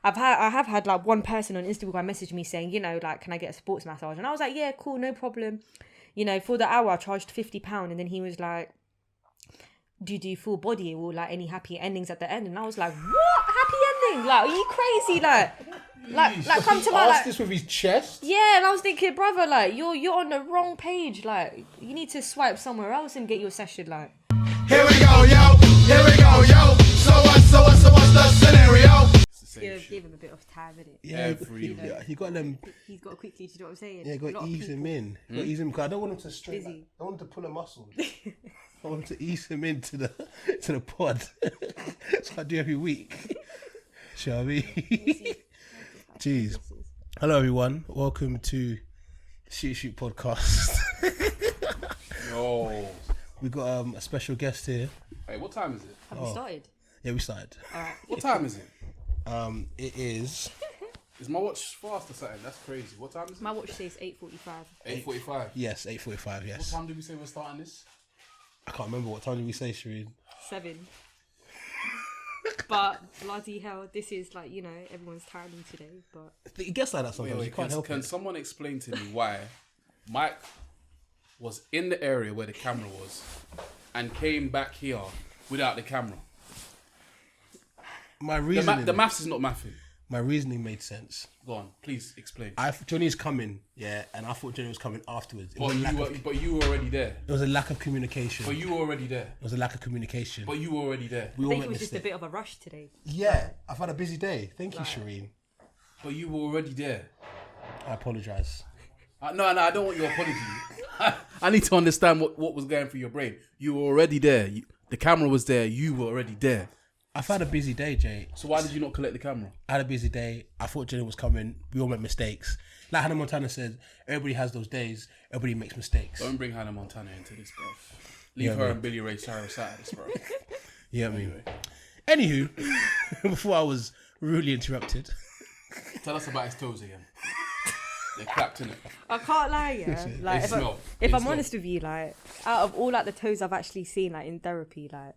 I have had like one person on Instagram message me saying, like, can I get a sports massage? And I was like, yeah, cool, no problem. For the hour I charged £50, and then he was like, do you do full body or like any happy endings at the end? And I was like, what happy ending? Like, are you crazy? Like come to my like this with his chest. Yeah, and I was thinking, brother, like you're on the wrong page. Like you need to swipe somewhere else and get your session. Like here we go, yo. Here we go, yo. So what's the scenario? Give him a bit of time, innit? Yeah, he got them. He's got to quickly. Do you know what I'm saying? Yeah, got to ease him in. Got to ease him because I don't want him to straight. Like, I don't want him to pull a muscle. I want him to ease him into the pod. So I do every week. Shall we? Jeez. Hello everyone. Welcome to Shoot Podcast. Yo. We got a special guest here. Hey, what time is it? Have we started? Yeah, we started. Alright. What time is it? It is. Is my watch fast or something? That's crazy. What time is it? My watch says 8:45. 8:45. Yes, 8:45. Yes. What time did we say we're starting this? I can't remember what time did we say, Shireen. 7. But bloody hell, this is like everyone's timing today. But It gets like that sometimes. Wait, you can't help can it. someone explain to me why Mike was in the area where the camera was and came back here without the camera? My reasoning. The maths is not mathing. My reasoning made sense. Go on, please explain. Johnny's coming, yeah, and I thought Johnny was coming afterwards. But you were already there. It was a lack of communication. But you were already there. It was a lack of communication. But you were already there. We I all think made it was just a mistakes. bit of a rush today. Yeah, I've had a busy day. Thank you, Shireen. But you were already there. I apologise. No, I don't want your apology. I need to understand what was going through your brain. You were already there. The camera was there. You were already there. I've had a busy day, Jay. So why did you not collect the camera? I had a busy day. I thought Johnny was coming. We all made mistakes. Like Hannah Montana said, everybody has those days. Everybody makes mistakes. Don't bring Hannah Montana into this, bro. Leave her and Billy Ray Cyrus out of this, bro. Yeah, anyway. Anywho, before I was rudely interrupted. Tell us about his toes again. They're clapped in it. I can't lie, yeah. Like if I'm honest with you, like out of all like the toes I've actually seen like in therapy, like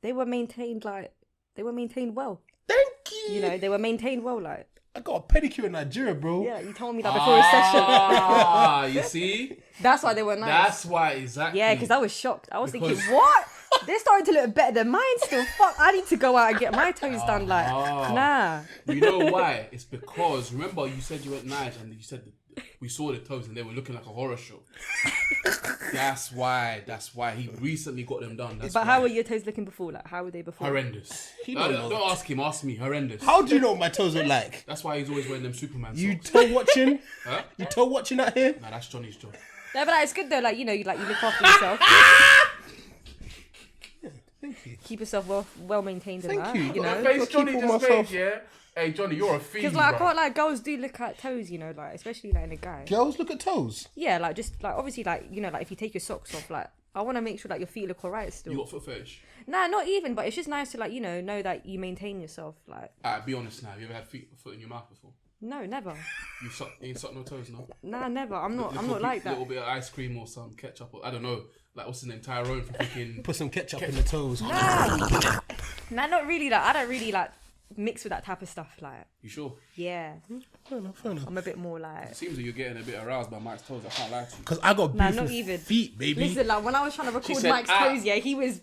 they were maintained well. Thank you. They were maintained well, like. I got a pedicure in Nigeria, bro. Yeah, you told me that before a session. Ah, you see? That's why they were nice. That's why, exactly. Yeah, because I was shocked. I was thinking, what? They're starting to look better than mine still. Fuck, I need to go out and get my toes done. Like, nah. You know why? It's because, remember you said you went nice and you said we saw the toes and they were looking like a horror show. That's why he recently got them done. But how were your toes looking before? Like, how were they before? Horrendous. Don't ask him, ask me. Horrendous. How do you know what my toes look like? That's why he's always wearing them Superman You socks. toe watching? Huh? You toe watching out here? Nah, that's Johnny's job. No, but like, it's good though. Like, you look after yourself. Thank you. Keep yourself well maintained and that. you. That face Johnny just made, yeah? Hey, Johnny, you're a fiend, Because like, I bro. can't like girls do look at toes, like especially like in a guy. Girls look at toes. Yeah, like just like obviously like like if you take your socks off, like I want to make sure that your feet look alright still. You got foot fetish? Nah, not even, but it's just nice to like know that you maintain yourself. Like, Be honest now. Have you ever had foot in your mouth before? no, never. You ain't sucked no toes, no? Nah, never. I'm not like A that. little bit of ice cream or some ketchup, or I don't know. Like what's his name? Tyrone from freaking. Put some ketchup in the toes. Nah, not really. Like I don't really like mix with that type of stuff. Like, You sure? yeah, Fair enough. I'm a bit more like. It seems like you're getting a bit aroused by Mike's toes. I can't lie to you. Because I got Nah, beautiful not even. feet, baby. Listen, like when I was trying to record said, Mike's toes, yeah, he was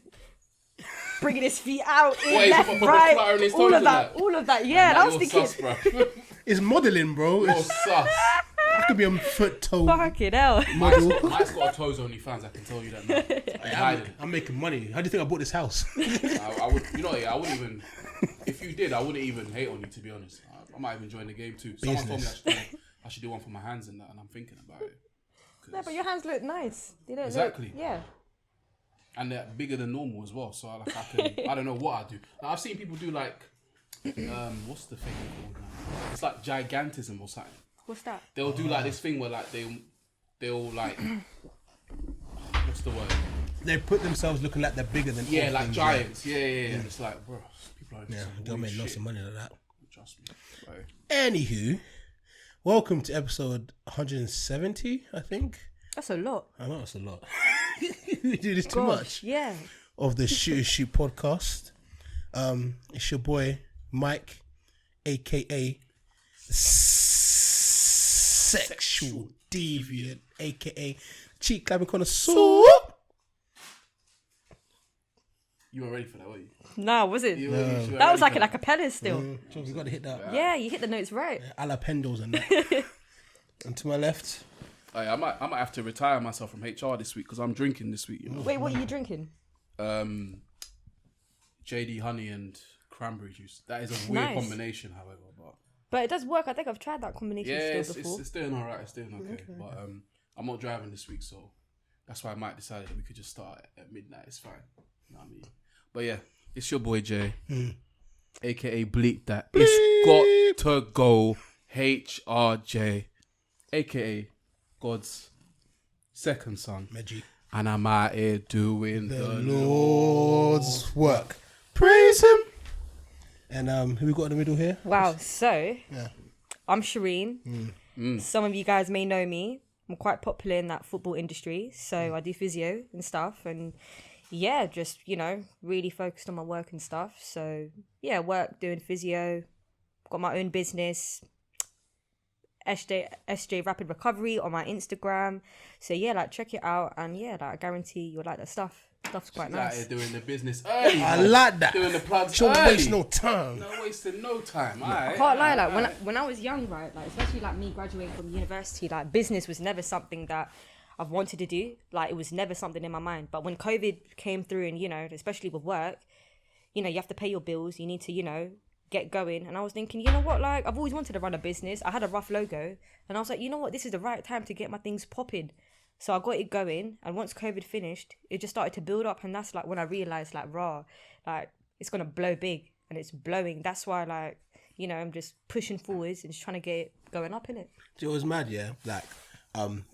bringing his feet out, in, What, he's left, fluttering right, his all toes of and that, that? all of that. Yeah, and I was You're thinking, sus, bro. It's modelling, bro. You're It's, sus. I could be a foot toe fucking hell. Mike's got a toes only fans. I can tell you that now. I'm making money. How do you think I bought this house? I would, I wouldn't even. If you did, I wouldn't even hate on you. To be honest, I might even join the game too. Someone told me I should do one for my hands and that, and I'm thinking about it. No, but your hands look nice. They don't Exactly. Look, yeah. And they're bigger than normal as well. So I don't know what I do. Now, I've seen people do like, what's the thing called now? It's like gigantism or something. What's that? They'll do like this thing where like they'll like, what's the word? They put themselves looking like they're bigger than all Like things, giants. Yeah. And it's like, bro, people are Yeah, they'll make lots of money like that. Trust me. Right. Anywho, welcome to episode 170, I think. That's a lot. I know it's a lot. We do this too Gosh, much. yeah. Of the Shoot podcast. It's your boy Mike aka sexual deviant, aka cheek clapping connoisseur. You weren't ready for that, were you? No, was it? You weren't That was ready like for a cappella still. So you got to hit that. Yeah, you hit the notes right. A la Pendos and that. And to my left, I might have to retire myself from HR this week because I'm drinking this week. You know, Wait, what are you drinking? JD honey and cranberry juice. That is a weird Nice. combination, however. But it does work. I think I've tried that combination Yeah, still before. it's doing alright. It's doing okay. But I'm not driving this week, so that's why I might decide that we could just start at midnight. It's fine. You know what I mean? But yeah, it's your boy Jay, aka Bleep That. It's got to go HRJ, aka God's second son. Meggie. And I'm out here doing The the Lord's work. Praise him. And who we got in the middle here? Wow. So, Yeah. I'm Shireen. Some of you guys may know me. I'm quite popular in that football industry. So I do physio and stuff. And yeah, just, really focused on my work and stuff. So yeah, work doing physio. Got my own business. SJ Rapid Recovery on my Instagram. So yeah, check it out. And yeah, I guarantee you'll like that stuff. Stuff's quite She's out nice. here doing the business early. I like that. Doing the plugs Don't early. waste no time. No wasting no time. I can't lie, when I was young, right, especially me graduating from university, business was never something that I've wanted to do. It was never something in my mind. But when COVID came through and, especially with work, you have to pay your bills, you need to, get going. And I was thinking, you know what, I've always wanted to run a business. I had a rough logo and I was like, you know what, this is the right time to get my things popping. So I got it going, and once COVID finished, it just started to build up, and that's when I realised, it's gonna blow big, and it's blowing. That's why, I'm just pushing forwards and just trying to get it going up in it. It was mad, yeah.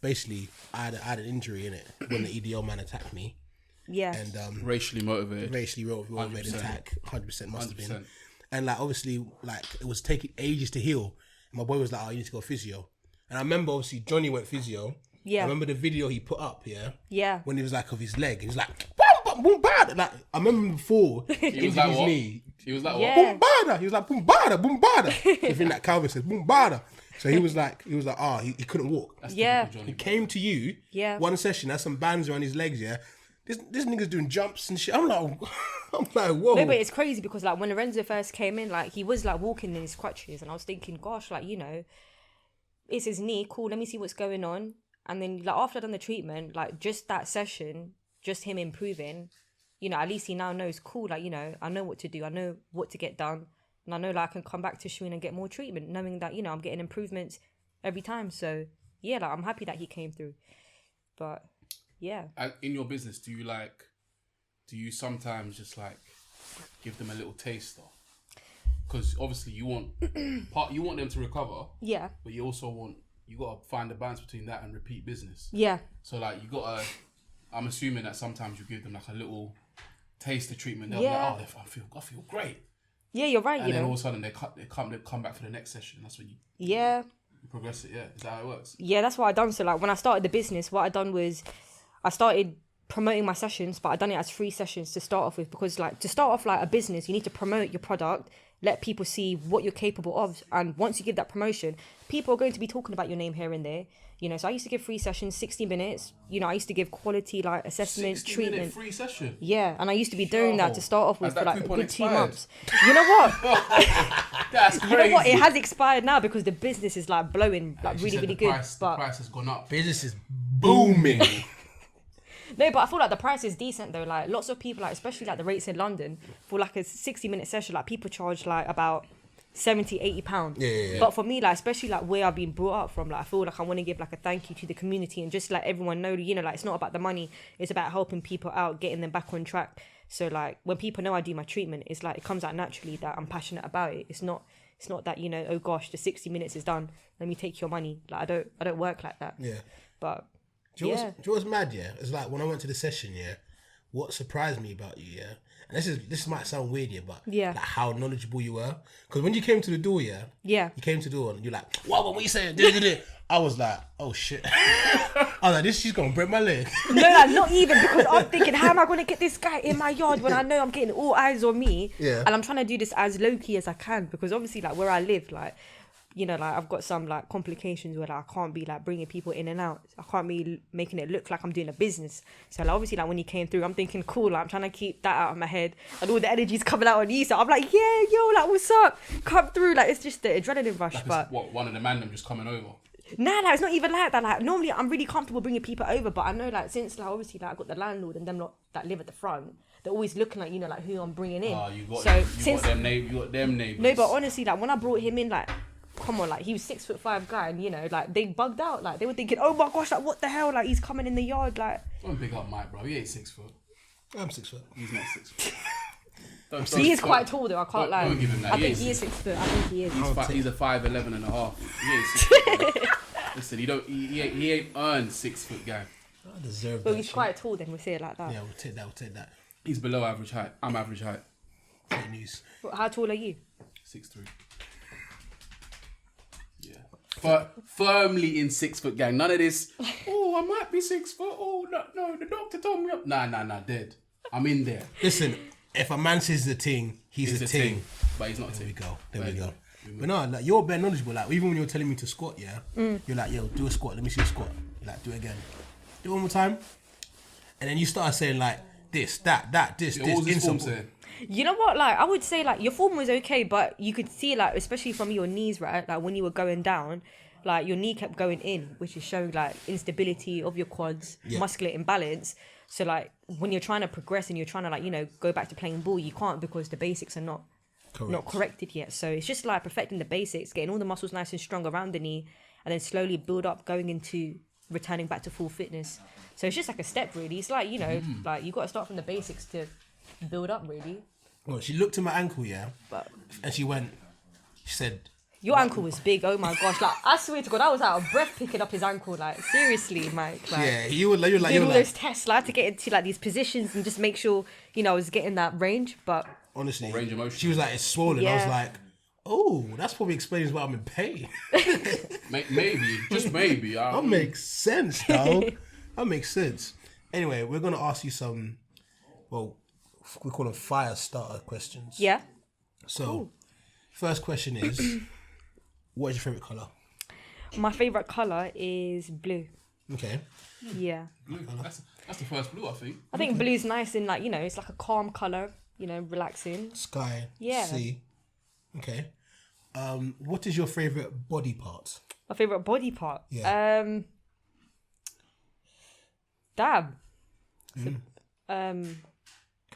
Basically, I had an injury in it when the EDL man attacked me, Yeah. and Racially motivated. motivated attack, 100% must have been. 100%. And obviously, it was taking ages to heal. And my boy was like, "Oh, you need to go physio." And I remember, obviously, Johnny went physio. Yeah. I remember the video he put up, yeah? Yeah. When he was of his leg. He was like, boom, boom, bada. I remember him before. He was like his what? knee. He was like Yeah. Boom, bada. He was like, boom, bada, boom, bada. I think that Calvin says, boom, bada. So he was like, he couldn't walk. That's Yeah. typical He Johnny. came to you, Yeah. one session, had some bands around his legs, yeah? This nigga's doing jumps and shit. I'm like, whoa. No, but it's crazy because when Lorenzo first came in, he was walking in his crutches, and I was thinking, gosh, it's his knee. Cool, let me see what's going on. And then after I'd done the treatment, just that session, just him improving, at least he now knows, cool, I know what to do, I know what to get done, and I know I can come back to Shireen and get more treatment, knowing that I'm getting improvements every time. So yeah, I'm happy that he came through. But yeah. In your business, do you sometimes just give them a little taster? Because obviously you want them to recover, Yeah. but you also you gotta find the balance between that and repeat business. Yeah. So you gotta. I'm assuming that sometimes you give them a little taster treatment. They'll Yeah. be like, I feel great. Yeah, you're right. And then all of a sudden they come back for the next session. That's when you Yeah. progress it. Yeah, is that how it works? Yeah, that's what I done. So when I started the business, what I done was I started promoting my sessions, but I done it as free sessions to start off with, because to start off a business, you need to promote your product, let people see what you're capable of, and once you give that promotion, people are going to be talking about your name here and there. So I used to give free sessions, 60 minutes. I used to give quality assessment, 60-minute treatment. free session. Yeah, and I used to be doing that to start off with Has for that a coupon good 2 expired? months. You know what? That's crazy. You know what? It has expired now because the business is blowing She really, said really the good. price, But the price has gone up. Business is booming. no, but I feel the price is decent though. Lots of people, especially the rates in London for a 60-minute session, people charge about 70-80 pounds. Yeah. But for me, especially where I've been brought up from, I feel I want to give a thank you to the community and just let everyone know, it's not about the money, it's about helping people out, getting them back on track. So when people know I do my treatment, it's it comes out naturally that I'm passionate about it. It's not that, oh gosh, the 60 minutes is done, let me take your money. I don't work like that. Yeah. But Do you know what's mad, yeah? It's when I went to the session, yeah, what surprised me about you, yeah? And this might sound weird, yeah, but Yeah. how knowledgeable you were. Because when you came to the door, yeah, yeah, you came to the door and you're like, what are you saying? I was like, oh shit. I was like, she's gonna break my leg. No, like, not even, because I'm thinking, how am I going to get this guy in my yard when I know I'm getting all eyes on me? Yeah. And I'm trying to do this as low key as I can, because obviously, like, where I live, like, you know, like, I've got some, like, complications where, like, I can't be, like, bringing people in and out. I can't be making it look like I'm doing a business. So, like, obviously, like, when you came through, I'm thinking, cool, like, I'm trying to keep that out of my head. And all the energy's coming out on you. So I'm like, yeah, yo, like, what's up? Come through. Like, it's just the adrenaline rush. Like, but what, one of the man them just coming over? Nah, it's not even like that. Like, normally I'm really comfortable bringing people over, but I know, like, since, like, obviously, like, I got the landlord and them lot that live at the front, they're always looking at, you know, like, who I'm bringing in. You got them neighbours. No, but honestly, like, when I brought him in, like, come on, like, he was 6'5" guy, and, you know, like, they bugged out. Like, they were thinking, oh my gosh, like, what the hell? Like, he's coming in the yard, like. Don't pick up Mike, bro. He ain't 6 foot. I'm 6 foot. He's not 6 foot. He is quite tall, though. I can't lie. Don't give him that. I think he is 6 foot. I think he is. He's a 5'11" and a half. He ain't 6 foot. Listen, he ain't earned 6 foot guy. I deserve But that. he's quite tall, then we'll say it like that. Yeah, we'll take that. He's below average height. I'm average height. Great news. How tall are you? 6'3". Yeah. But firmly in 6 foot gang. None of this, oh, I might be 6 foot. Oh, no, the doctor told me up. Nah, dead. I'm in there. Listen, if a man says the ting, he's the ting. But he's not a ting. There we go. But no, like, you're bare knowledgeable. Like, even when you're telling me to squat, yeah, you're like, yo, do a squat. Let me see a squat. You're like, do it again. Do it one more time. And then you start saying, like, this, this. What was this form saying? You know what? Like, I would say, like, your form was okay, but you could see, like, especially from your knees, right? Like, when you were going down, like, your knee kept going in, which is showing, like, instability of your quads, muscular imbalance. So, like, when you're trying to progress and you're trying to, like, you know, go back to playing ball, you can't, because the basics are not corrected yet. So it's just like perfecting the basics, getting all the muscles nice and strong around the knee, and then slowly build up going into returning back to full fitness. So it's just like a step, really. It's like, you know, like, you got to start from the basics to build up, really. Well, she looked at my ankle, yeah, But and she said, your ankle was big. Oh my gosh! Like, I swear to God, I was out of breath picking up his ankle. Like, seriously, Mike. Like, yeah, you were like, did all those tests. Like, I had to get into, like, these positions and just make sure, you know, I was getting that range. But honestly, range of motion. She was like, it's swollen. Yeah. I was like, oh, that's probably explains why I'm in pain. Maybe, just maybe. That makes sense, though. That makes sense. Anyway, we're gonna ask you some, well, we call them fire starter questions. yeah, So, first question is, what is your favorite color? my favorite color is blue. Okay. Yeah, Blue. That's the first blue, I think. I think blue's nice and, like, you know, it's like a calm color. You know, relaxing. Sky. Yeah. Sea. Okay. What is your favorite body part? My favorite body part. Yeah. Damn. Could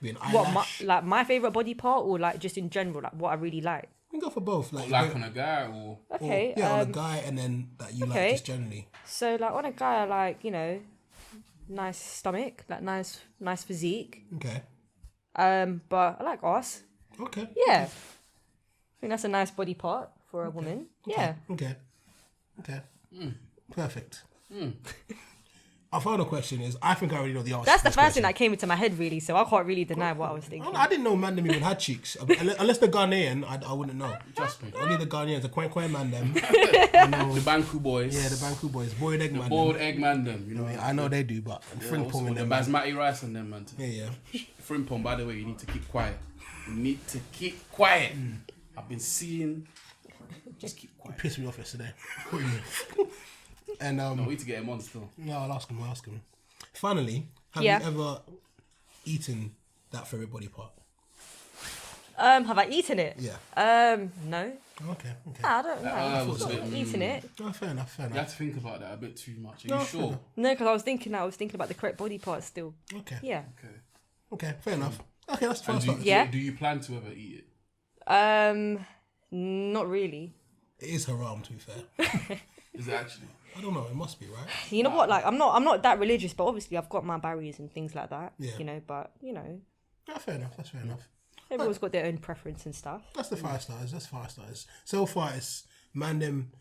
be an What eyelash. my favorite body part, or like just in general, like what I really like. We can go for both. Like Like on a guy or... Okay. on a guy, and then that you okay. like just generally. So, like, on a guy, I like, you know, nice stomach, like nice physique. Okay. But I like arse. Okay. Yeah. I think that's a nice body part for a woman. Yeah. Okay. Perfect. Our final question is, I think I already know the answer. That's to the this first thing question. that came into my head, really. So I can't really deny what I was thinking. I didn't know man them even had cheeks. Unless they're Ghanaian, I wouldn't know. Trust me. Only the Ghanaians, the Kwen man them. The Banku boys. Yeah, the Banku boys, boiled egg man. Boiled egg man them. You know. I know they do, but Frimpong and The them. Man. basmati rice and them, man. Yeah. Frimpong, by the way, you need to keep quiet. You need to keep quiet. I've been seeing... Just keep quiet. Pissed me off yesterday. And No, we need to get him on still. no, I'll ask him. Finally, have Yeah. you ever eaten that favorite body part? Have I eaten it? Yeah. No. Okay. I don't know. That was a I've bit... not eaten it. Oh, fair enough. You have to think about that a bit too much. Are No, you fair sure? enough. No, because I was thinking about the correct body part still. Okay. Yeah. Okay. Fair enough. Okay, that's fine. And Yeah. do you plan to ever eat it? Not really. It is haram, to be fair. Is it actually? I don't know. It must be, right? You know what? Like, I'm not that religious, but obviously I've got my barriers and things like that. Yeah. You know, but you know, Yeah, fair enough. That's fair enough. everyone's got their own preference and stuff. That's the 5 stars. That's 5 stars. So far, it's man them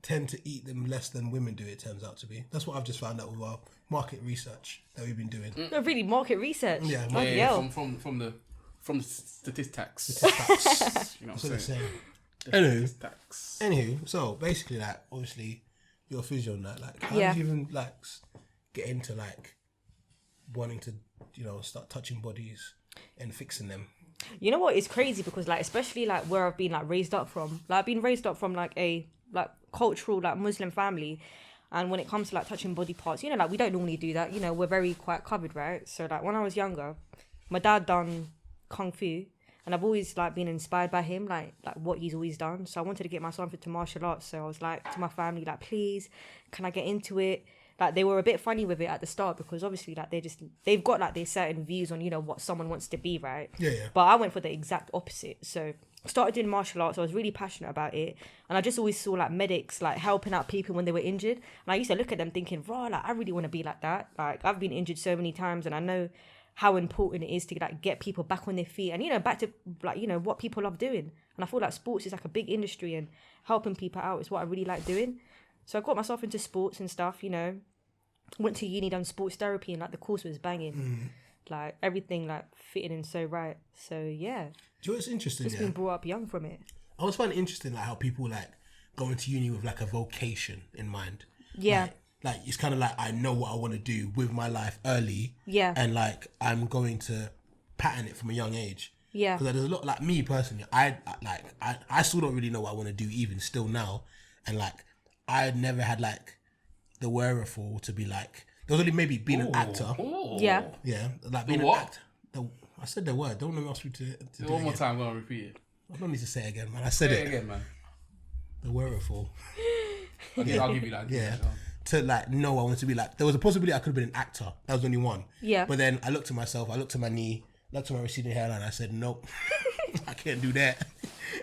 tend to eat them less than women do. It turns out to be. That's what I've just found out with our market research that we've been doing. No, really, market research. Yeah, Bloody hell. From the statistics. That's You know what what they're I'm saying? saying. Statistics. Anywho, so basically, like, obviously, you're a physio and that. Like, how Yeah. did you even like get into like wanting to, start touching bodies and fixing them? You know what? It's crazy because like, especially like where I've been like raised up from. Like I've been raised up from like a like cultural like Muslim family, and when it comes to like touching body parts, like we don't normally do that. We're very quite covered, right? So like when I was younger, my dad done kung fu, and I've always like been inspired by him, like what he's always done. So I wanted to get myself into martial arts. So I was like to my family, like, please, can I get into it? Like they were a bit funny with it at the start because obviously like they've got like their certain views on what someone wants to be, right? Yeah. But I went for the exact opposite. So I started doing martial arts. I was really passionate about it, and I just always saw like medics like helping out people when they were injured, and I used to look at them thinking, "Raw, like I really want to be like that." Like I've been injured so many times, and I know how important it is to like get people back on their feet and back to like what people love doing. And I feel like sports is like a big industry, and helping people out is what I really like doing. So I got myself into sports and stuff, went to uni, done sports therapy, and like the course was banging. Like everything like fitted in so right. So yeah. Do you know what's interesting? Just been brought up young from it. I always find it interesting like how people like go into uni with like a vocation in mind. Yeah. Like it's kind of like I know what I want to do with my life early. Yeah. And like I'm going to pattern it from a young age. Yeah. Because there's a lot like me personally. I still don't really know what I want to do even still now, and like I never had like the wherewithal to be like. There was only maybe being an actor. Yeah. Yeah, like being The an what? actor. I said the word. Don't ask me to do One it more again. time, I'm gonna repeat it. I don't need to say it again, man. I said Say it. it again, man. The wherewithal. Okay, I'll give you that. Yeah. To like know I wanted to be like, there was a possibility I could have been an actor. That was only one. Yeah. But then I looked at myself, I looked at my knee, looked at my receding hairline, I said, nope, I can't do that.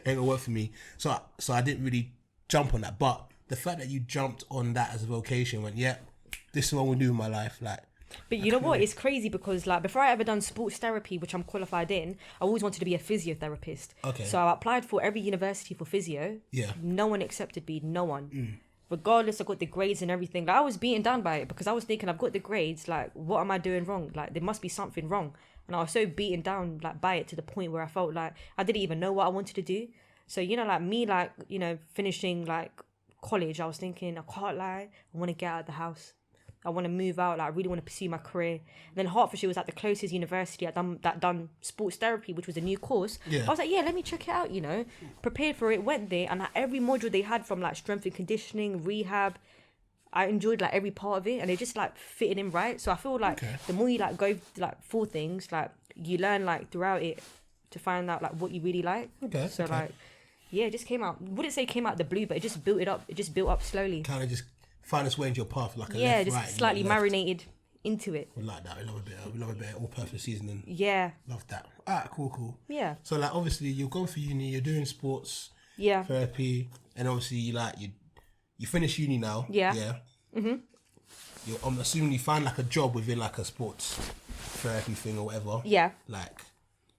Ain't gonna work for me. So I didn't really jump on that. But the fact that you jumped on that as a vocation, went, yeah, this is what we'll do in my life. Like, But you know what? It's crazy because like before I ever done sports therapy, which I'm qualified in, I always wanted to be a physiotherapist. Okay. So I applied for every university for physio. Yeah. No one accepted me. No one. Regardless, I got the grades and everything. Like, I was beaten down by it because I was thinking, I've got the grades. Like, what am I doing wrong? Like, there must be something wrong. And I was so beaten down like by it to the point where I felt like I didn't even know what I wanted to do. So like me, like finishing like college, I was thinking, I can't lie, I want to get out of the house. I want to move out. Like, I really want to pursue my career. And then Hertfordshire was like the closest university that done sports therapy, which was a new course. Yeah. I was like, yeah, let me check it out. Prepared for it, went there, and like every module they had from like strength and conditioning, rehab, I enjoyed like every part of it, and it just like fitted in right. So I feel like the more you like go like for things, like you learn like throughout it to find out like what you really like. Okay. So like, yeah, it just came out. Wouldn't say came out the blue, but it just built it up. It just built up slowly. kind of just find its way into your path like a Yeah, left, just right, slightly left. marinated into it. We like that. We love a bit of all-purpose seasoning. Yeah, Love that. Alright, cool. yeah, So like obviously you're going for uni, you're doing sports yeah, therapy, and obviously you finish uni now. Yeah. Yeah. I'm assuming you find like a job within like a sports therapy thing or whatever. yeah, Like,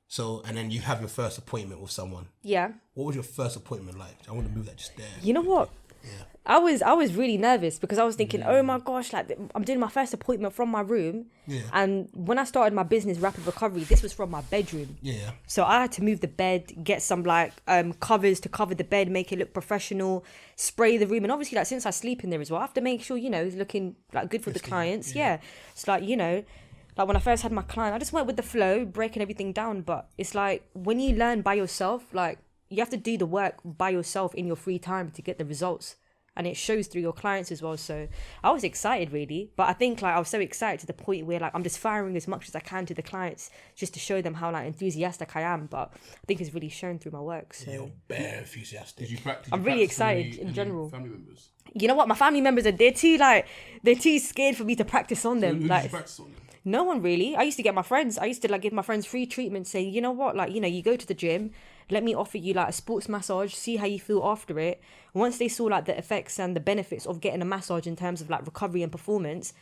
so and then you have your first appointment with someone. yeah. What was your first appointment like? I want to move that just there. You know what? Yeah. I was really nervous because I was thinking, oh my gosh, like I'm doing my first appointment from my room. Yeah. And when I started my business, Rapid Recovery, this was from my bedroom. Yeah. So I had to move the bed, get some like covers to cover the bed, make it look professional, spray the room. And obviously like since I sleep in there as well, I have to make sure, it's looking like good for the clients. Yeah. It's like, like when I first had my client, I just went with the flow, breaking everything down. But it's like when you learn by yourself, like you have to do the work by yourself in your free time to get the results. And it shows through your clients as well. So I was excited really. But I think like I was so excited to the point where like I'm just firing as much as I can to the clients just to show them how like enthusiastic I am. But I think it's really shown through my work. So You're bare enthusiastic. Did you practice? I'm really excited in general. Family members. you know what? My family members they're too scared for me to practice on them. Who did Like you practice on? no one really. I used to get my friends. I used to like give my friends free treatment saying, you know what, like, you go to the gym, let me offer you like a sports massage, see how you feel after it. Once they saw like the effects and the benefits of getting a massage in terms of like recovery and performance,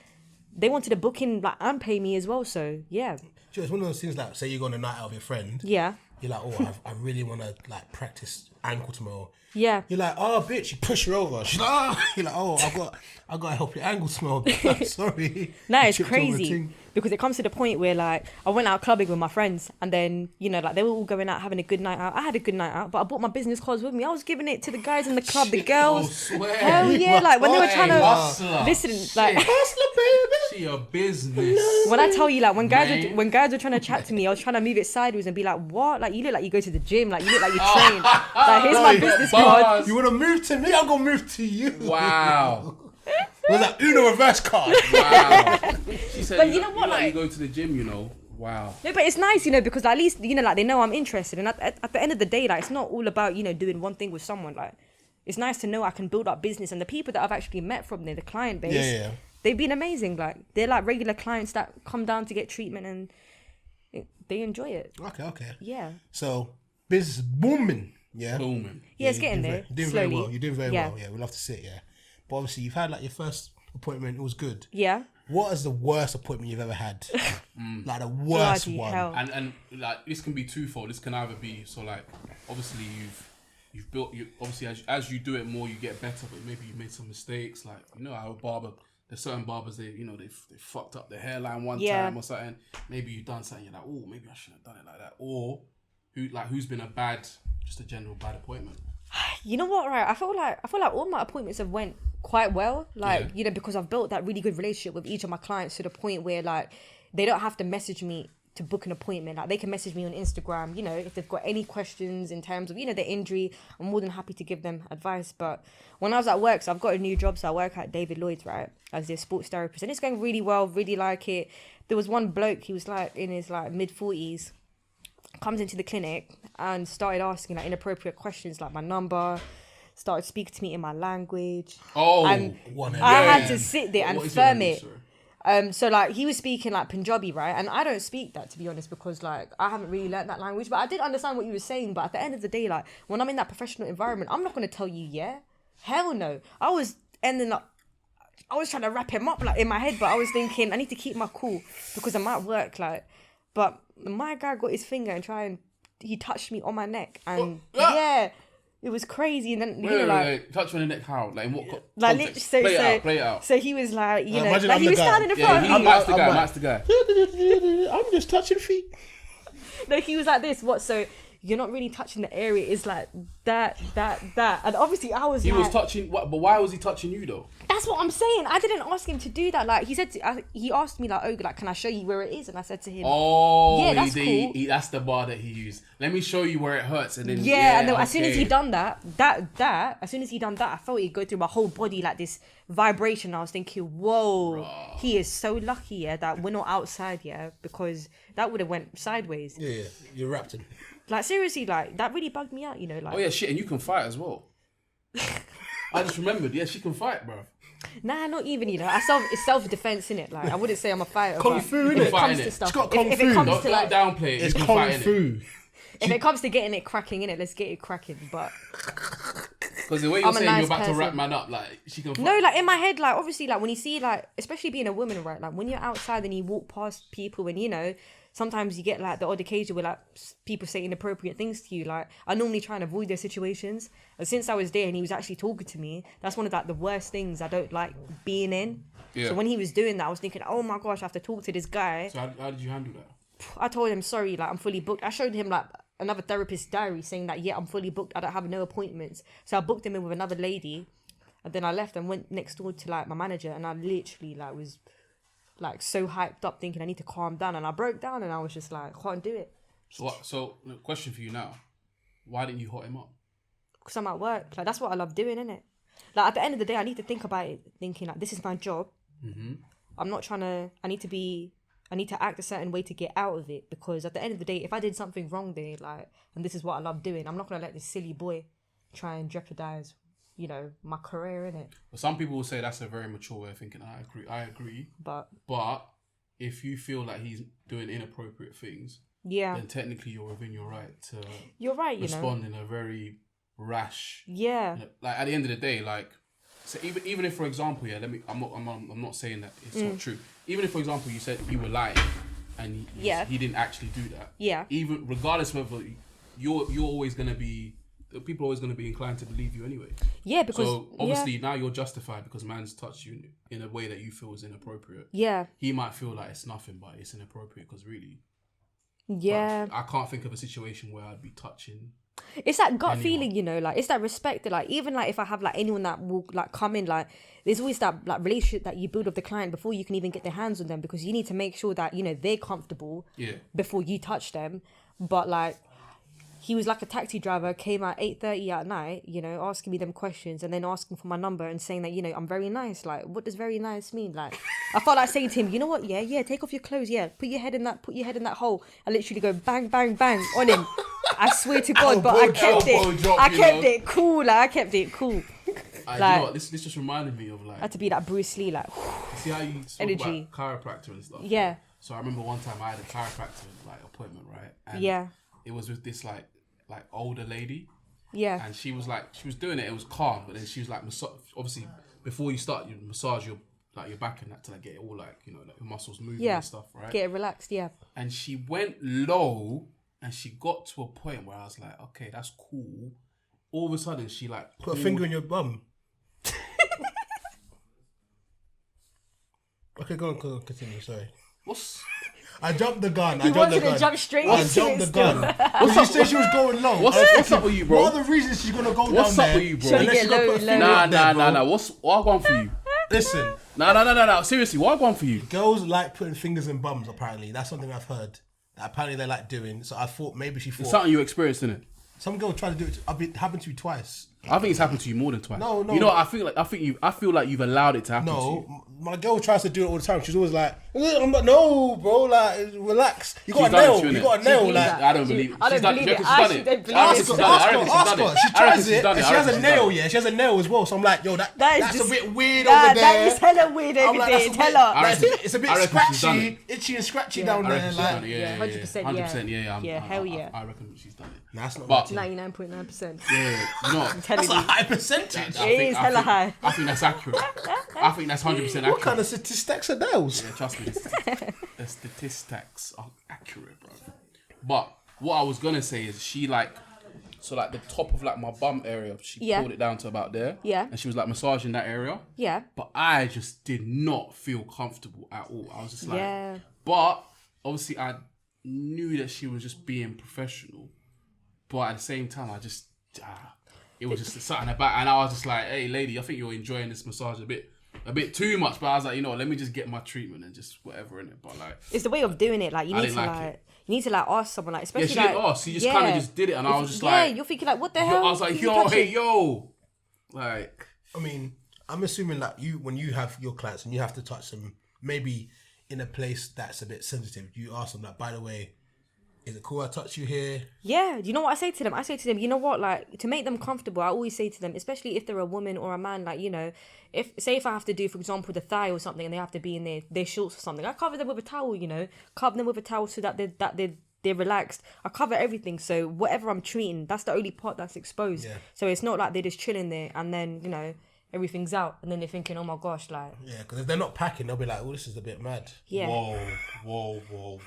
they wanted to book in like and pay me as well. So yeah. Sure, it's one of those things like say you go on a night out with your friend. Yeah. You're like, oh, I really want to like practice ankle tomorrow. Yeah. You're like, oh, bitch, you push her over. She's like, oh, you're like, oh, I got to help your angle smell. Sorry. No, You it's tripped over a crazy thing. because it comes to the point where like I went out clubbing with my friends and then, you know, like they were all going out having a good night out. I had a good night out, but I brought my business cards with me. I was giving it to the guys in the club, the girls. Swear. Hell yeah, like when they were trying to Hustler. listen, Shit. like She a business. when I tell you, like when guys Man. when guys were trying to chat to me, I was trying to move it sideways and be like, "What? Like you look like you go to the gym. Like you look like you train. Like here's my business card." Bars. You want to move to me? I'm going to move to you. Wow. Was that Uno reverse card? Wow. She said, But you know what, you like- go to the gym, you know. Wow. No, but it's nice, you know, because at least you know, like they know I'm interested, and at the end of the day, like it's not all about you know doing one thing with someone. Like it's nice to know I can build up business, and the people that I've actually met from there, the client base, Yeah. they've been amazing. Like they're like regular clients that come down to get treatment, and they enjoy it. Okay. Yeah. So, business is booming. Yeah. Booming. Yeah, it's getting there. You're doing slowly. very well. You're doing very Yeah. well. Yeah, we love to see it. Yeah. But obviously, you've had like your first appointment. It was good. Yeah. What is the worst appointment you've ever had? Like the worst Bloody one. hell. And like this can be twofold. This can either be so like obviously you've built you obviously as you do it more you get better, but maybe you made some mistakes. Like you know our barber, there's certain barbers they fucked up their hairline one time or something. Maybe you've done something you're like, oh, maybe I shouldn't have done it like that. Or who's been just a general bad appointment. You know what, right? I feel like all my appointments have went quite well. Like, you know, because I've built that really good relationship with each of my clients to the point where like they don't have to message me to book an appointment. Like they can message me on Instagram, you know, if they've got any questions in terms of, you know, their injury, I'm more than happy to give them advice. But when I was at work, so I've got a new job, so I work at David Lloyd's, right, as their sports therapist, and it's going really well, really like it. There was one bloke, he was like in his like mid-40s, comes into the clinic and started asking like inappropriate questions, like my number, started speaking to me in my language. Oh, and one of I them. had to sit there and What is your firm language, it. So like he was speaking like Punjabi, right? And I don't speak that, to be honest, because like I haven't really learnt that language, but I did understand what he was saying. But at the end of the day, like when I'm in that professional environment, I'm not going to tell you, yeah, hell no. I was trying to wrap him up like in my head, but I was thinking I need to keep my cool because I'm at work, like. But my guy got his finger and he touched me on my neck, and yeah, it was crazy. And then Wait, touch on the neck how? Like in what like context? literally, Play it out. So he was like, you know, imagine like I'm he the was guy. standing in Yeah, front of me. Matt's the guy. I'm just touching feet. No, he was like this. What? So you're not really touching the area. It's like that, and obviously I was. He like, was touching what? But why was he touching you though? That's what I'm saying. I didn't ask him to do that. Like he said, he asked me like, "Oh, like, can I show you where it is?" And I said to him, Oh, yeah, that's cool. That's the bar that he used. Let me show you where it hurts, and then and then as soon as okay. he done that, as soon as he done that, I felt it go through my whole body like this vibration. I was thinking, whoa, he is so lucky, yeah, that we're not outside, yeah, because that would have went sideways. Yeah, you wrapped him. Like seriously, like that really bugged me out, you know, like. Oh yeah, shit, and you can fight as well. I just remembered. Yeah, she can fight, bro. Nah, not even, you know. It's self-defense, innit? Like, I wouldn't say I'm a fighter. Kung but fu, if innit? it comes Fighting to it. stuff, It's got if kung it fu. comes Don't, to like, don't downplay it. It's You can kung fight in it. fu. if it comes to getting it cracking, innit, let's get it cracking. But Because the way you're I'm a saying nice you're about to person. wrap man up, like she can fight. no, like in my head, like obviously, like when you see, like especially being a woman, right? Like when you're outside and you walk past people, and you know, sometimes you get like the odd occasion where like people say inappropriate things to you. Like I normally try and avoid those situations. And since I was there and he was actually talking to me, that's one of like the worst things I don't like being in. Yeah. So when he was doing that, I was thinking, oh my gosh, I have to talk to this guy. So how did you handle that? I told him, sorry, like I'm fully booked. I showed him like another therapist's diary saying that, yeah, I'm fully booked. I don't have no appointments. So I booked him in with another lady. And then I left and went next door to like my manager. And I literally like was like so hyped up thinking I need to calm down. And I broke down and I was just like, can't do it. So question for you now. Why didn't you hot him up? Because I'm at work. Like that's what I love doing, innit? Like at the end of the day, I need to think about it, thinking like this is my job. Mm-hmm. I'm not trying to, I need to act a certain way to get out of it, because at the end of the day, if I did something wrong there, like, and this is what I love doing, I'm not going to let this silly boy try and jeopardize, you know, my career, innit? But some people will say that's a very mature way of thinking. I agree. But if you feel like he's doing inappropriate things, yeah, then technically you're within your right to you're right, you know. respond in a very rash. Yeah. Like at the end of the day, like, so even if, for example, yeah, I'm not saying that it's not true. Even if, for example, you said you were lying and he didn't actually do that. Yeah. Even regardless of whether you're always gonna be people are always going to be inclined to believe you anyway. Yeah, because so obviously now you're justified because man's touched you in a way that you feel is inappropriate. Yeah. He might feel like it's nothing, but it's inappropriate because really. Yeah. I can't think of a situation where I'd be touching. It's that gut feeling, you know, like it's that respect that, like, even like if I have like anyone that will like come in, like there's always that like relationship that you build with the client before you can even get their hands on them, because you need to make sure that, you know, they're comfortable before you touch them. But like, he was like a taxi driver, came at 8:30 at night, you know, asking me them questions and then asking for my number and saying that, you know, I'm very nice. Like, what does very nice mean? Like, I felt like saying to him, you know what? Yeah, take off your clothes. Yeah, put your head in that hole. I literally go bang, bang, bang on him. I swear to God, but I kept it cool. Like, I kept it cool. You know what? This just reminded me of like. I had to be that Bruce Lee, like. See how you talk energy. about chiropractor and stuff. Yeah. So I remember one time I had a chiropractor like appointment, right? And it was with this like older lady. Yeah. And she was doing it. It was calm, but then she was like, obviously, before you start, you massage your back and that to like get it all like, you know, like your muscles moving and stuff, right? Get it relaxed, yeah. And she went low, and she got to a point where I was like, okay, that's cool. All of a sudden, she like put a finger in your bum. Okay, go on, continue. Sorry. I jumped the gun. He wanted to jump straight into it. I jumped the gun. Because you said she was going low. What's up with you, bro? What are the reasons she's gonna go down there? What's up with you, bro? Unless you put a finger up there, Nah. What I want for you? Listen. No. Seriously, what I want for you? Girls like putting fingers in bums. Apparently, that's something I've heard. Apparently, they like doing. So I thought maybe she thought It's something you experienced, innit? some girl tried to do it. It happened to me twice. I think it's happened to you more than twice. No. You know what? I feel like you've allowed it to happen to you. No, my girl tries to do it all the time. She's always like, I'm like, no, bro, like, relax. You got She's a done it nail. to you, You innit? got a nail. She Like, believes I don't believe it. I don't believe it. I actually don't believe it. ask her. She tries it, and she has a nail. Yeah. Yeah, she has a nail as well. So I'm like, yo, that's just, a bit weird nah, over there. That is hella weird over like, there. that's a Tell bit- her. like, it's a bit I reckon she's done scratchy, itchy and scratchy Yeah. down I there. reckon she's done it. Like, Yeah, 100%, 100%. Yeah. Yeah, hell yeah. I reckon she's done it. nah, that's not But- my team. 99.9%. Yeah, you know what? I'm telling That's a you. high percentage. It is hella high. I think that's accurate. I think that's 100% accurate. What kind of statistics are those? Yeah, trust me, the statistics are accurate, bro. But what I was gonna say is she like, so like the top of like my bum area, she pulled it down to about there. Yeah. And she was like massaging that area. Yeah. But I just did not feel comfortable at all. I was just like, Yeah. But obviously I knew that she was just being professional. But at the same time, I just, it was just something about, and I was just like, hey lady, I think you're enjoying this massage a bit too much. But I was like, you know, let me just get my treatment and just whatever in it. But like, It's the way of doing it. Like, you I need didn't to like like, it. you need to like ask someone, like, especially she like, didn't ask. She just kind of just did it, and I was just like, yeah, you're thinking like, what the hell? I was like, Did you yo, touch hey, it? yo, like. I mean, I'm assuming that when you have your clients and you have to touch them, maybe in a place that's a bit sensitive, you ask them like, by the way, is it cool I touch you here? Yeah, do you know what I say to them? I say to them, you know what, like, to make them comfortable, I always say to them, especially if they're a woman or a man, like, you know, if I have to do, for example, the thigh or something, and they have to be in their shorts or something, I cover them with a towel, you know, cover them with a towel so that they're relaxed. I cover everything, so whatever I'm treating, that's the only part that's exposed. Yeah. So it's not like they're just chilling there and then, you know, everything's out, and then they're thinking, oh my gosh, like. Yeah, because if they're not packing, they'll be like, oh, this is a bit mad. Yeah. Whoa.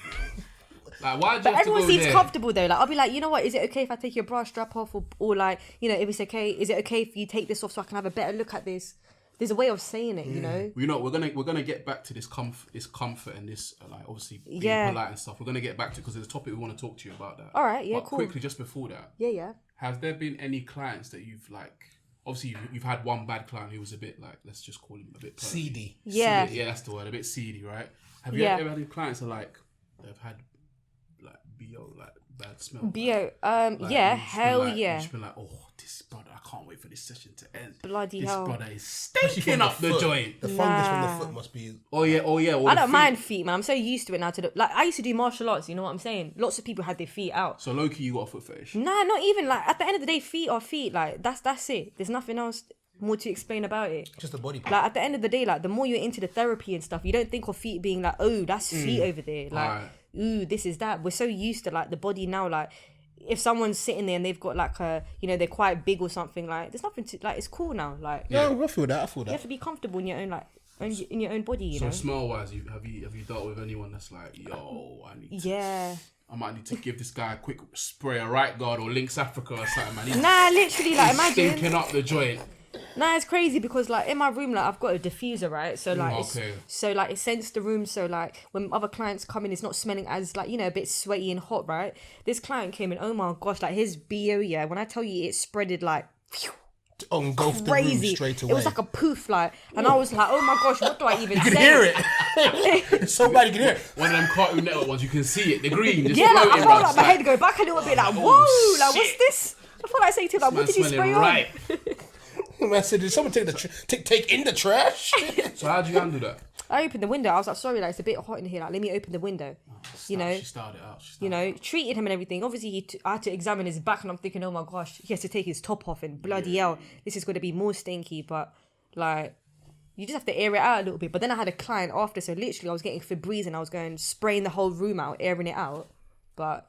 Like, why did But you have everyone to go seems there? comfortable though. Like, I'll be like, you know what? Is it okay if I take your bra strap off, or like, you know, if it's okay, is it okay if you take this off so I can have a better look at this? There's a way of saying it, you know. You know, we're gonna get back to this comfort and this like obviously being polite and stuff. We're gonna get back to, because there's a topic we want to talk to you about that. All right, yeah, but cool. Quickly, just before that, Yeah. has there been any clients that you've like? Obviously, you've had one bad client who was a bit like, let's just call him a bit pervy. Seedy. Yeah. Yeah, that's the word. A bit seedy, right? Have you Yeah. ever had any clients that like they've had like BO, like bad smell? BO, Like, yeah, you've just been hell like, yeah. You've just been like, oh, this brother, I can't wait for this session to end. Bloody this hell. brother is Especially stinking from up the foot. joint. The fungus from Nah. the foot must be. Oh yeah. Or I the don't feet. mind feet, man. I'm so used to it now. Like, I used to do martial arts. You know what I'm saying? Lots of people had their feet out. So low key, you got a foot fetish. Nah, not even like. At the end of the day, feet are feet. Like, that's it. There's nothing else more to explain about it. Just a body part. Like, at the end of the day, like, the more you're into the therapy and stuff, you don't think of feet being like, oh, that's feet over there. Like, Alright. ooh, this is that. We're so used to like the body now. Like, if someone's sitting there and they've got like a, you know, they're quite big or something, like, there's nothing to, like, it's cool now. Like, Yeah, I feel that. you have to be comfortable in your own, like, in your own body, you know. So smell wise, have you dealt with anyone that's like, yo, I might need to give this guy a quick spray of Right Guard or Lynx Africa or something, man. Nah, literally, like, imagine. Stinking up the joint. Nah, it's crazy because, like, in my room, like, I've got a diffuser, right? So, like, okay. It scents the room. So, like, when other clients come in, it's not smelling as, like, you know, a bit sweaty and hot, right? This client came in, oh my gosh, like, his BO, yeah, when I tell you it spreaded, like, Engulfed the room straight away. It was like a poof, like, and I was like, oh my gosh, what do I even say? You can hear it. Somebody can hear it. One of them Cartoon Network ones, you can see it, the green just Yeah, like, floating, I felt bruv. like my head go back a little bit, like, whoa, like, what's this? I feel like saying to him, like, what did you spray right. I said, did someone take in the trash? So how'd you handle that? I opened the window. I was like, sorry, like, it's a bit hot in here. Like, let me open the window. You know, She started out. you know, treated him and everything. Obviously, I had to examine his back, and I'm thinking, oh my gosh, he has to take his top off, and bloody hell, this is going to be more stinky. But like, you just have to air it out a little bit. But then I had a client after, so literally, I was getting Febreze, and I was going spraying the whole room out, airing it out. But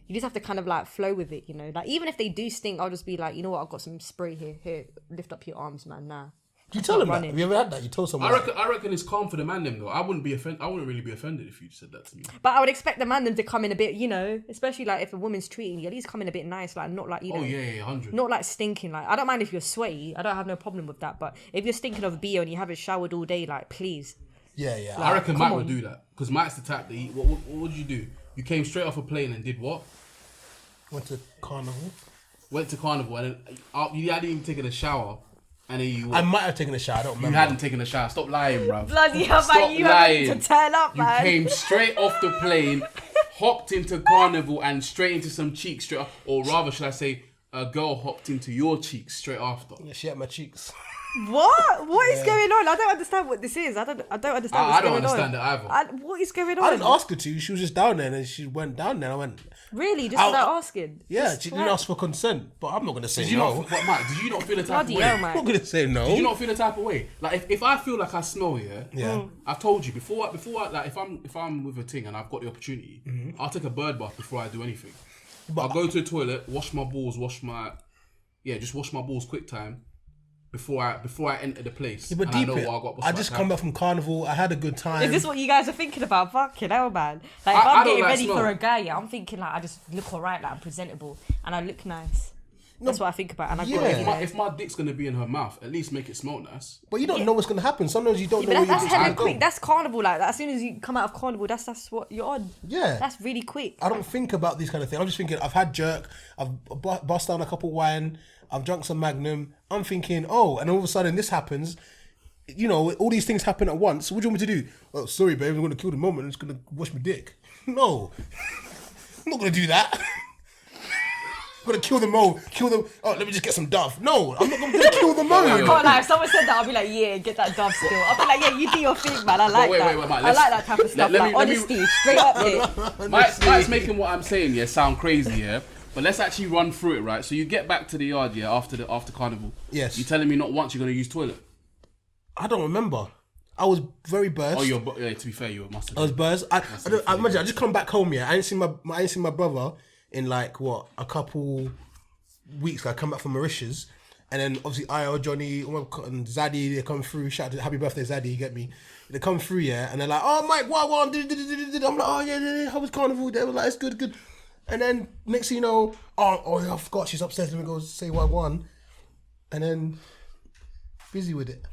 you just have to kind of like flow with it, you know. Like, even if they do stink, I'll just be like, you know what, I've got some spray here. Here, lift up your arms, man. Nah. You tell them that? Have you ever had that? You told someone I reckon it's calm for the man them though. I wouldn't really be offended if you said that to me. But I would expect the man them to come in a bit, you know, especially like if a woman's treating you, at least come in a bit nice, like not like, you know. Oh yeah, 100. Not like stinking. Like, I don't mind if you're sweaty. I don't have no problem with that. But if you're stinking of BO and you haven't showered all day, like, please. Yeah. Like, I reckon come Mike on. would do that because Mike's the type that what would you do? You came straight off a plane and did what? Went to carnival. Went to carnival and then, you hadn't even taken a shower. And then you... I might have taken a shower, I don't remember. You hadn't taken a shower. Stop lying, bruv. Bloody hell, man. You have to turn up, man. You came straight off the plane, hopped into carnival and straight into some cheeks straight off. Or rather, should I say, a girl hopped into your cheeks straight after. Yeah, she had my cheeks. What? What is going on? I don't understand what this is. I don't understand what's going on. I don't understand it either. What is going on? I didn't ask her to. She was just down there and then she went down there. I went... Really? Just without asking? Yeah, she didn't ask for consent, but I'm not going to say no. Mike, did you not feel the type of way? Hell, I'm not going to say no. Did you not feel the type of way? Like, if I feel like I smell, yeah. I've told you before. Like, if I'm with a thing and I've got the opportunity, I'll take a bird bath before I do anything. But I'll go to the toilet, wash my balls, just wash my balls quick time before I enter the place. Yeah, but and deep I know it. what I got. I just come back from carnival. I had a good time. Is this what you guys are thinking about? Fucking hell, man. Like, if I'm getting ready for a guy, I'm thinking like I just look alright, like I'm presentable and I look nice. That's what I think about. And I've got ready if my dick's gonna be in her mouth, at least make it smell nice. But you don't know what's going to happen. Sometimes you don't know but where that's you're hella going to quick. go. That's carnival, like that. As soon as you come out of carnival, that's what you're on. Yeah. That's really quick. I don't think about these kind of things. I'm just thinking, I've had jerk, I've bust down a couple wine, I've drunk some Magnum. I'm thinking, oh, and all of a sudden this happens. You know, all these things happen at once. So what do you want me to do? Oh, sorry, babe, I'm going to kill the moment. I'm just going to wash my dick. No. I'm not going to do that. I'm going to kill the moment. Oh, let me just get some Dove. No, I'm not going to kill the moment. I can't lie. If someone said that, I'll be like, yeah, get that Dove still. I'll be like, yeah, you do your thing, man. I like that. Wait, Mike, I like that type of stuff. Like, honesty, straight up here. Mike's making what I'm saying, sound crazy, But let's actually run through it, right? So you get back to the yard, after carnival. Yes. You're telling me not once you're going to use toilet? I don't remember. I was very burst. Oh, to be fair, you must have. I was buzzed. I imagine I just come back home. Yeah, I ain't seen my brother in like what a couple weeks. I come back from Mauritius, and then obviously Johnny, and Zaddy, they come through. Shout out to happy birthday, Zaddy. You get me? They come through, yeah, and they're like, "Oh, Mike, what?" I'm like, "Oh yeah, how was carnival?" They were like, "It's good." And then next thing you know, I forgot she's upstairs. Let me go say what I won, and then busy with it.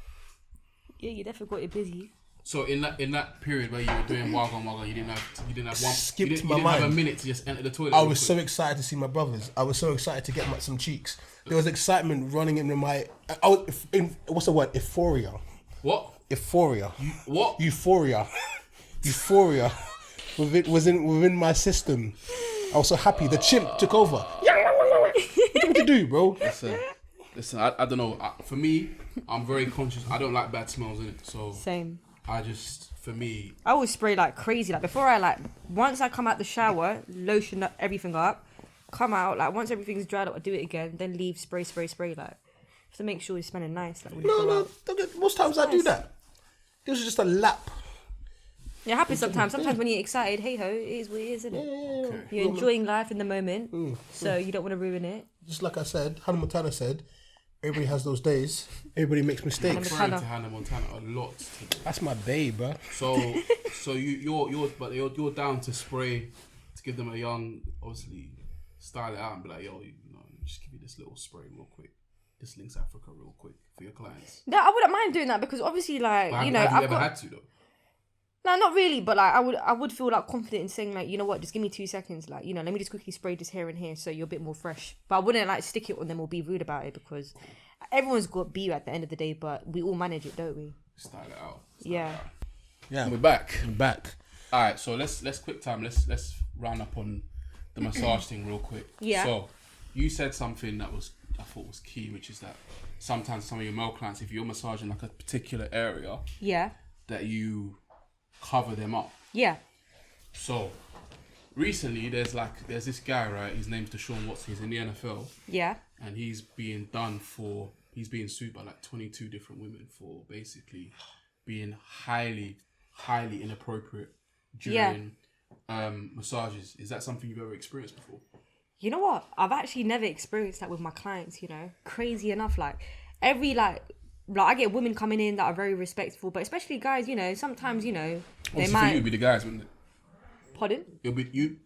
Yeah, you definitely got it busy. So in that period where you were doing wagwan, you didn't have one. Skipped you didn't my mind. have a minute to just enter the toilet. I was so excited to see my brothers. I was so excited to get some cheeks. There was excitement running into my. I was in what's the word? Euphoria. What? Euphoria. What? Euphoria. Euphoria. Within my system. I was so happy. The chimp took over. What do you want to do, bro? Listen. I don't know. For me, I'm very conscious. I don't like bad smells in it. So Same. I always spray like crazy. Like before once I come out the shower, lotion up everything up, come out, like once everything's dried up, I do it again, then leave, spray, like to make sure you're smelling nice. Like, No. Most times I do that. It was just a lap. It happens sometimes. Sometimes when you're excited, hey ho, it is what it is, isn't it? Yeah. Okay. You're enjoying life in the moment, so you don't want to ruin it. Just like I said, Hannah Montana said, everybody has those days. Everybody makes mistakes. I'm trying to Hannah Montana a lot today. That's my babe, bro. So you're down to spray to give them a young, obviously style it out and be like, yo, just give you this little spray real quick. This links Africa real quick for your clients. No, I wouldn't mind doing that because obviously, like, But you know, have you I've ever got... had to though? No, not really, but like I would feel like confident in saying like, you know what, just give me 2 seconds, like, you know, let me just quickly spray this here and here so you're a bit more fresh. But I wouldn't like stick it on them or be rude about it because everyone's got BU at the end of the day, but we all manage it, don't we? Style it out. Yeah, We're back. All right, so let's quick time. Let's round up on the massage thing real quick. Yeah. So you said something that I thought was key, which is that sometimes some of your male clients, if you're massaging like a particular area, that you cover them up. Yeah. So recently, there's this guy, right? His name's Deshaun Watson. He's in the NFL. Yeah. And he's being sued by like 22 different women for basically being highly inappropriate during massages. Is that something you've ever experienced before? You know what? I've actually never experienced that with my clients, you know. Crazy enough, like every like I get women coming in that are very respectful, but especially guys, you know, sometimes, you know, Obviously for you, it'd be the guys, wouldn't it? Pardon? It'll be you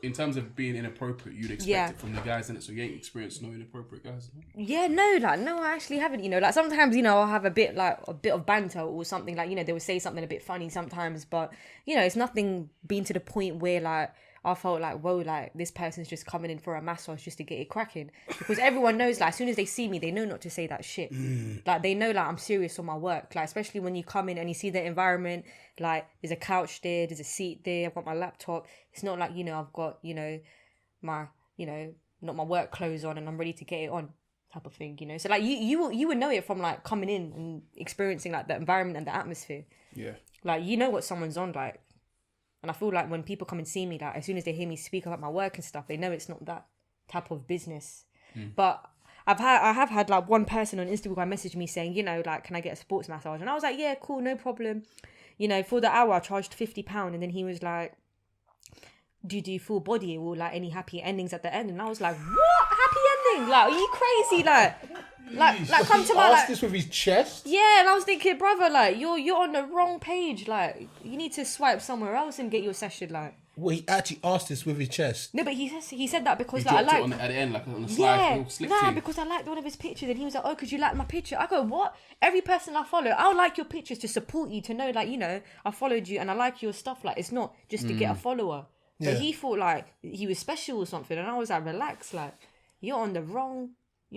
in terms of being inappropriate. You'd expect it from the guys, innit? So you ain't experienced no inappropriate guys. No? Yeah, no, I actually haven't. You know, like sometimes, you know, I'll have a bit of banter or something. Like, you know, they will say something a bit funny sometimes, but you know, it's nothing been to the point where like I felt like, whoa, like this person's just coming in for a massage just to get it cracking. Because everyone knows, like, as soon as they see me, they know not to say that shit. Like, they know, like, I'm serious on my work. Like, especially when you come in and you see the environment, like, there's a couch there, there's a seat there, I've got my laptop. It's not like, you know, I've got, you know, my, you know, not my work clothes on and I'm ready to get it on type of thing, you know. So, like, you would know it from, like, coming in and experiencing, like, the environment and the atmosphere. Yeah. Like, you know what someone's on, like. And I feel like when people come and see me, like as soon as they hear me speak about my work and stuff, they know it's not that type of business. But I have had like one person on Instagram message me saying, you know, like, can I get a sports massage? And I was like, yeah, cool, no problem. You know, for the hour I charged £50. And then he was like, do you do full body or like any happy endings at the end? And I was like, what? Happy ending? Like, are you crazy? Like come to my, like, this with his chest. Yeah, and I was thinking, brother, like you're on the wrong page. Like, you need to swipe somewhere else and get your session. Like, Well, he actually asked this with his chest. no, but he said that because He like, I dropped like it at the end, like on a slide, little slick thing. because I liked one of his pictures, and he was like, "Oh, could you like my picture?" I go, "What?" Every person I follow, I'll like your pictures to support you, to know, like, you know, I followed you and I like your stuff. Like, it's not just to get a follower. But he thought like he was special or something, and I was like, "Relax, like you're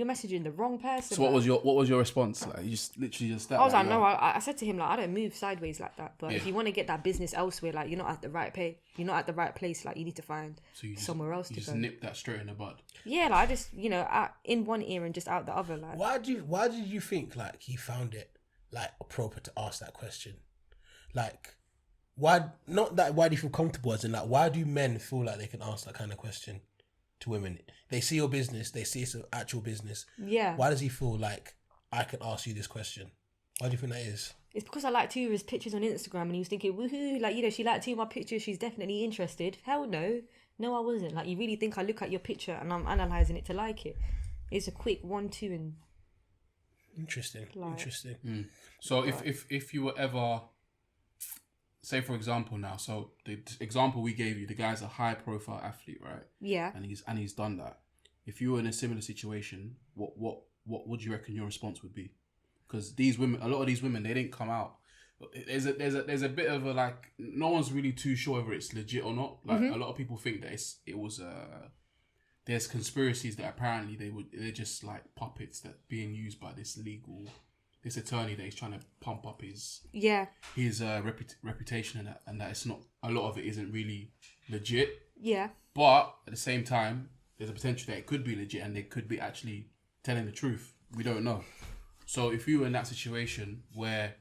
messaging the wrong person." So what was your response? Like, you just literally just that. I was like, no, I said to him, like, I don't move sideways like that. But if Yeah. you want to get that business elsewhere, like, you're not at the right pay. You're not at the right place. Like, you need to find somewhere else to You just go. nip that straight in the bud. Yeah, like, I just, you know, in one ear and just out the other. Like, Why did you think like he found it like appropriate to ask that question? Like, why do you feel comfortable as in, like, why do men feel like they can ask that kind of question to women? They see your business, they see it's an actual business. Yeah. Why does he feel like I can ask you this question? Why do you think that is? It's because I liked 2 of his pictures on Instagram, and he was thinking, woohoo, like, you know, she liked 2 of my pictures, she's definitely interested. Hell no. No, I wasn't. Like, you really think I look at your picture and I'm analysing it to like it? It's a quick 1, 2 and... Interesting. So if you were ever, say for example now, so the example we gave you, the guy's a high profile athlete, right? Yeah. And he's done that. If you were in a similar situation, what would you reckon your response would be? Because these women, a lot of these women, they didn't come out. There's a bit of a, like, no one's really too sure whether it's legit or not. Like, a lot of people think that there's conspiracies that apparently they're just like puppets that being used by this attorney that he's trying to pump up his reputation, and that it's not, a lot of it isn't really legit. Yeah. But at the same time, there's a potential that it could be legit and they could be actually telling the truth. We don't know. So if you were in that situation where,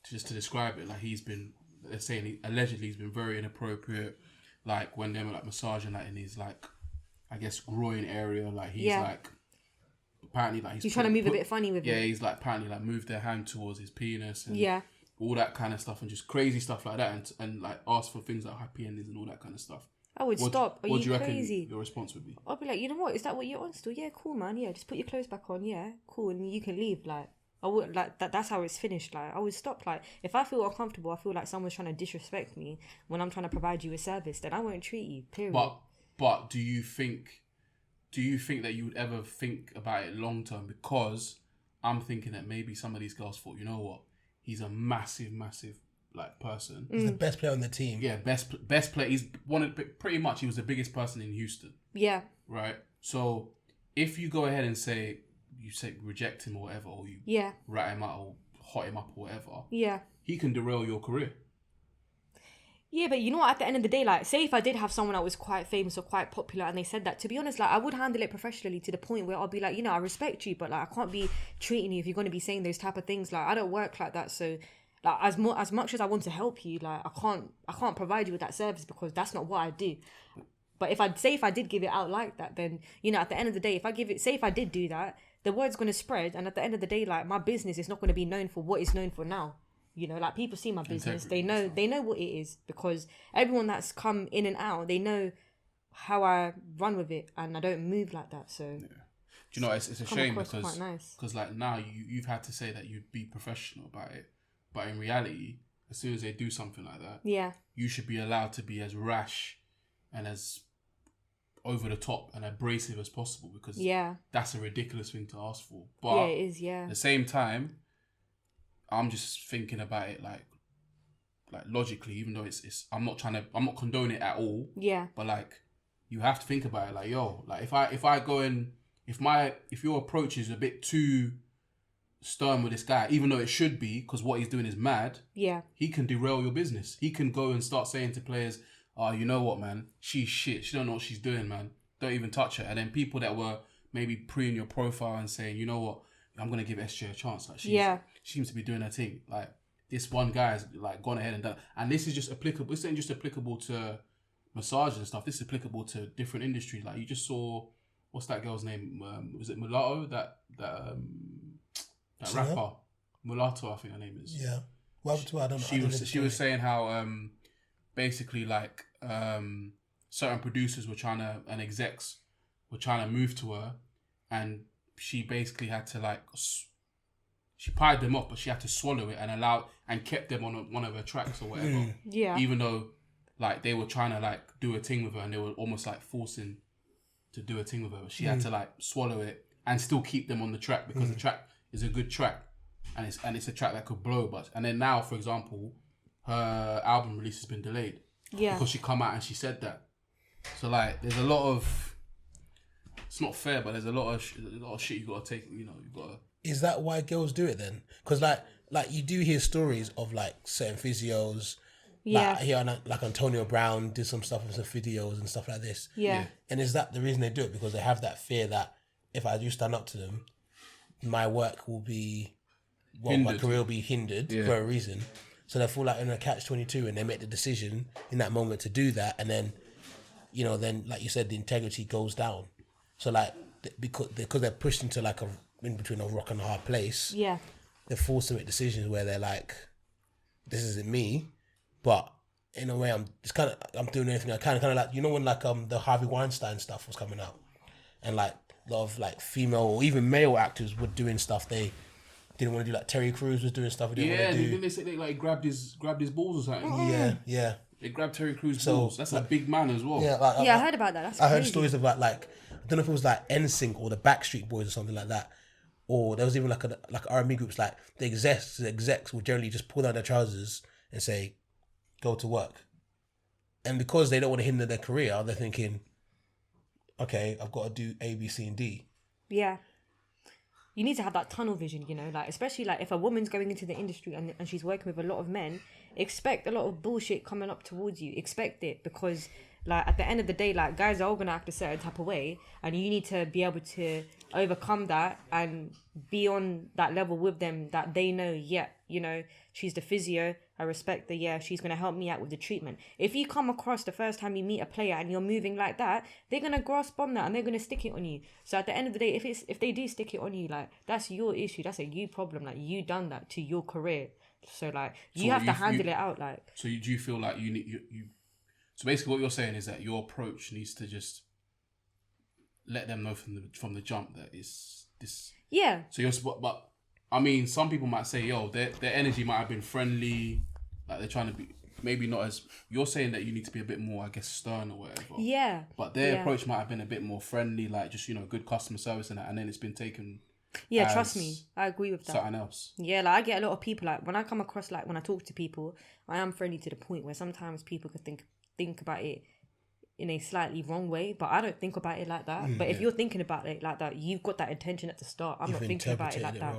just to describe it, like, he's been, they're saying allegedly he's been very inappropriate, like when they were like massaging that in his, like, I guess, groin area, like he's like, apparently like he's trying to move a bit funny with it. Yeah, he's like apparently like moved their hand towards his penis and all that kind of stuff, and just crazy stuff like that, and like ask for things like happy endings and all that kind of stuff. I would stop. Are what do you you reckon crazy? your response would be? I'll be like, you know what? Is that what you're on still? Yeah, cool, man. Yeah, just put your clothes back on. Yeah, cool, and you can leave. Like, I would like that. That's how it's finished. Like, I would stop. Like, if I feel uncomfortable, I feel like someone's trying to disrespect me when I'm trying to provide you a service, then I won't treat you. Period. But do you think that you would ever think about it long term? Because I'm thinking that maybe some of these girls thought, you know what, he's a massive like person. He's the best player on the team. Yeah, best player. He's pretty much. He was the biggest person in Houston. Yeah. Right. So if you go ahead and say reject him or whatever, or you rat him out or hot him up or whatever, he can derail your career. Yeah, but you know what? At the end of the day, like, say if I did have someone that was quite famous or quite popular and they said that, to be honest, like, I would handle it professionally to the point where I'll be like, you know, I respect you, but, like, I can't be treating you if you're going to be saying those type of things. Like, I don't work like that. So, like, as much as I want to help you, like, I can't provide you with that service because that's not what I do. But if I did give it out like that, then, you know, at the end of the day, if I did do that, the word's going to spread. And at the end of the day, like, my business is not going to be known for what it's known for now. You know, like, people see my business. They know what it is, because everyone that's come in and out, they know how I run with it, and I don't move like that. So, do you know, it's a shame because nice. Like, now you've had to say that you'd be professional about it, but in reality, as soon as they do something like that, you should be allowed to be as rash and as over the top and abrasive as possible, because that's a ridiculous thing to ask for. But it is. At the same time, I'm just thinking about it like logically, even though it's I'm not condoning it at all. Yeah. But like, you have to think about it like, yo, like, if I go in, if your approach is a bit too stern with this guy, even though it should be, because what he's doing is mad. Yeah. He can derail your business. He can go and start saying to players, "Oh, you know what, man? She's shit. She don't know what she's doing, man. Don't even touch her." And then people that were maybe pre in your profile and saying, "You know what? I'm gonna give SJ a chance. Like, she seems to be doing her thing. Like, this one guy has like gone ahead and done." And this is just applicable. This ain't just applicable to massage and stuff. This is applicable to different industries. Like, you just saw, what's that girl's name? Was it Mulatto? That rapper, Mulatto, I think her name is. Yeah. Well, I don't know. She was saying how basically, like, certain producers were and execs were trying to move to her, and she basically had to, like, she pied them off, but she had to swallow it and kept them on one of her tracks or whatever. Yeah. Even though, like, they were trying to, like, do a thing with her, and they were almost like forcing to do a thing with her. But she had to, like, swallow it and still keep them on the track, because the track is a good track, and it's a track that could blow. And then now, for example, her album release has been delayed. Yeah. Because she come out and she said that. So, like, there's a lot of, it's not fair, but there's a lot of shit you gotta take. You know, you gotta. Is that why girls do it then? Because like you do hear stories of, like, certain physios. Yeah. Like, I hear, like, Antonio Brown did some stuff with some videos and stuff like this. Yeah. And is that the reason they do it? Because they have that fear that if I do stand up to them, my work will be, my career will be hindered for a reason. So they feel like in a catch-22, and they make the decision in that moment to do that, and then, you know, then, like you said, the integrity goes down. So, like, because they're pushed into, like, in between a rock and a hard place. Yeah. They're forced to make decisions where they're like, this isn't me, but in a way, I'm doing anything I can. Kind of like, you know, when, like, the Harvey Weinstein stuff was coming out, and, like, a lot of, like, female or even male actors were doing stuff they didn't want to do. Like, Terry Crews was doing stuff he didn't want to do. Didn't they say they, like, grabbed his balls or something? Yeah. They grabbed Terry Crews' balls. That's, like, a big man as well. Yeah, I heard about that. That's crazy. I heard stories about, like, I don't know if it was like NSYNC or the Backstreet Boys or something like that, or there was even like R&B groups, like the execs would generally just pull down their trousers and say, "Go to work," and because they don't want to hinder their career, they're thinking, "Okay, I've got to do A, B, C, and D." Yeah. You need to have that tunnel vision, you know, like, especially, like, if a woman's going into the industry and she's working with a lot of men, expect a lot of bullshit coming up towards you. Expect it, because, like, at the end of the day, like, guys are all gonna act a certain type of way, and you need to be able to overcome that and be on that level with them, that they know, you know, she's the physio, I respect she's gonna help me out with the treatment. If you come across the first time you meet a player and you're moving like that, they're gonna grasp on that and they're gonna stick it on you. So at the end of the day, if they do stick it on you, like, that's your issue, that's a you problem, like, you done that to your career. So, like, you have to handle it out, like. So do you feel like you need you? So basically, what you're saying is that your approach needs to just let them know from the jump that it's this. Yeah. So but I mean, some people might say, yo, their energy might have been friendly, like they're trying to be maybe not as. You're saying that you need to be a bit more, I guess, stern or whatever. Yeah. But their approach might have been a bit more friendly, like just good customer service and that, and then it's been taken. Yeah, trust me, I agree with that. Something else. Yeah, like I get a lot of people, like when I come across, like when I talk to people, I am friendly to the point where sometimes people could think about it in a slightly wrong way, but I don't think about it like that. But if you're thinking about it like that, you've got that intention at the start. I'm not thinking about it like that.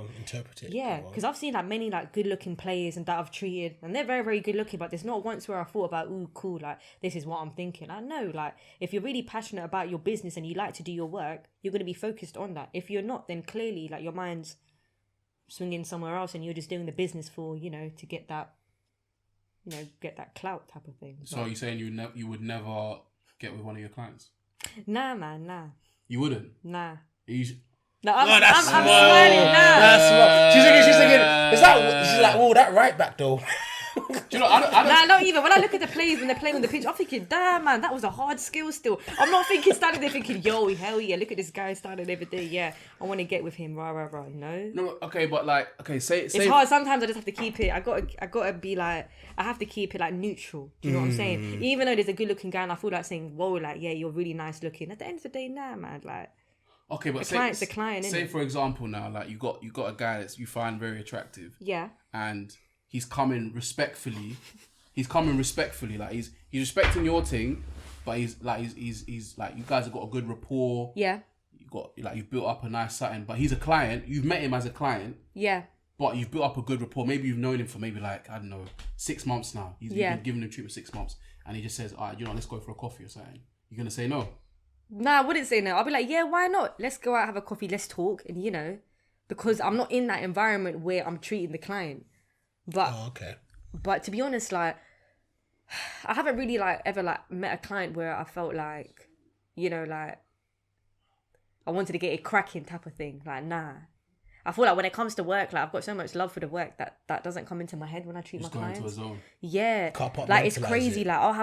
Yeah, because I've seen like many like good looking players and that I've treated, and they're very, very good looking, but there's not once where I thought about, ooh, cool, like this is what I'm thinking. I know, like if you're really passionate about your business and you like to do your work, you're going to be focused on that. If you're not, then clearly like your mind's swinging somewhere else and you're just doing the business for, to get that, get that clout type of thing. So are you saying you would never get with one of your clients? Nah, man, nah. You wouldn't? Nah. No, I'm that's smiling now. That's what she's thinking. Is that? She's like, oh, that right back though. Do you know? I don't. Nah, not even. When I look at the players when they're playing on the pitch, I'm thinking, damn, man, that was a hard skill still. I'm not thinking standing there thinking, yo, hell yeah, look at this guy standing over there. Yeah, I want to get with him. Rah. No. No. Okay, but like, say it's hard. Sometimes I just have to keep it. I gotta be like, I have to keep it like neutral. Do you know what I'm saying? Even though there's a good looking guy, and I feel like saying, whoa, like yeah, you're really nice looking. At the end of the day, nah, man, like. Okay, but client's a client. Say for example now, like you got a guy that you find very attractive. Yeah. And he's coming respectfully. Like he's respecting your thing, but he's like you guys have got a good rapport. Yeah. You've built up a nice something, but he's a client. You've met him as a client. Yeah. But you've built up a good rapport. Maybe you've known him for maybe like, I don't know, 6 months now. You've been giving him treatment 6 months, and he just says, all right, let's go for a coffee or something. You're gonna say no? Nah, I wouldn't say no. I'll be like, yeah, why not? Let's go out, have a coffee, let's talk, and because I'm not in that environment where I'm treating the client. But okay. But to be honest, like, I haven't really like ever like met a client where I felt like, like I wanted to get it cracking type of thing. Like, nah. I feel like when it comes to work, like I've got so much love for the work that doesn't come into my head when I treat my clients. Just go into a zone. Yeah, like it's crazy. Like I'll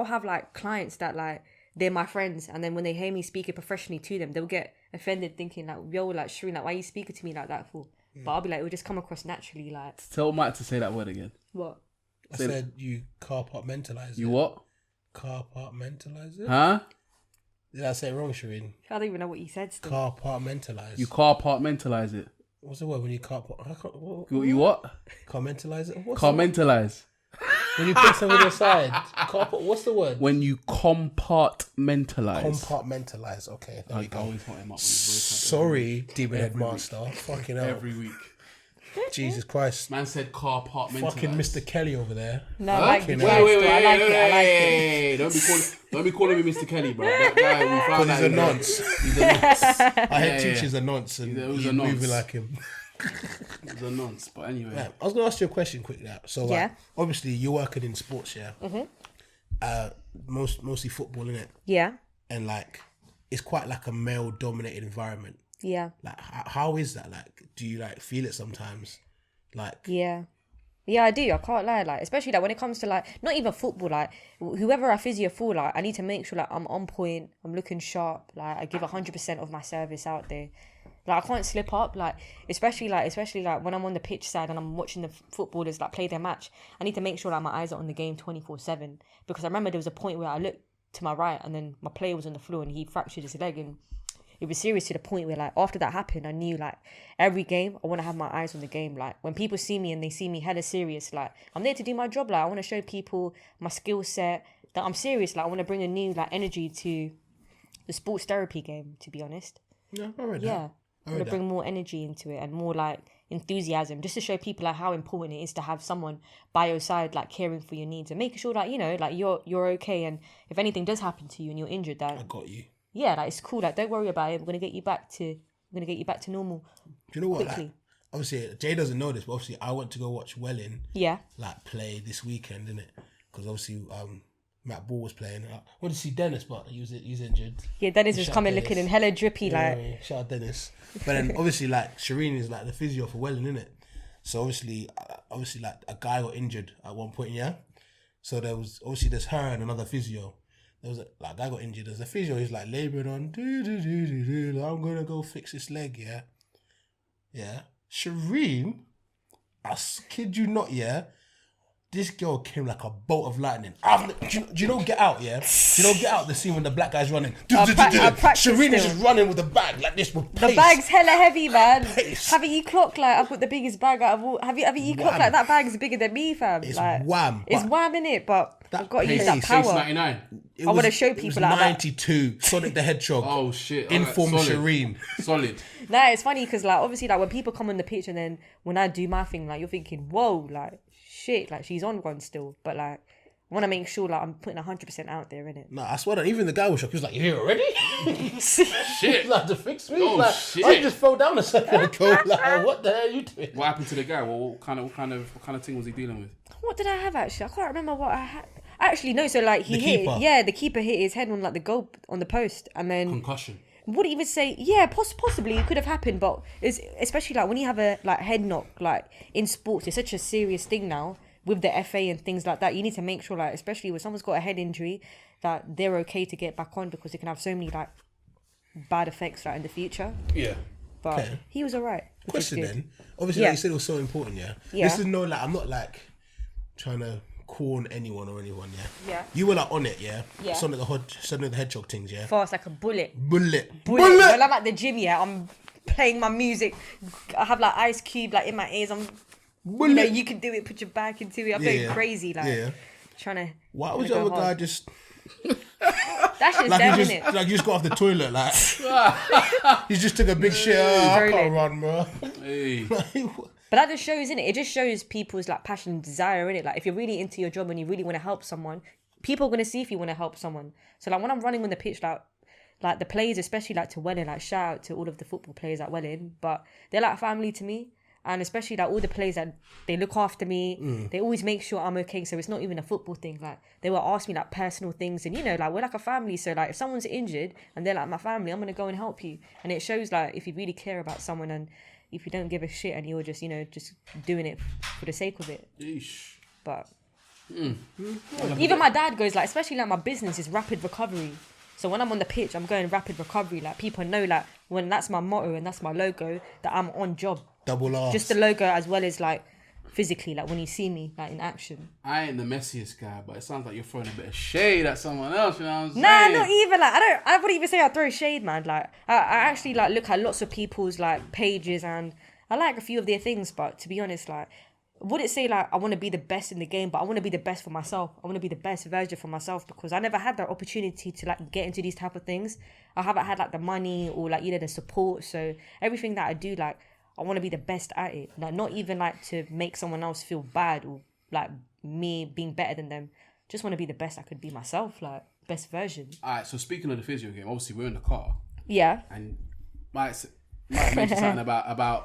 have like clients that like they're my friends, and then when they hear me speaking professionally to them, they'll get offended, thinking like, yo, like Shireen, like why are you speaking to me like that for? But I'll be like, it'll just come across naturally. Like, tell Mike to say that word again. What? I said you compartmentalize it. You what? Compartmentalize it? Huh? Did I say it wrong, Shireen? I don't even know what you said still. Compartmentalize. You compartmentalize it. What's the word when you You what? Compartmentalize it? Compartmentalize. When you put something aside. What's the word? When you compartmentalize. Compartmentalize. Okay, there we go. Always hot him up. Sorry, Demon Headmaster. Fucking hell. Every week. Jesus Christ. Man said compartmentalize. Fucking Mr. Kelly over there. No, I like it. I like it. Don't be calling me Mr. Kelly, bro. That guy, we found he's a nonce. He's a nonce. I head teacher's a nonce, and He's he's moving like him. He's a nonce, but anyway. Yeah, I was going to ask you a question quickly. So, obviously, you're working in sports, yeah? Mm-hmm. Mostly football, innit? Yeah. And, like, it's quite like a male-dominated environment. Yeah. Like, how is that? Like, do you, like, feel it sometimes? Like... Yeah, I do. I can't lie. Like, especially like when it comes to like not even football. Like, whoever I physio for, like, I need to make sure like I'm on point. I'm looking sharp. Like, I give 100% of my service out there. Like, I can't slip up. Like, especially like when I'm on the pitch side and I'm watching the footballers like play their match. I need to make sure like my eyes are on the game 24/7. Because I remember there was a point where I looked to my right and then my player was on the floor and he fractured his leg, and it was serious to the point where, like, after that happened, I knew, like, every game, I want to have my eyes on the game. Like, when people see me and they see me hella serious, like, I'm there to do my job. Like, I want to show people my skill set, that I'm serious. Like, I want to bring a new, like, energy to the sports therapy game, to be honest. Yeah, I read that. Yeah. I want to bring more energy into it and more, like, enthusiasm, just to show people, like, how important it is to have someone by your side, like, caring for your needs and making sure that, like, you're okay. And if anything does happen to you and you're injured, that... I got you. Yeah, like, it's cool. Like, don't worry about it. We're gonna get you back to normal. Do you know what? Like, obviously, Jay doesn't know this, but obviously, I went to go watch Welling. Yeah. Like, play this weekend, innit? Because obviously, Matt Ball was playing. I wanted to see Dennis, but he's injured. Yeah, Dennis was coming looking in hella drippy, like. Yeah, shout out Dennis. But then obviously, like, Shireen is like the physio for Welling, innit? So obviously, like, a guy got injured at one point, yeah. So there's her and another physio. There was a guy got injured. There's a physio. He's like laboring on. I'm gonna go fix this leg. Yeah, yeah. Shireen, I kid you not. Yeah, this girl came like a bolt of lightning. Do you know Get Out? Yeah, do you know Get Out? The scene when the black guy's running. Shireen is just running with a bag like this with pace. The bag's hella heavy, man. Pace. Haven't you clocked like I've got the biggest bag out of all? Have you clocked like that bag's bigger than me, fam? It's like, wham. It's wham in it, but I've got to use that Pace power. 99. I want to show people like that. 92. Sonic the Hedgehog. Oh shit. Inform Alright, Shireen. Solid. Nah, it's funny because like obviously like when people come on the pitch and then when I do my thing, like you're thinking, whoa, like shit, like she's on one still, but like I want to make sure like I'm putting 100% out there, innit? Nah, I swear that even the guy was shocked. He was like, "You here already?" Shit. Like to fix me. Oh, Like, shit. I just fell down a second ago. Like, what the hell are you doing? What happened to the guy? What kind of thing was he dealing with? What did I have actually? I can't remember what I had. Actually, no. So like he The hit, keeper. yeah, the keeper hit his head on like the goal on the post, and then Concussion. wouldn't even say, yeah, possibly it could have happened, but it's especially like when you have a like head knock, like in sports, it's such a serious thing now with the FA and things like that. You need to make sure, like, especially when someone's got a head injury, that they're okay to get back on because it can have so many like bad effects like in the future. Yeah. But he was alright. Question then. Obviously, Yeah. like you said, it was so important. Yeah. Yeah. This is no like I'm not like trying to corn anyone or anyone. Yeah. Yeah. You were like on it. Yeah. Yeah. Sonic the Hedgehog things. Yeah. Fast like a bullet. Bullet. When I'm at the gym, yeah, I'm playing my music. I have like Ice Cube like in my ears. I'm, you know, you can do it. Put your back into it. I'm going crazy, like trying to. Why was the other guy just That's just like them, he innit? just like you just got off the toilet like he just took a big shit. Oh, I can't run, bro. Hey. But that just shows, innit? It just shows people's like passion and desire, innit? Like if you're really into your job and you really want to help someone, people are gonna see if you want to help someone. So like when I'm running on the pitch, like the players, especially like to Welling, like shout out to all of the football players at Welling, but they're like family to me. And especially like all the players that they look after me, they always make sure I'm okay. So it's not even a football thing. Like they will ask me like personal things, and you know, like we're like a family. So like if someone's injured and they're like my family, I'm gonna go and help you. And it shows like if you really care about someone and if you don't give a shit and you're just, you know, just doing it for the sake of it. Yeesh. But even my dad goes like, especially like my business is rapid recovery. So when I'm on the pitch, I'm going rapid recovery. Like people know like when that's my motto and that's my logo that I'm on job. Double R. Just the logo as well as like physically, like when you see me like in action. I ain't the messiest guy, but it sounds like you're throwing a bit of shade at someone else. You know what I'm saying? Nah, not even like I wouldn't even say I throw shade, man. Like I actually like look at lots of people's like pages and I like a few of their things, but to be honest, like I wouldn't say like I want to be the best in the game, but I want to be the best for myself. I want to be the best version for myself because I never had that opportunity to like get into these type of things. I haven't had like the money or like, you know, the support. So everything that I do, like I want to be the best at it. Like not even like to make someone else feel bad or like me being better than them. Just want to be the best I could be myself, like best version. Alright, so speaking of the physio game, obviously we're in the car Yeah. and might mention something about a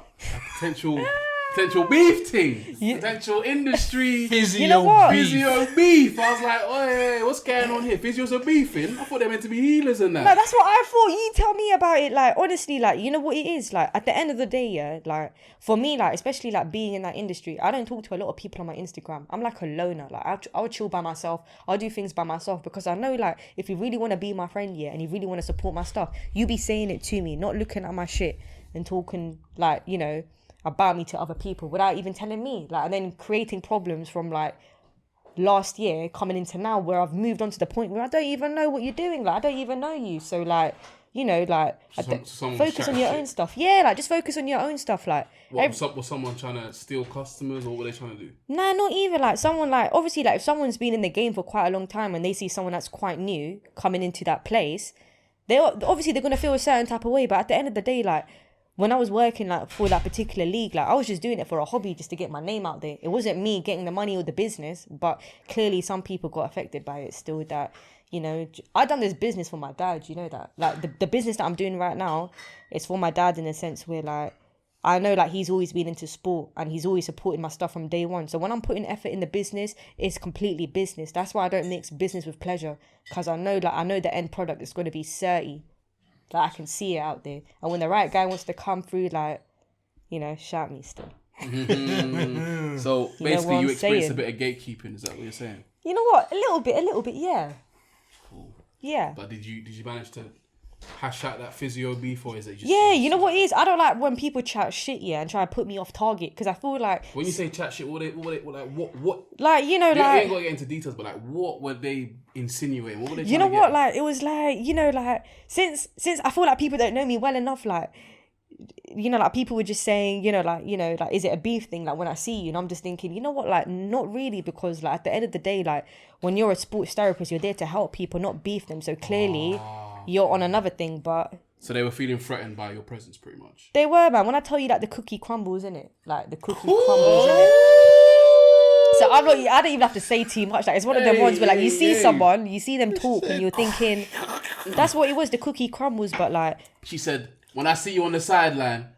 potential beef thing, potential industry Physio You know what? beef. physio beef. I was like, "Oi, what's going on here? Physios are beefing. I thought they're meant to be healers and that." No, that's what I thought. You tell me about it. Like, honestly, like, you know what it is? Like, at the end of the day, yeah, like, for me, like, especially, like, being in that industry, I don't talk to a lot of people on my Instagram. I'm, like, a loner. Like, I'll chill by myself. I'll do things by myself because I know, like, if you really want to be my friend, yeah, and you really want to support my stuff, you be saying it to me, not looking at my shit and talking, like, you know, about me to other people without even telling me. Like, and then creating problems from, like, last year coming into now where I've moved on to the point where I don't even know what you're doing. Like, I don't even know you. So, like, you know, like, focus on your own stuff. Yeah, like, just focus on your own stuff. Like, was someone trying to steal customers or what were they trying to do? nah, not even. Like, someone, like, obviously, like, if someone's been in the game for quite a long time and they see someone that's quite new coming into that place, they're going to feel a certain type of way. But at the end of the day, like, when I was working like for that particular league, like I was just doing it for a hobby just to get my name out there. It wasn't me getting the money or the business, but clearly some people got affected by it still. That, you know, I done this business for my dad, you know that. Like the business that I'm doing right now is for my dad in a sense where like I know like he's always been into sport and he's always supported my stuff from day one. So when I'm putting effort in the business, it's completely business. That's why I don't mix business with pleasure, because I know the end product is going to be 30. Like, I can see it out there. And when the right guy wants to come through, like, you know, shout me still. So basically you experienced a bit of gatekeeping, is that what you're saying? You know what? A little bit, yeah. Cool. Yeah. But did you manage to hash out that physio beef, or is it just? Yeah, you know what it is? I don't like when people chat shit, yeah, and try to put me off target, because I feel like... When you say chat shit, what? Like, you know, You like... ain't got to get into details, but like, what were they insinuating? What were they trying You know to what? get? Like, it was like, you know, like, since I feel like people don't know me well enough, like, you know, like, people were just saying, you know, like, is it a beef thing? Like, when I see you, and I'm just thinking, you know what? Like, not really, because, like, at the end of the day, like, when you're a sports therapist, you're there to help people, not beef them. So clearly, you're on another thing, but... So they were feeling threatened by your presence, pretty much. They were, man. When I tell you that the cookie crumbles, innit? Like, the cookie crumbles, innit? So I don't even have to say too much. Like, it's one of them ones where, like, you see someone, you see them talk, and you're thinking, that's what it was, the cookie crumbles, but, like... She said, when I see you on the sideline,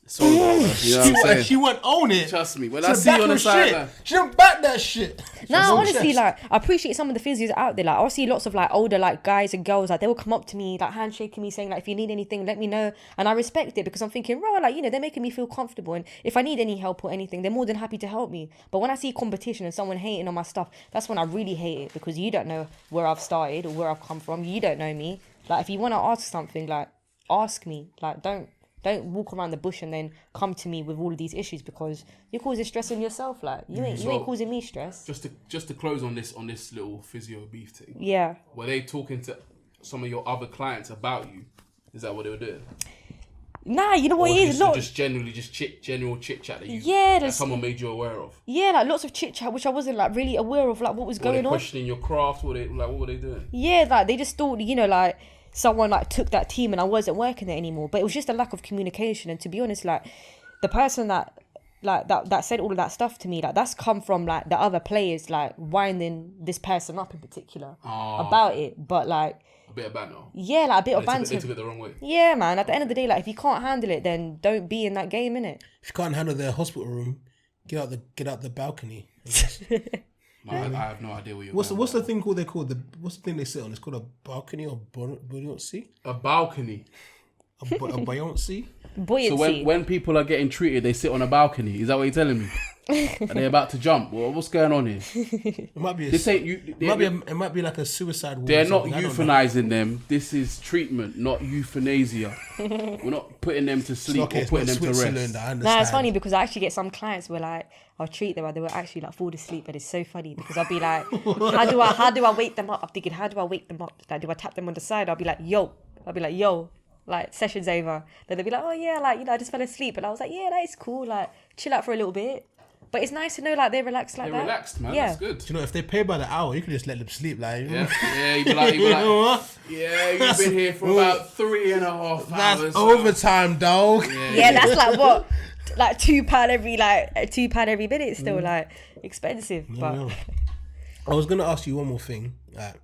so you know what I'm saying? She won't own it. Trust me, when I see you on the sideline. She don't back that shit. Nah, honestly, like, I appreciate some of the physios out there. Like, I see lots of, like, older, like, guys and girls, like, they will come up to me, like, handshaking me, saying, like, if you need anything, let me know. And I respect it, because I'm thinking, right, like, you know, they're making me feel comfortable. And if I need any help or anything, they're more than happy to help me. But when I see competition and someone hating on my stuff, that's when I really hate it, because you don't know where I've started or where I've come from. You don't know me. Like, if you want to ask something, like, ask me. Like, don't walk around the bush and then come to me with all of these issues, because you're causing stress on yourself. Like, you ain't causing me stress. Just to close on this little physio beef thing. Yeah. Were they talking to some of your other clients about you? Is that what they were doing? Nah, you know what Or it is? just generally general chit chat that that someone made you aware of. Yeah, like lots of chit chat, which I wasn't like really aware of, like what was going on. Questioning your craft. What were they doing? Yeah, like they just thought, you know, like someone like took that team and I wasn't working there anymore. But it was just a lack of communication. And to be honest, like the person that said all of that stuff to me, like that's come from like the other players like winding this person up in particular about it. But like a bit of banter. Yeah, like a bit of banter. They took it the wrong way. Yeah, man. At the end of the day, like if you can't handle it, then don't be in that game, innit? If you can't handle the hospital room, get out the balcony. I have no idea what you're. What's the thing called? What's the thing they sit on? It's called a balcony or buoyancy. A balcony. A buoyancy. Buoyancy. So when people are getting treated, they sit on a balcony. Is that what you're telling me? Are they about to jump? Well, what's going on here? It might be. It might be like a suicide ward. They're not euthanizing them. This is treatment, not euthanasia. We're not putting them to sleep or putting them to rest. Nah, it's funny because I actually get some clients where like I'll treat them and they will actually like fall asleep, but it's so funny because I'll be like, how do I wake them up? I'm thinking, how do I wake them up? Like, do I tap them on the side? I'll be like, yo, like session's over. Then they'll be like, oh yeah, like, you know, I just fell asleep. And I was like, yeah, that is cool. Like, chill out for a little bit. But it's nice to know like they're relaxed like that. They're relaxed, man. Yeah. That's good. Do you know, if they pay by the hour, you can just let them sleep. Like, yeah, you'd be like, you know what? Yeah, you've been here for about 3.5 hours. That's overtime, dog. Yeah, that's like what, like £2 every minute. Still like expensive. But I was gonna ask you one more thing. It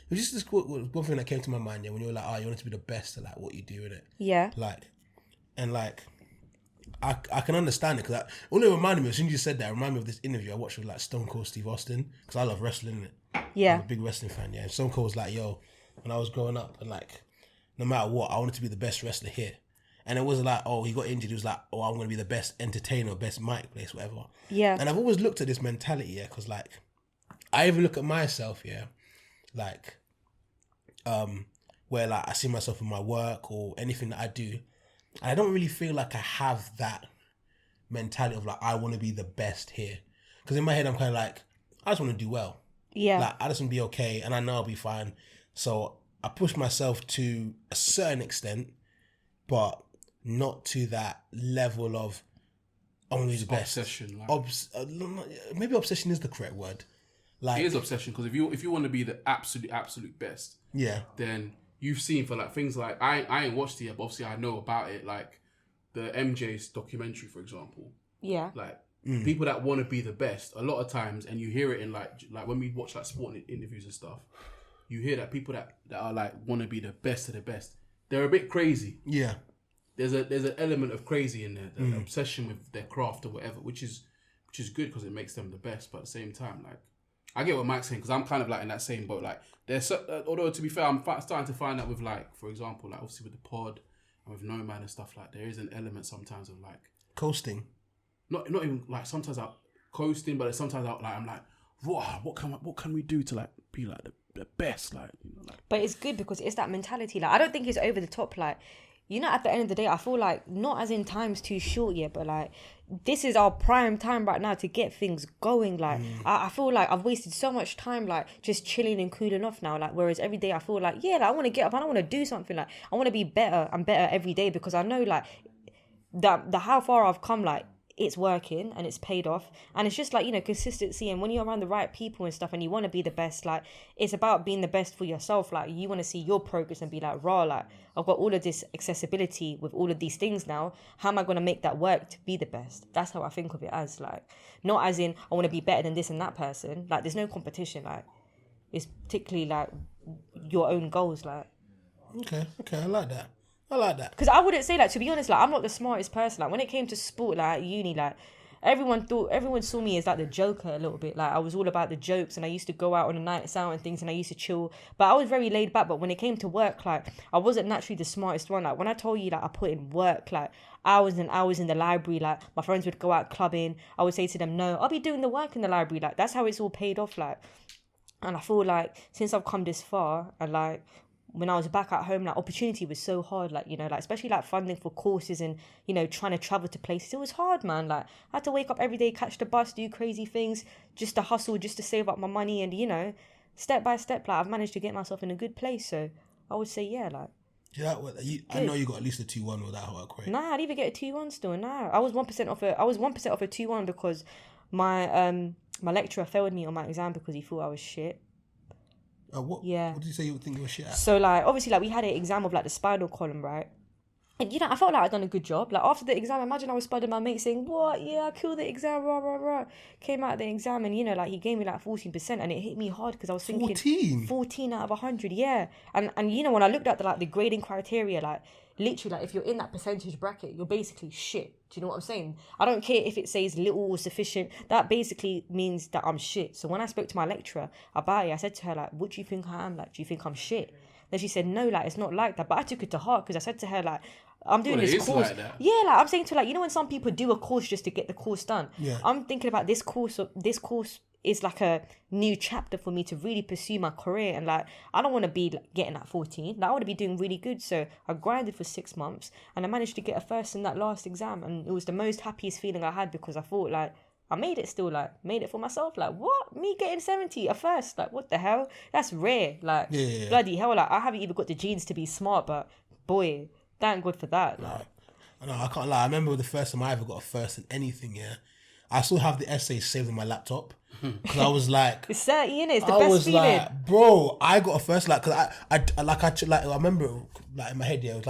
was just this one thing that came to my mind. Yeah, when you were like, you wanted to be the best at like what you do in it. Yeah. I can understand it because all it reminded me, as soon as you said that, it reminded me of this interview I watched with like Stone Cold Steve Austin, because I love wrestling, innit? Yeah. I'm a big wrestling fan, yeah. And Stone Cold was like, yo, when I was growing up, and like, no matter what, I wanted to be the best wrestler here. And it wasn't like, he got injured. He was like, I'm going to be the best entertainer, best mic place, whatever. Yeah. And I've always looked at this mentality, yeah, because like, I even look at myself, yeah, like, where like I see myself in my work or anything that I do, and I don't really feel like I have that mentality of like, I want to be the best here. Because in my head, I'm kind of like, I just want to do well. Yeah. Like, I just want to be okay and I know I'll be fine. So I push myself to a certain extent, but not to that level of, I want to be the best. Obsession. Like. Maybe obsession is the correct word. Like, it is obsession, because if you want to be the absolute best, yeah, then you've seen for like things like I ain't watched it yet, but obviously I know about it, like the MJ's documentary, for example. Yeah. Like people that want to be the best, a lot of times, and you hear it in like when we watch like sporting interviews and stuff, you hear that people that are like want to be the best of the best, they're a bit crazy. Yeah. There's an element of crazy in there, the obsession with their craft or whatever, which is good because it makes them the best. But at the same time, like, I get what Mike's saying, because I'm kind of like in that same boat. Like, although to be fair, I'm starting to find that with like, for example, like obviously with the pod and with Nomad and stuff, like there is an element sometimes of like coasting. Not even like sometimes I'm coasting, but sometimes I'm like, what can we do to like be like the best, like, you know, like. But it's good because it's that mentality. Like, I don't think it's over the top. Like, you know, at the end of the day, I feel like not as in time's too short yet, but like this is our prime time right now to get things going. Like, I feel like I've wasted so much time like just chilling and cooling off now. Like, whereas every day I feel like, yeah, like, I want to get up and I want to do something. Like, I want to be better and better every day because I know like the how far I've come, like it's working and it's paid off. And it's just like, you know, consistency. And when you're around the right people and stuff and you want to be the best, like it's about being the best for yourself. Like you want to see your progress and be like, raw, like I've got all of this accessibility with all of these things now. How am I going to make that work to be the best? That's how I think of it as, like, not as in I want to be better than this and that person. Like there's no competition. Like it's particularly like your own goals. Like, okay, I like that. Because I wouldn't say, like, to be honest, like I'm not the smartest person. Like when it came to sport, like at uni, like everyone saw me as like the joker a little bit. Like I was all about the jokes and I used to go out on the nights out and things and I used to chill. But I was very laid back. But when it came to work, like I wasn't naturally the smartest one. Like when I told you, like I put in work, like hours and hours in the library. Like my friends would go out clubbing. I would say to them, no, I'll be doing the work in the library. Like that's how it's all paid off. Like, and I feel like since I've come this far and like when I was back at home, like opportunity was so hard, like, you know, like especially like funding for courses and, you know, trying to travel to places. It was hard, man. Like I had to wake up every day, catch the bus, do crazy things just to hustle, just to save up my money. And, you know, step by step, like I've managed to get myself in a good place. So I would say, yeah, like. Yeah, well, I know you got at least a 2-1 with that work, right? Nah, I'd even get a 2-1 still. Nah, I was 1% off a 2-1 because my lecturer failed me on my exam because he thought I was shit. What did you say you think you were shit at? So like obviously like we had an exam of like the spinal column, right? And you know, I felt like I'd done a good job. Like after the exam, imagine I was spudding my mate saying, what? Yeah, I killed the exam, rah, rah, rah. Came out of the exam and, you know, like he gave me like 14% and it hit me hard because I was thinking 14 out of 100, yeah. And you know, when I looked at the grading criteria, like literally like if you're in that percentage bracket, you're basically shit. Do you know what I'm saying? I don't care if it says little or sufficient. That basically means that I'm shit. So when I spoke to my lecturer about it, I said to her, like, what do you think I am? Like, do you think I'm shit? Then she said, no, like, it's not like that. But I took it to heart because I said to her, like, I'm doing this course. Like yeah, like, I'm saying to her, like, you know when some people do a course just to get the course done? Yeah. I'm thinking about this course is like a new chapter for me to really pursue my career. And, like, I don't want to be like, getting at 14. Like, I want to be doing really good. So I grinded for 6 months and I managed to get a first in that last exam. And it was the most happiest feeling I had because I thought, like, I made it still, like, made it for myself. Like, what? Me getting 70 a first? Like, what the hell? That's rare. Like, bloody hell. Like, I haven't even got the genes to be smart, but boy, thank God for that. Like, No, I can't lie. I remember the first time I ever got a first in anything, yeah. I still have the essays saved on my laptop. Because I was like... It's 30, innit? It's the best feeling. Like, bro, I got a first, like, because I remember, like, in my head, yeah, it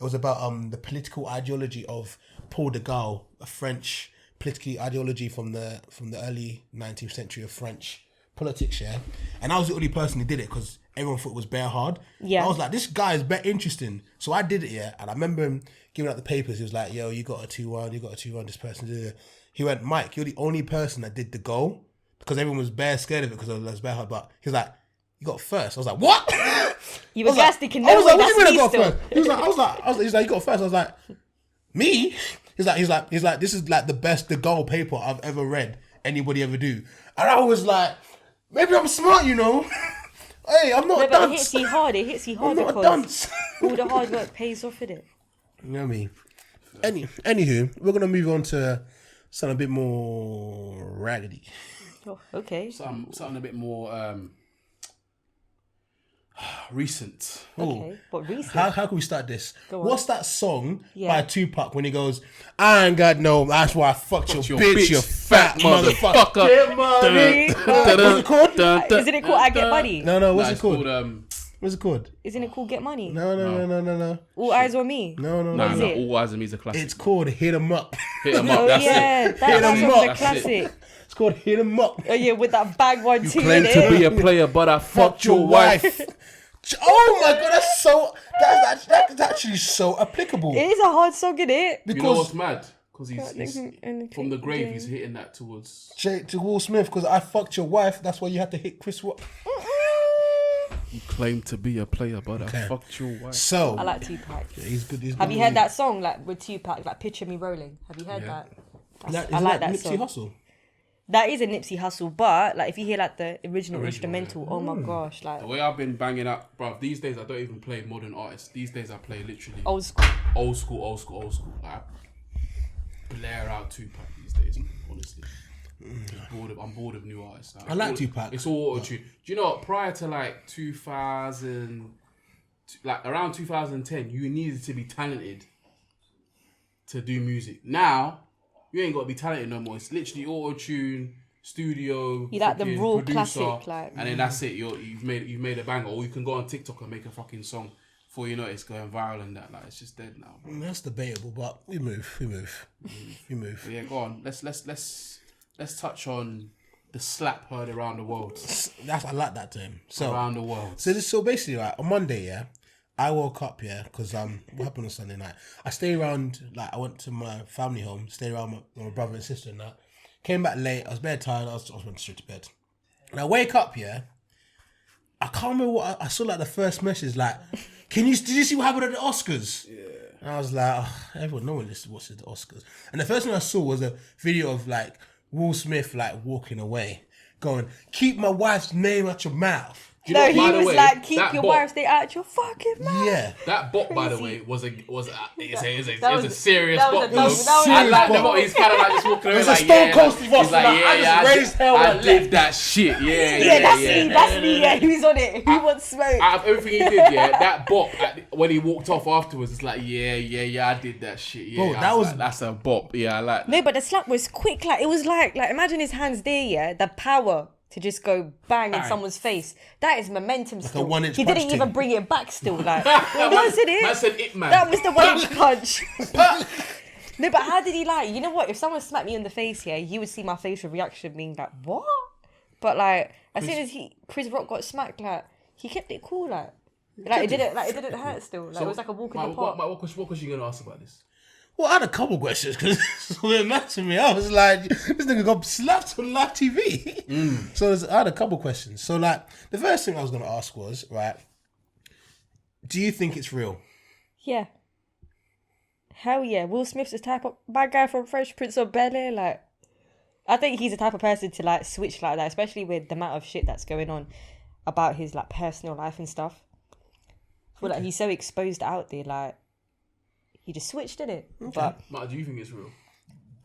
was about the political ideology of Paul de Gaulle, a French political ideology from the early 19th century of French politics, yeah. And I was the only person who did it because everyone thought it was bare hard. Yeah. I was like, this guy is bare interesting. So I did it, yeah. And I remember him giving out the papers. He was like, yo, you got a 2-1, this person did it. He went, Mike, you're the only person that did the goal because everyone was bare scared of it because it was bare hard. But he was like, you got first. I was like, what? You were gas thinking, no, I was like, what do you mean I got still? first? He was like, he's like, you got first. I was like, me? He's like, this is like the goal paper I've ever read anybody ever do. And I was like, maybe I'm smart, you know. Hey, I'm not a dunce. But it hits you hard I'm not a because dunce. all the hard work pays off, innit? You know what I mean? Anywho, we're gonna move on to something a bit more raggedy. Oh, okay. Something a bit more recent. Okay, but recent. How can we start this? What's that song by Tupac when he goes, I ain't got no, that's why I fucked your bitch, you fat motherfucker. Get money. What's it called? Isn't it called I Get Money? No, what's it called? What's it called? Isn't it called Get Money? No. All Eyes on Me? No. All Eyes on Me is a classic. It's called Hit 'Em Up. Hit 'Em Up, that's it. That song's a classic. It's called Hit 'Em Up. Oh yeah, with that bag 1 You 2 claim to be a player, but I fucked your wife. Oh my god, that's actually so applicable. It is a hard song, isn't it? You know what's mad? Because he's from the grave, he's hitting that towards to Will Smith. Because I fucked your wife. That's why you had to hit Chris Rock. You claim to be a player, but I fucked your wife. So I like Tupac. Yeah, he's good. Have you heard that song like with Tupac, like Picture Me Rolling? Have you heard that? I like that song. Hustle. That is a Nipsey Hussle, but like if you hear like the original instrumental, oh my gosh, like The way I've been banging up, bruv, these days I don't even play modern artists. These days I play literally old school. old school. Like, I blare out Tupac these days, man, honestly. I'm bored of new artists now. I like Tupac. It's all auto-tune. Do you know what? Prior to like 2000, like around 2010, you needed to be talented to do music. Now, you ain't got to be talented no more. It's literally auto-tune, studio, You like the fucking raw producer, classic, like and then that's it. You've made a banger, or you can go on TikTok and make a fucking song. Before you know it's going viral and that, like it's just dead now. Bro. That's debatable, but we move. But yeah, go on. Let's touch on the slap heard around the world. I like that term. So Around the world. So basically, like on Monday, yeah, I woke up, yeah, because what happened on Sunday night? I stayed around, like I went to my family home, stayed around my brother and sister and that. Came back late. I was very tired. I went straight to bed. And I wake up, yeah. I can't remember what I saw. Like the first message, like, did you see what happened at the Oscars? Yeah. And I was like, everyone, no one watches the Oscars. And the first thing I saw was a video of like Will Smith like walking away, going, "Keep my wife's name out your mouth." Do you know, he by the was way, like, keep that your bop- wife's name out your fucking mouth. Yeah. That bop, by the way, was a serious that bop. was though. a I like the bop. bop. He's kind of like just walking away It's a like, Stone yeah. Cold He's Steve Austin, like, like, I just raised hell I and lived that shit. Yeah, that's me. Yeah, who's on it? Who wants smoke? Out of everything he did, yeah, that bop when he walked off afterwards, it's like, yeah, I did that shit. Yeah, Bro, that was like, that's a bop. Yeah, I like that. No, but the slap was quick. Like it was like imagine his hands there. Yeah, the power to just go bang in someone's face. That is momentum. Still, a 1-inch he punch didn't even thing. bring it back. Still, like wasn't it? Man said it, man. That was the 1-inch punch. No, but how did he like? You know what? If someone smacked me in the face, yeah, you would see my facial reaction being like, "What?" But like, as soon as Chris Rock got smacked, like he kept it cool, like it didn't hurt. Still, like it was like a walk in the park. What question you gonna ask about this? Well, I had a couple questions because it matched me. I was like, this nigga got slapped on live TV. So I had a couple questions. So like, the first thing I was going to ask was, right, do you think it's real? Yeah. Hell yeah. Will Smith's the type of bad guy from Fresh Prince of Bel-Air. Like, I think he's the type of person to like switch like that, especially with the amount of shit that's going on about his like personal life and stuff. I feel like he's so exposed out there, like, he just switched, didn't it? Okay. But Matt, do you think it's real?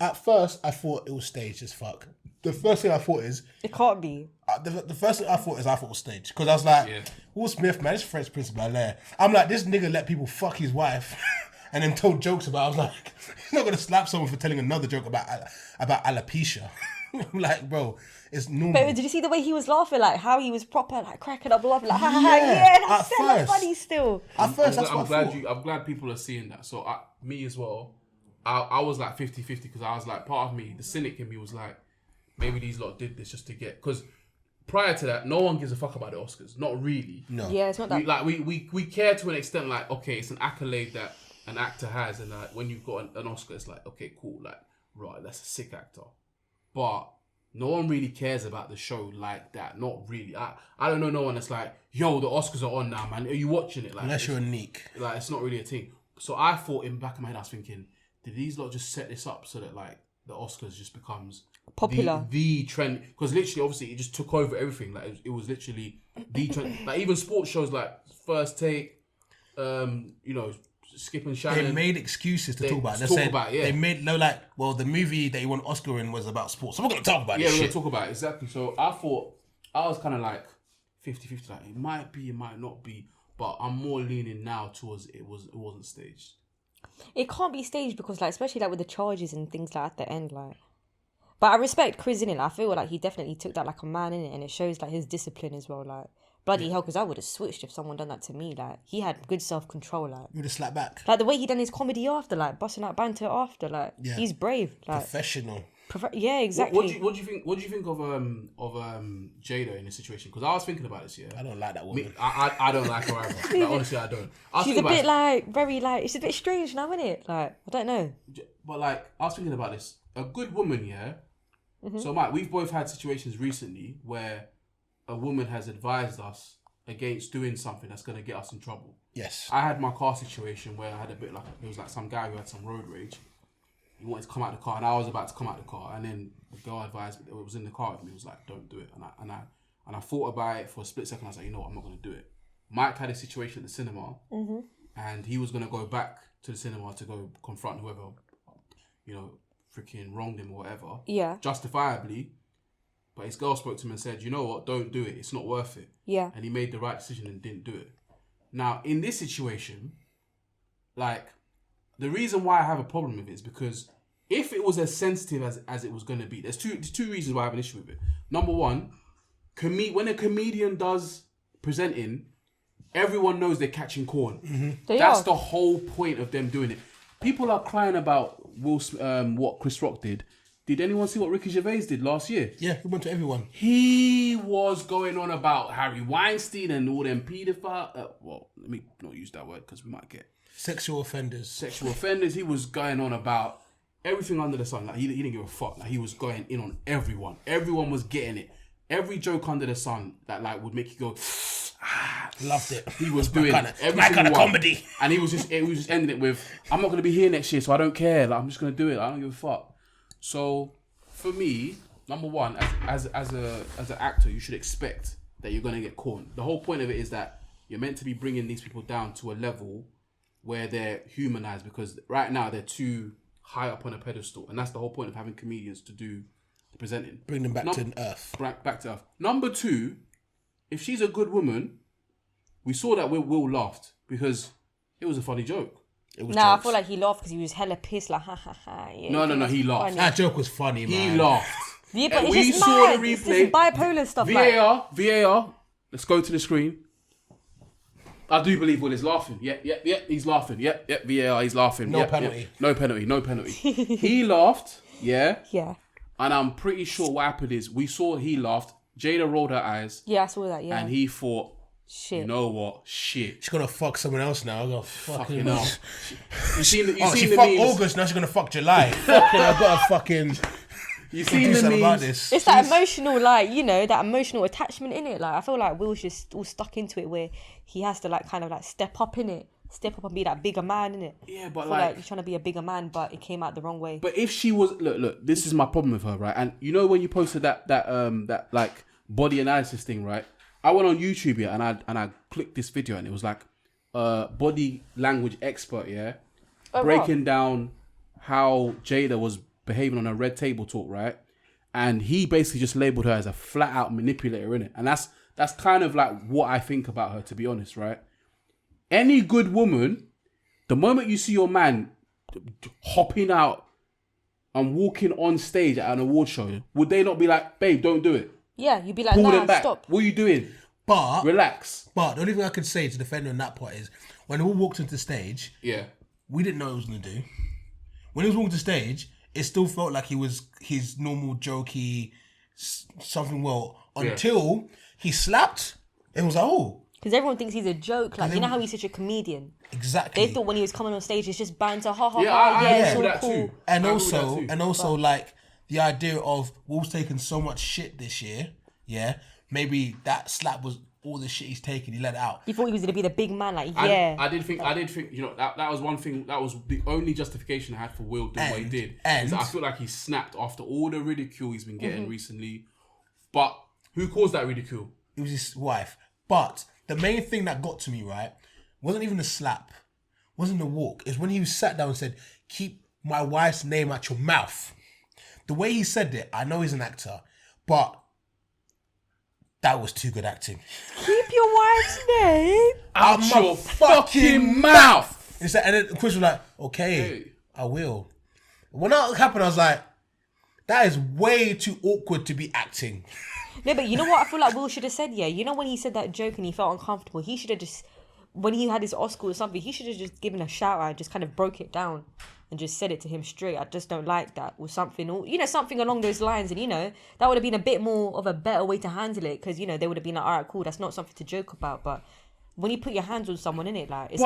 At first, I thought it was staged as fuck. The first thing I thought is... It can't be. The first thing I thought it was staged. Because I was like, Will Smith, man, this French Prince of Bel-Air. I'm like, this nigga let people fuck his wife and then told jokes about it. I was like, he's not going to slap someone for telling another joke about alopecia. I'm like, bro, it's normal. But did you see the way he was laughing? Like, how he was proper, like, cracking up laughing. Like, yeah, that's so funny still. At first, that's what I thought. I'm glad people are seeing that. So, me as well, I was like 50-50 because I was like, part of me, the cynic in me was like, maybe these lot did this just to get... Because prior to that, no one gives a fuck about the Oscars. Not really. No. Yeah, it's not that... We care to an extent, like, okay, it's an accolade that an actor has, and like, when you've got an Oscar, it's like, okay, cool, like, right, that's a sick actor. But no one really cares about the show like that. Not really. I don't know no one that's like, yo, the Oscars are on now, man. Are you watching it? Like, unless you're a neek. Like, it's not really a thing. So I thought in the back of my head, I was thinking, did these lot just set this up so that like the Oscars just becomes popular, the trend? Because literally, obviously, it just took over everything. Like it was literally the trend. Like even sports shows like First Take, Skip and Shannon. They made excuses to talk about it. They made the movie they won Oscar in was about sports. So we're going to talk about it. Yeah, we're going to talk about it, exactly. So I thought, I was kind of like 50-50, like it might be, it might not be, but I'm more leaning now towards it wasn't staged. It can't be staged because like, especially like with the charges and things like at the end, like. But I respect Chris in it. I feel like he definitely took that like a man in it, and it shows like his discipline as well, like. Bloody hell, because I would have switched if someone done that to me. Like, he had good self-control. Like, you would have slapped back. Like, the way he done his comedy after, like, busting out banter after, like, he's brave. Like, professional. Yeah, exactly. What do you think of Jada in this situation? Because I was thinking about this. Yeah, I don't like that woman. I don't like her either. Like, honestly, I don't. She's a bit like very like it's a bit strange now, isn't it? Like, I don't know. But like, I was thinking about this. A good woman, yeah. Mm-hmm. So, Mike, we've both had situations recently where a woman has advised us against doing something that's going to get us in trouble. Yes. I had my car situation where I had a bit like, it was like some guy who had some road rage. he wanted to come out of the car, and I was about to come out of the car, and then the girl advised me that was in the car with me was like, "Don't do it." And I thought about it for a split second. I was like, you know what, I'm not gonna do it. Mike had a situation at the cinema, and he was gonna go back to the cinema to go confront whoever, you know, freaking wronged him or whatever. Yeah. Justifiably. But his girl spoke to him and said, you know what, don't do it. It's not worth it. Yeah. And he made the right decision and didn't do it. Now, in this situation, like, the reason why I have a problem with it is because if it was as sensitive as it was going to be, there's two reasons why I have an issue with it. Number one, when a comedian does presenting, everyone knows they're catching corn. That's the whole point of them doing it. People are crying about what Chris Rock did. Did anyone see what Ricky Gervais did last year? Yeah, he went to everyone. He was going on about Harry Weinstein and all them paedophile. Well, let me not use that word because we might get sexual offenders. He was going on about everything under the sun. Like he didn't give a fuck. Like he was going in on everyone. Everyone was getting it. Every joke under the sun that like would make you go. Loved it. He was doing every kind of comedy, and he was just ending it with, "I'm not going to be here next year, so I don't care. Like I'm just going to do it. I don't give a fuck." So, for me, number one, as an actor, you should expect that you're going to get corn. The whole point of it is that you're meant to be bringing these people down to a level where they're humanized, because right now they're too high up on a pedestal, and that's the whole point of having comedians to do the presenting. Bring them back to earth. Back to earth. Number two, if she's a good woman, we saw that Will laughed because it was a funny joke. I feel like he laughed because he was hella pissed, like, ha ha ha. Yeah, no, he laughed. Funny. That joke was funny, man. He laughed. Yeah, but we saw the replay. It's just bipolar stuff. VAR. Let's go to the screen. I do believe Will is laughing. Yeah, he's laughing. Yeah, VAR, he's laughing. No penalty. No penalty. He laughed, yeah? Yeah. And I'm pretty sure what happened is we saw he laughed. Jada rolled her eyes. Yeah, I saw that, yeah. And he thought, shit. You know what? Shit. She's gonna fuck someone else now. I'm gonna fucking hell. You seen the fucked memes? August, now she's gonna fuck July. Fucking, I've got to fucking. You seen the memes? About this. It's that emotional, like, you know, that emotional attachment in it. Like, I feel like Will's just all stuck into it, where he has to like kind of like step up in it. Step up and be that bigger man, innit? Yeah, but like you're trying to be a bigger man, but it came out the wrong way. But if she was, look, this is my problem with her, right? And you know when you posted that like body analysis thing, right? I went on YouTube here and I clicked this video and it was like body language expert, yeah, breaking down how Jada was behaving on a Red Table Talk, right? And he basically just labeled her as a flat out manipulator, innit? And that's kind of like what I think about her, to be honest, right? Any good woman, the moment you see your man hopping out and walking on stage at an award show, would they not be like, babe, don't do it? Yeah, you'd be like, pull nah, them back. Stop. What are you doing? But relax. But the only thing I could say to defend her on that part is when he walked into the stage, yeah, we didn't know what he was gonna do. When he was walking to stage, it still felt like he was his normal jokey something until he slapped. It was like, oh. Because everyone thinks he's a joke. Like, you know how he's such a comedian? Exactly. They thought when he was coming on stage, it's just banter, ha ha yeah, ha, it's all that cool. Too. And also, like, the idea of Will's taken so much shit this year, yeah, maybe that slap was all the shit he's taken, he let it out. You thought he was going to be the big man, like, yeah. I did think, you know, that was one thing, that was the only justification I had for Will doing what he did. And I feel like he snapped after all the ridicule he's been getting recently. But who caused that ridicule? It was his wife. But the main thing that got to me, right, wasn't even the slap, wasn't the walk. It's when he sat down and said, keep my wife's name out your mouth. The way he said it, I know he's an actor, but that was too good acting. Keep your wife's name out your fucking mouth. And then Chris was like, okay, I will. When that happened, I was like, that is way too awkward to be acting. No, but you know what I feel like Will should have said? Yeah, you know when he said that joke and he felt uncomfortable, he should have just, when he had his Oscar or something, he should have just given a shout out, just kind of broke it down and just said it to him straight. I just don't like that, or something, or, you know, something along those lines. And, you know, that would have been a bit more of a better way to handle it, because, you know, they would have been like, all right, cool, that's not something to joke about. But when you put your hands on someone, in it, like, it's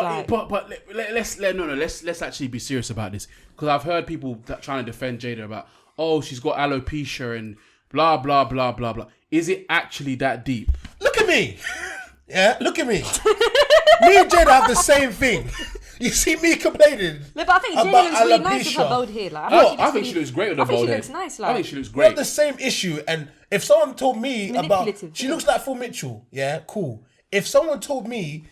let's actually be serious about this, because I've heard people trying to defend Jada about, oh, she's got alopecia and blah blah blah blah blah. Is it actually that deep? Look at me. Yeah, look at me. Me and Jada have the same thing. You see me complaining. No, but I think Jay about looks really nice with her alopecia. bald hair. Like, I think she looks great with the bald I think head. she looks nice. I Like, think she looks We have great. the same issue, and if someone told me about, Manipulative, she yeah. looks like Phil Mitchell. Yeah, cool. If someone told me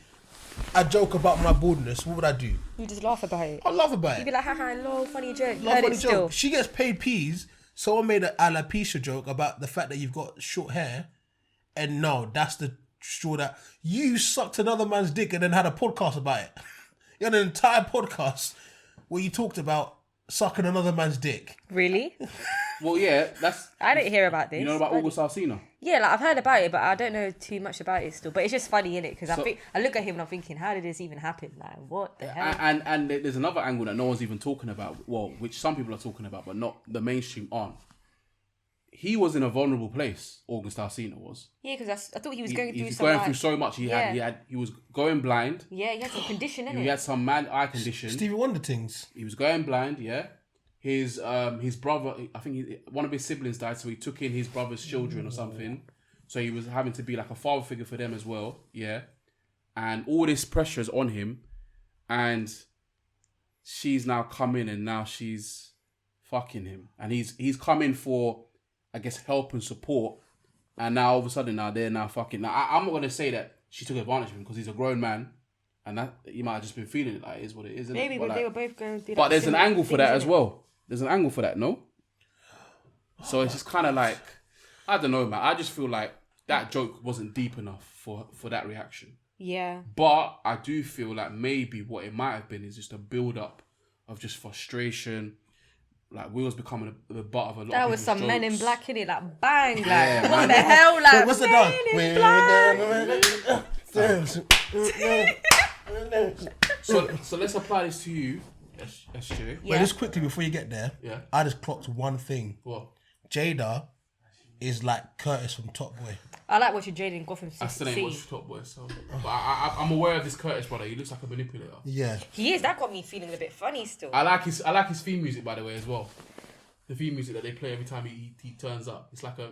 a joke about my baldness, what would I do? you just laugh about it. I laugh about You'd be it. like, haha, lol, funny joke. Laugh Heard on it the still. joke. She gets paid peas. Someone made an alopecia joke about the fact that you've got short hair, and no, that's the straw that you sucked another man's dick and then had a podcast about it. You had an entire podcast where you talked about sucking another man's dick. Really? Well, yeah, that's. I didn't hear about this. You know about August Alsina? Yeah, like I've heard about it, but I don't know too much about it still. But it's just funny, innit? Because I look at him and I'm thinking, how did this even happen? Like, what the hell? And there's another angle that no one's even talking about. Well, which some people are talking about, but not the mainstream aren't. He was in a vulnerable place. August Alsina was. Yeah, because I thought he was going through He was some. going through so much. He was going blind. Yeah, he had some condition, innit? He had some mad eye condition. Stevie Wonder things. He was going blind. Yeah. His brother, I think one of his siblings died, so he took in his brother's children or something. So he was having to be like a father figure for them as well. Yeah. And all this pressure is on him, and she's now come in and now she's fucking him, and he's come in for, I guess, help and support, and now all of a sudden they're now fucking. Now I'm not gonna say that she took advantage of him because he's a grown man, and that he might have just been feeling it. Like, it is what it is. Maybe, but like, they were both going through. but there's an angle for that as innit? well. There's an angle for that, no? So it's just kind of like, I don't know, man. I just feel like that joke wasn't deep enough for that reaction. Yeah. But I do feel like maybe what it might have been is just a build up of just frustration. Like, Will's becoming the butt of a lot That of was people's some Men in jokes. Black in it, like bang, like Yeah, what man. the hell, like So what's the done? So let's apply this to you, SJ. Wait, just quickly before you get there, Yeah. I just clocked one thing. What? Jada is like Curtis from Top Boy. I like watching Jaden Gotham I still ain't City. watched Top Boy, so. But I'm aware of this Curtis brother. He looks like a manipulator. Yeah. He is. That got me feeling a bit funny still. I like his theme music, by the way, as well. The theme music that they play every time he turns up. It's like a.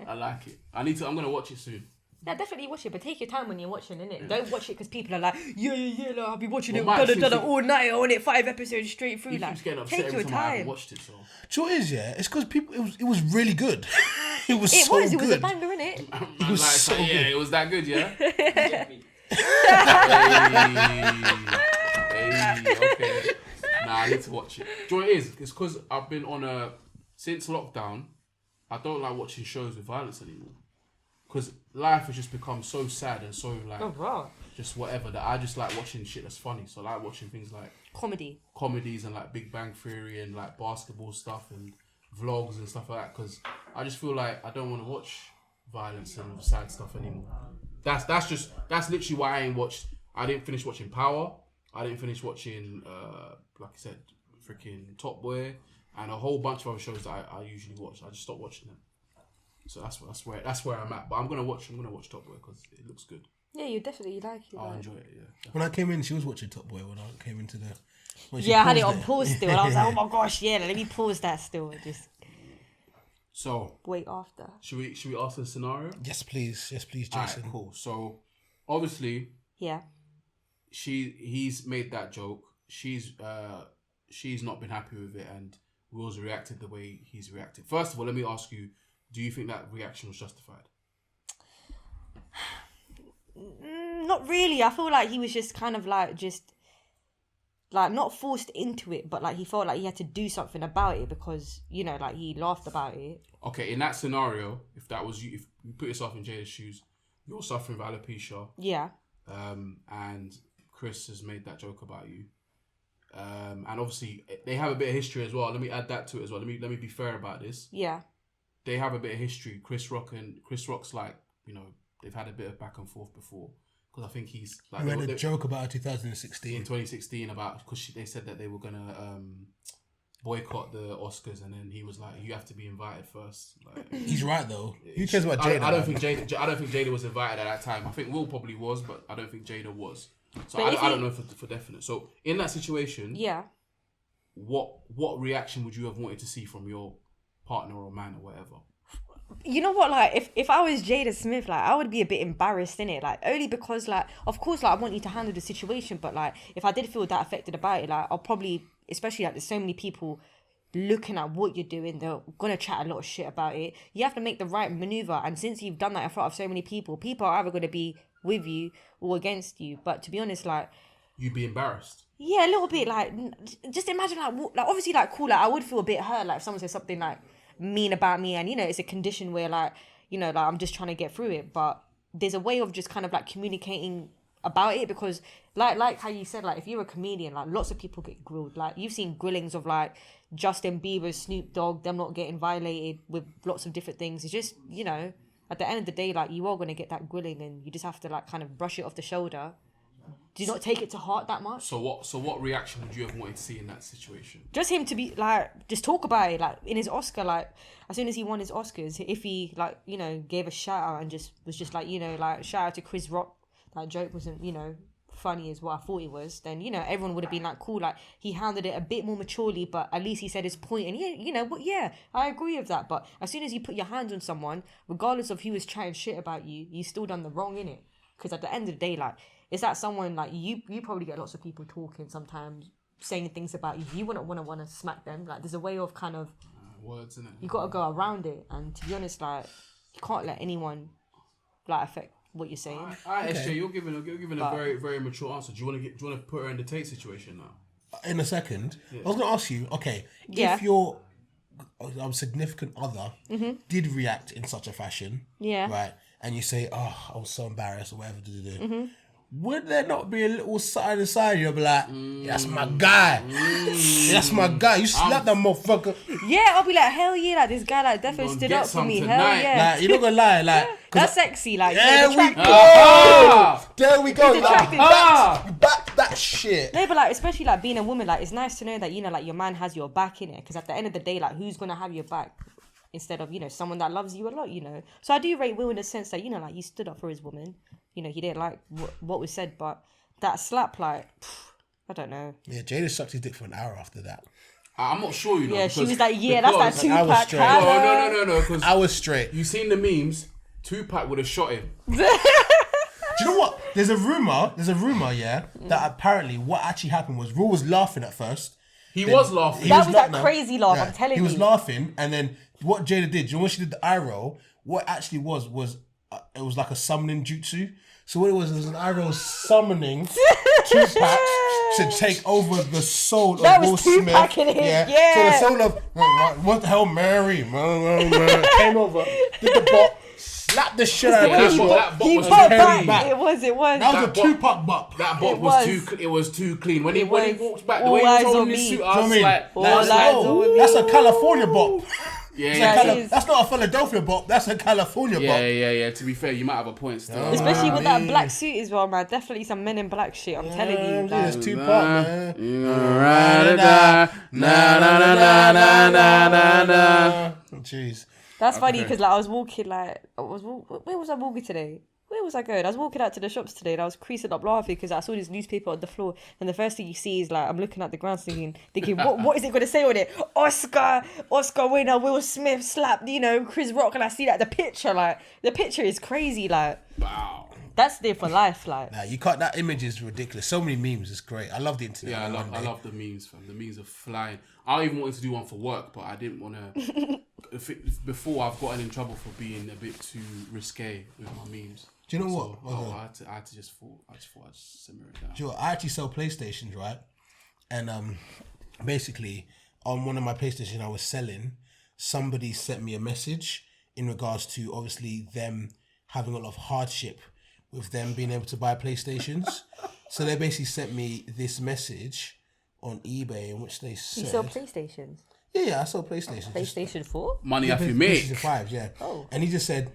I like it. I'm gonna watch it soon. Yeah, definitely watch it, but take your time when you're watching, innit? Don't watch it because people are like, yeah, like, I'll be watching Well, it, Mike seems to- all night, on it 5 episodes straight through. He Like, keeps getting upset take every your time I haven't time. watched it, so. Do you know what it is, yeah? It's because people. It was really good. It was It so was good. a banger, innit? It was so yeah, good. it was that good, yeah? hey, okay. Nah, I need to watch it. Do you know what it is? It's because I've been on since lockdown, I don't like watching shows with violence anymore. Because life has just become so sad and so like, Oh, wow. just whatever, that I just like watching shit that's funny. So I like watching things like Comedy. comedies and like Big Bang Theory and like basketball stuff and vlogs and stuff like that, because I just feel like I don't want to watch violence and sad stuff anymore. That's literally why I didn't finish watching Power. I didn't finish watching like I said, freaking Top Boy and a whole bunch of other shows that I usually watch. I just stopped watching them. So that's where I'm at. But I'm gonna watch Top Boy because it looks good. Yeah, you definitely like it. I'll like. enjoy it. Yeah. When I came in, she was watching Top Boy. When I came into the. when she Yeah, I had it paused on pause still, and I was like, oh my gosh, yeah, let me pause that still and just So wait after. should we ask the scenario? Yes, please, Jason. Alright, cool. So obviously Yeah. he's made that joke. She's not been happy with it, and Will's reacted the way he's reacted. First of all, let me ask you: do you think that reaction was justified? Not really. I feel like he was just kind of like not forced into it, but like he felt like he had to do something about it because, you know, like he laughed about it. Okay, in that scenario, if that was you, if you put yourself in Jada's shoes, you're suffering with alopecia, Yeah. and Chris has made that joke about you, and obviously they have a bit of history as well. Let me add that to it as well. Let me be fair about this. Yeah. They have a bit of history. Chris Rock's like, you know, they've had a bit of back and forth before, because I think he's like We had a joke about it 2016. in 2016 about, because they said that they were gonna boycott the Oscars, and then he was like, you have to be invited first. Like, He's right though. Who cares about Jada? I don't think Jada was invited at that time. I think Will probably was, but I don't think Jada was. So I don't know for definite. So in that situation, Yeah. what reaction would you have wanted to see from your partner or man or whatever? You know what, like, if I was Jada Smith, like, I would be a bit embarrassed, innit? Like, only because, like, of course, like, I want you to handle the situation, but, like, if I did feel that affected about it, like, I'll probably, especially, like, there's so many people looking at what you're doing, they're gonna chat a lot of shit about it. You have to make the right maneuver, and since you've done that in front of so many people are either gonna be with you or against you. But to be honest, like, You'd be embarrassed. yeah, a little bit, like, just imagine, like, obviously, like, cool, like, I would feel a bit hurt, like, if someone says something, like, mean about me, and, you know, it's a condition where, like, you know, like, I'm just trying to get through it, but there's a way of just kind of, like, communicating about it, because, like how you said, like, if you're a comedian, like, lots of people get grilled, like, you've seen grillings of, like, Justin Bieber, Snoop Dogg, them not getting violated with lots of different things. It's just, you know, at the end of the day, like, you are going to get that grilling, and you just have to, like, kind of brush it off the shoulder. Do not take it to heart that much. So what reaction would you have wanted to see in that situation? Just him to be, like, just talk about it, like, in his Oscar, like, as soon as he won his Oscars, if he, like, you know, gave a shout out and just was just like, you know, like, shout out to Chris Rock, that joke wasn't, you know, funny as what I thought it was, then, you know, everyone would have been like, cool, like, he handled it a bit more maturely, but at least he said his point, and yeah, you know, but yeah, I agree with that. But as soon as you put your hands on someone, regardless of who is chatting shit about you, you still done the wrong, innit? Because at the end of the day, like, is that someone, like, you probably get lots of people talking sometimes, saying things about you. You wouldn't want to smack them. Like, there's a way of kind of Words, innit? You got to go around it, and to be honest, like, you can't let anyone, like, affect what you're saying. Alright, SJ, you're giving a very, very mature answer. Do you want to put her in the Tate situation now? In a second, I was gonna ask you. Okay, Yeah. if your significant other did react in such a fashion, Yeah. right, and you say, "Oh, I was so embarrassed," or whatever, would there not be a little side inside you'll be like, "That's my guy, that's my guy." You slap that motherfucker. Yeah, I'll be like, hell yeah, like, this guy, like, definitely stood get up for some me. tonight. Hell yeah. Like, you're not gonna lie, like, That's sexy, like, there you're we attractive. go. There we go. He's Like, attractive. you back that shit. No, but, like, especially, like, being a woman, like, it's nice to know that, you know, like, your man has your back in it, because at the end of the day, like, who's gonna have your back instead of, you know, someone that loves you a lot, you know? So I do rate Will in the sense that, you know, like, he stood up for his woman. You know, he didn't like what was said, but that slap, like, I don't know. Yeah, Jada sucked his dick for an hour after that. I'm not sure, you know. Yeah, she because- was like, yeah, that's that because- I was Tupac. straight. No, because I was straight. you seen the memes. Tupac would have shot him. Do you know what? There's a rumor, yeah, that apparently what actually happened was Raw was laughing at first. He was laughing. That was not that crazy laugh, I'm telling He was you. laughing, and then what Jada did, you know, when she did the eye roll, what actually was it was like a summoning jutsu. So what it was an eye roll summoning Tupac to take over the soul That of Will was Smith. Tupac in it, yeah. So the soul of what the hell, Mary, came over, did the bop, slapped the shit out of That Chris bop- Rock. that bop He was put too back. back. It was. That was That a bop- Tupac bop. That bop It was was. too. It was too clean. When he was. walked back, the All way he eyes was on holding his me. suit, Do I you know was what I mean? like, All That's, eyes on me. that's a California bop. yeah. That's not a Philadelphia bop. That's a California bop. Yeah. To be fair, you might have a point still. Especially with that black suit as well, man. Definitely some Men in Black shit. I'm telling you. Yeah, Like, it's Tupac, man. Jeez. that's funny because, like, I was walking, like, where was I walking today? Where was I going? I was walking out to the shops today and I was creasing up laughing because I saw this newspaper on the floor, and the first thing you see is, like, I'm looking at the ground thinking what is it going to say on it? Oscar winner Will Smith slapped, you know, Chris Rock, and I see, like, the picture is crazy, like, Wow. that's there for life, like. Nah, you can't. That image is ridiculous. So many memes. It's great. I love the internet. Yeah, I love the memes, fam. The memes are flying. I even wanted to do one for work, but I didn't want to. Before, I've gotten in trouble for being a bit too risque with my memes. Do you know what? So, I just thought I'd simmer it down. Do you know what? I actually sell PlayStations, right? And basically, on one of my PlayStations I was selling, somebody sent me a message in regards to obviously them having a lot of hardship with them being able to buy PlayStations. So they basically sent me this message on eBay in which they said, You sell PlayStations? Yeah, I sell PlayStations. PlayStation 4? Money off you PlayStation make. 5, yeah. Oh. And he just said,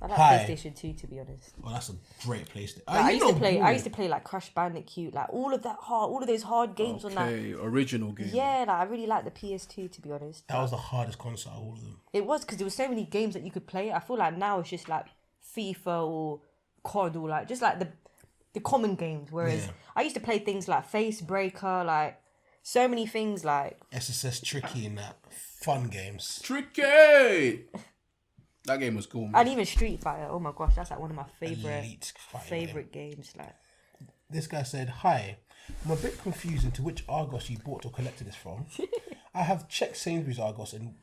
I like Hi. PlayStation 2, to be honest. "Oh, that's a great PlayStation." Like, I used to play like Crash Bandicoot, like all of those hard games on that. Okay, original game. Yeah, like I really like the PS2, to be honest. That was the hardest console of all of them. It was because there were so many games that you could play. I feel like now it's just like FIFA or COD or like just like the common games. Whereas Yeah. I used to play things like Face Breaker, like so many things like SSS Tricky and that. Fun games. Tricky. That game was cool, man. And even Street Fighter. Oh my gosh, that's like one of my Elite fighting favorite games. Like, This guy said, "Hi, I'm a bit confused into which Argos you bought or collected this from. I have checked Sainsbury's Argos and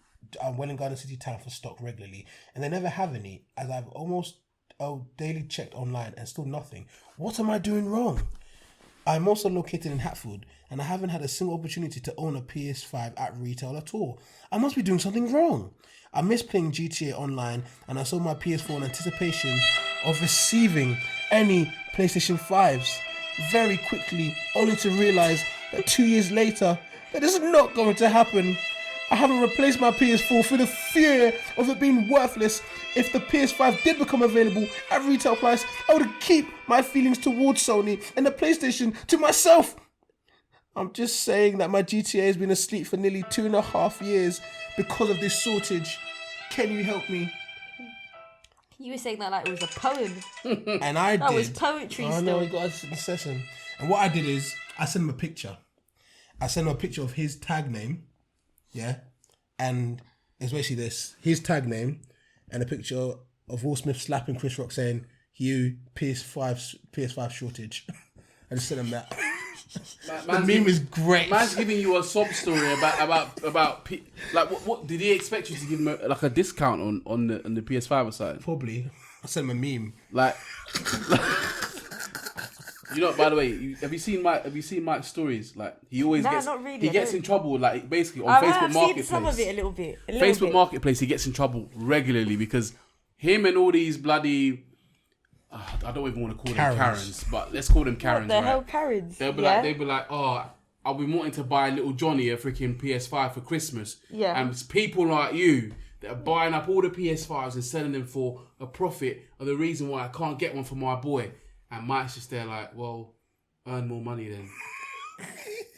Welwyn Garden City Town for stock regularly, and they never have any, as I've almost daily checked online and still nothing. What am I doing wrong? I'm also located in Hatfield, and I haven't had a single opportunity to own a PS5 at retail at all. I must be doing something wrong. I miss playing GTA Online, and I sold my PS4 in anticipation of receiving any PlayStation 5s very quickly, only to realise that 2 years later, that is not going to happen. I haven't replaced my PS4 for the fear of it being worthless. If the PS5 did become available at retail price, I would keep my feelings towards Sony and the PlayStation to myself. I'm just saying that my GTA has been asleep for nearly 2.5 years because of this shortage. Can you help me?" you were saying that like it was a poem. And I did. That was poetry I still. know, he got us in the session. And what I did is, I sent him a picture. I sent him a picture of his tag name. Yeah. And it's basically this. His tag name and a picture of Will Smith slapping Chris Rock saying, "You, PS5 shortage." I just sent him that. The meme is great. Man's giving you a sob story about like what did he expect you to give him a discount on the PS5 or something? Probably. I sent him a meme. Like you know, by the way, have you seen Mike's stories? Like he always not really, he gets in trouble like basically on Facebook Marketplace. I've seen some of it a little bit. Facebook Marketplace, he gets in trouble regularly because him and all these bloody I don't even want to call them Karens, but let's call them Karens. What the hell, right? Karens? They'll be like, "Oh, I've been wanting to buy little Johnny a freaking PS5 for Christmas." Yeah. And it's people like you that are buying up all the PS5s and selling them for a profit are the reason why I can't get one for my boy. And Mike's just there like, "Well, earn more money then."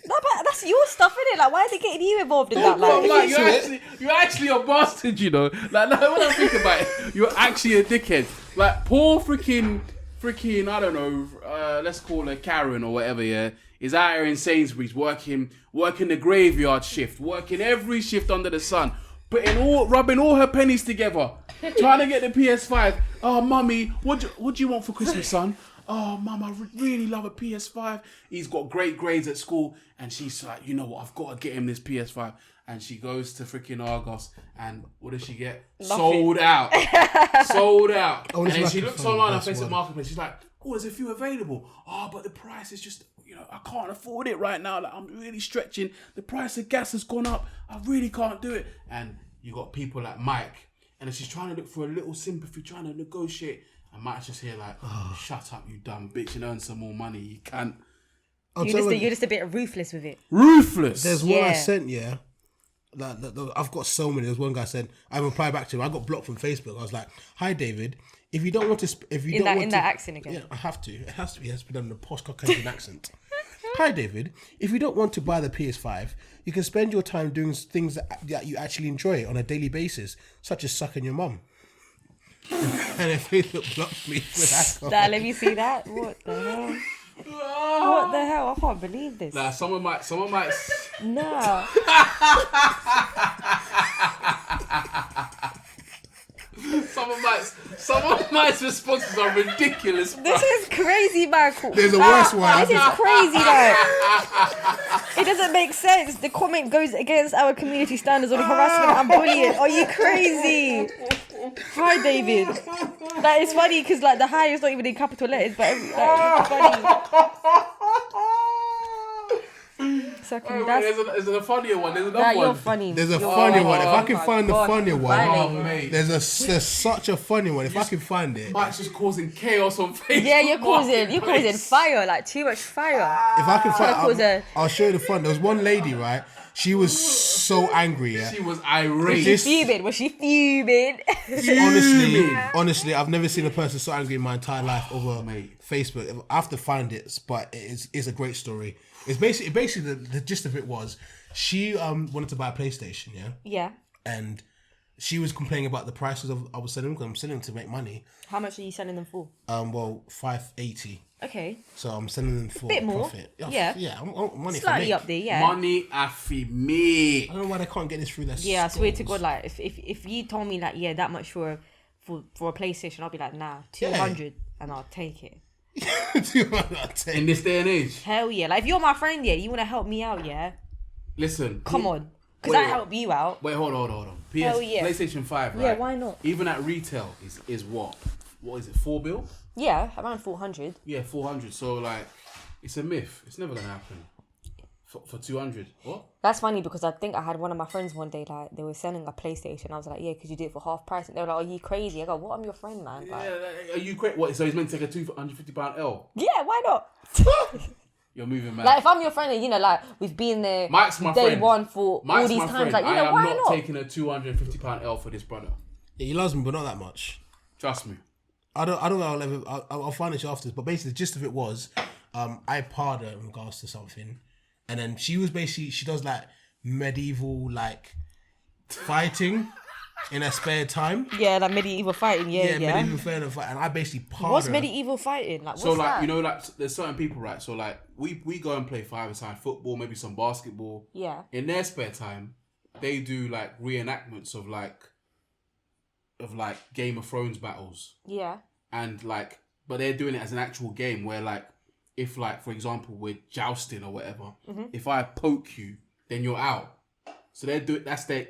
No, but that's your stuff, innit? Like, why is it getting you involved in that? Bro, Like, you're actually a bastard, you know. Like, no, when I think about it, you're actually a dickhead. Like, poor freaking, I don't know, let's call her Karen or whatever, yeah, is out here in Sainsbury's working the graveyard shift, working every shift under the sun, rubbing all her pennies together, trying to get the PS5. "Oh, mummy, what do you want for Christmas, son?" "Oh, mum, I really love a PS5. He's got great grades at school." And she's like, "You know what? I've got to get him this PS5. And she goes to freaking Argos. And what does she get? Nothing. Sold out. Sold out. Oh, and then she looks online on Facebook Facebook Marketplace. She's like, "Oh, there's a few available. Oh, but the price is just, I can't afford it right now. Like, I'm really stretching. The price of gas has gone up. I really can't do it." And you got people like Mike. And then she's trying to look for a little sympathy, trying to negotiate. And Mike's just here like, "Shut up, you dumb bitch, and earn some more money. You can't." you're just a bit ruthless with it. Ruthless. There's one I sent, yeah. I've got so many. There's one guy said, I replied back to him. I got blocked from Facebook. I was like, "Hi, David. If you don't want to, in that accent again." Yeah, I have to. It has to be done in a posh Caucasian accent. "Hi, David. If you don't want to buy the PS5, you can spend your time doing things that you actually enjoy on a daily basis, such as sucking your mum." And then Facebook blocked me for that. Dad, let me see that. What the hell? What the hell? I can't believe this. Nah, someone might. No. Some of Mike's responses are ridiculous. This is crazy, Michael. There's a worse one. This is crazy, though. It doesn't make sense. The comment goes against our community standards on harassment and bullying. Are you crazy? Hi, David. That is funny because like the hi is not even in capital letters, but it's funny. There's a funnier one. There's another one. You're funny. There's a funny one. If I can find the God. funnier one, Mate. there's such a funny one. If I can find it, Mike's just causing chaos on Facebook. Yeah, you're causing fire, like too much fire. if I can find, cause I'll show you the fun. There was one lady, right? She was so angry. Yeah? She was irate. Was she fuming? Honestly, I've never seen a person so angry in my entire life over Facebook. I have to find it, but it's a great story. It's basically the gist of it was she wanted to buy a PlayStation, yeah? Yeah. And she was complaining about the prices I was selling because I'm selling to make money. How much are you selling them for? Well, $580. Okay. So I'm selling them for Bit more. profit. Yeah. Yeah, I'm money Slightly for me. up there, yeah. Money afi me. I don't know why they can't get this through their Yeah, I swear to stores. God, like if you told me like that much for for a PlayStation, I'll be like, nah, 200 and I'll take it. In this day and age. Hell yeah. Like, if you're my friend, yeah, you want to help me out, yeah? Listen. Come on. Because I help you out. Wait, hold on. Hell yeah. PlayStation 5, right? Yeah, why not? Even at retail is what? What is it, $4 bill? Yeah, around 400. Yeah, 400. So, like, it's a myth. It's never going to happen. For 200. What? That's funny because I think I had one of my friends one day, like, they were selling a PlayStation. I was like, yeah, could you do it for half price? And they were like, are you crazy? I go, what? I'm your friend, man. Like, Are you crazy? What? So he's meant to take a £250 L? yeah, why not? You're moving, man. Like, if I'm your friend and, you know, like, we've been there Mike's my day friend. one for all these times. Like, you know, why not? I am not taking a £250 L for this brother. Yeah, he loves me, but not that much. Trust me. I don't know. I'll find it after this. But basically, the gist of it was, I parred her in regards to something, and then she does like medieval like fighting in her spare time. Yeah, like medieval fighting. Yeah. Medieval fighting, and I basically parred What's her. medieval fighting? Like, what's So, like, that? you know, like, there's certain people, right? So, like, we go and play five-a-side football, maybe some basketball. Yeah. In their spare time, they do, like, reenactments of Game of Thrones battles. Yeah. And, like, but they're doing it as an actual game where, like, if, like, for example, we're jousting or whatever, if I poke you, then you're out. So they're doing, that's their,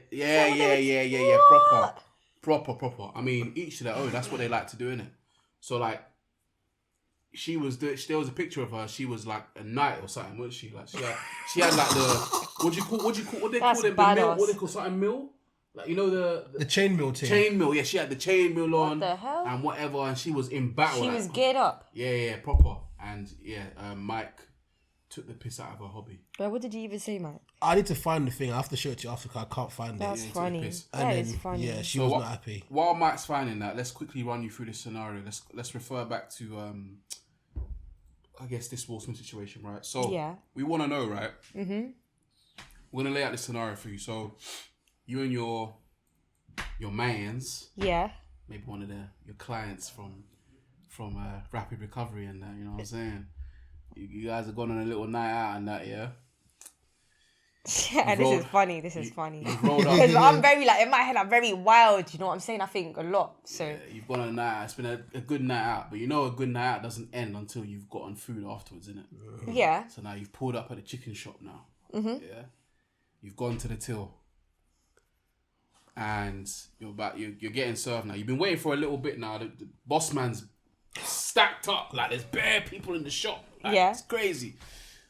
proper. I mean, each to their own. That's what they like to do, innit? So, like, there was a picture of her. She was like a knight or something, wasn't she? Like, she had like the, what they call it? The mill, what they call something mill? Like, you know, the chainmail thing. Chainmail, yeah. She had the chainmail on. What the hell? And whatever, and she was in battle. She was geared up. Yeah, proper. And Mike took the piss out of her hobby. But what did you even say, Mike? I need to find the thing. I have to show it to you after because I can't find That's it. funny. That is funny. Yeah, she was not happy. While Mike's finding that, let's quickly run you through this scenario. Let's refer back to I guess this Will Smith situation, right? So we want to know, right? Mm-hmm. We're gonna lay out this scenario for you. So you and your mans, maybe one of your clients from Rapid Recovery and that, you know what I'm saying? You guys have gone on a little night out and that, yeah? Yeah, this is funny. You've rolled up. Because I'm very, like, in my head, I'm very wild, you know what I'm saying? I think a lot, so... Yeah, you've gone on a night out. It's been a good night out, but you know a good night out doesn't end until you've gotten food afterwards, innit? Yeah. So now you've pulled up at the chicken shop now. Mm-hmm. Yeah? You've gone to the till. And you're getting served now. You've been waiting for a little bit now. The boss man's stacked up. Like, there's bare people in the shop. Like, it's crazy.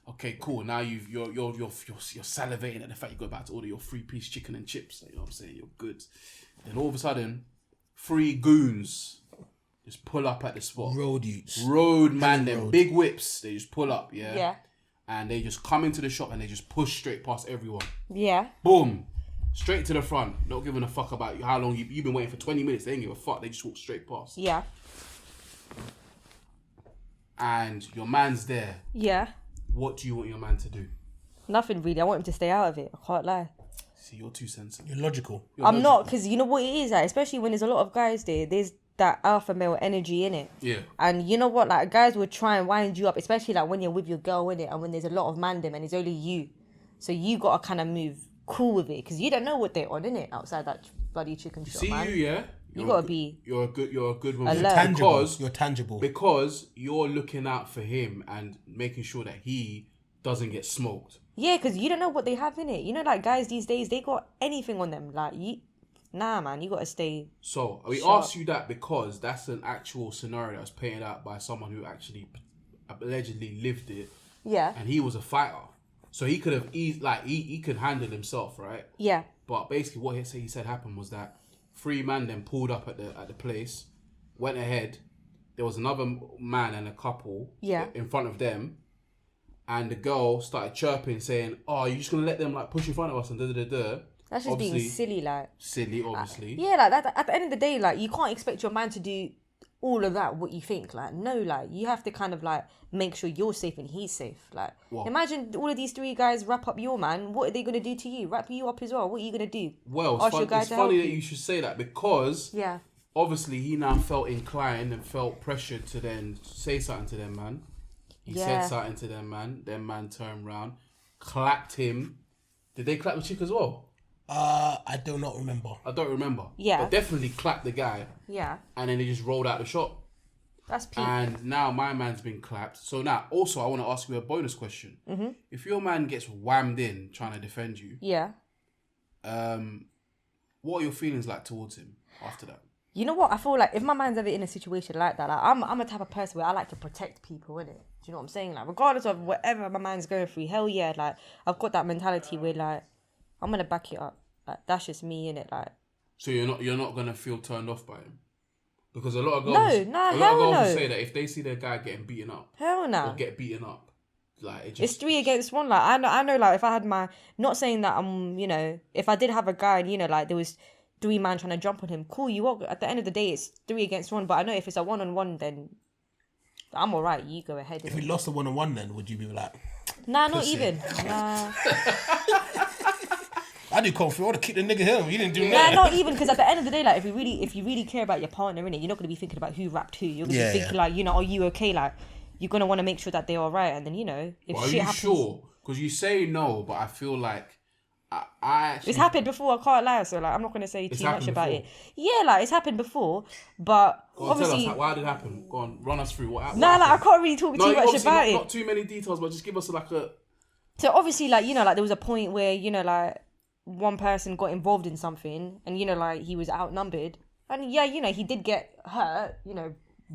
Okay, cool. Now you're salivating at the fact you got about to order your 3-piece chicken and chips. You know what I'm saying? You're good. Then all of a sudden, 3 goons just pull up at the spot. Road man, them big whips. They just pull up, yeah. And they just come into the shop and they just push straight past everyone. Yeah. Boom. Straight to the front. Not giving a fuck about how long you've been waiting for 20 minutes. They ain't give a fuck. They just walk straight past. Yeah. And your man's there. Yeah. What do you want your man to do? Nothing really. I want him to stay out of it. I can't lie. See, you're too sensitive. You're logical. I'm not, because you know what it is, like, especially when there's a lot of guys there, there's that alpha male energy in it. Yeah. And you know what? Like, guys will try and wind you up, especially like when you're with your girl in it and when there's a lot of mandem and it's only you. So you got to kind of move cool with it because you don't know what they're on, innit? Outside that bloody chicken shop, man. You gotta be. You're a good woman. You're tangible because you're looking out for him and making sure that he doesn't get smoked. Yeah, because you don't know what they have in it. You know, like guys these days, they got anything on them. Like, nah, man, you gotta stay. So we asked you that because that's an actual scenario that was painted out by someone who actually allegedly lived it. Yeah. And he was a fighter. So he could have he could handle himself, right? Yeah. But basically, what he said happened was that 3 men then pulled up at the place, went ahead. There was another man and a couple in front of them, and the girl started chirping, saying, "Oh, you're just gonna let them like push in front of us and da da da da." That's just obviously, being silly, like. Silly, obviously. Yeah, like that. At the end of the day, like you can't expect your man to do all of that. What you think, like no, like you have to kind of like make sure you're safe and he's safe. Like imagine all of these 3 guys wrap up your man. What are they gonna do to you? Wrap you up as well. What are you gonna do? Well, it's funny that you should say that because obviously he now felt inclined and felt pressured to then say something to them, man. He said something to them, man. Them man turned round, clapped him. Did they clap the chick as well? I do not remember. I don't remember. Yeah. But definitely clapped the guy. Yeah. And then they just rolled out the shop. That's peak. And now my man's been clapped. So now, also, I want to ask you a bonus question. Mm-hmm. If your man gets whammed in trying to defend you, Yeah. what are your feelings like towards him after that? You know what? I feel like if my man's ever in a situation like that, like I'm a type of person where I like to protect people, innit? Do you know what I'm saying? Like, regardless of whatever my man's going through, hell yeah, like, I've got that mentality where, like, I'm gonna back it up. Like, that's just me, innit? Like, So you're not gonna feel turned off by him? Because a lot of girls, no. say that if they see their guy getting beaten up, hell no. or get beaten up, like It's 3 against 1. Like, I know, like, if I had my, not saying that I'm, you know, if I did have a guy and, you know, like, there was 3 men trying to jump on him, cool, you are, at the end of the day, it's 3 against 1. But I know if it's a 1-on-1, then I'm alright, you go ahead. If we lost a 1-on-1, then would you be like, Nah, not pussy? even. Nah. I do come through, I would have kicked the nigga here. You didn't do Nah, nothing. not even, because at the end of the day, like, if you really care about your partner, innit, you're not going to be thinking about who rapped who. You're going to be thinking, like, you know, are you okay? Like, you're going to want to make sure that they're alright. And then, you know, if Are shit you happens... sure? Because you say no, but I feel like I actually... It's happened before, I can't lie, so, like, I'm not going to say too much about before. it. Yeah, like, it's happened before, but Go on, obviously... tell us, why did it happen? Go on, run us through what Nah, like, I happened. can't really talk too much about it. Not too many details, but just give us like a... So obviously, like, you know, like, there was a point where, you know, like, one person got involved in something and, you know, like, he was outnumbered. And yeah, you know, he did get hurt, you know,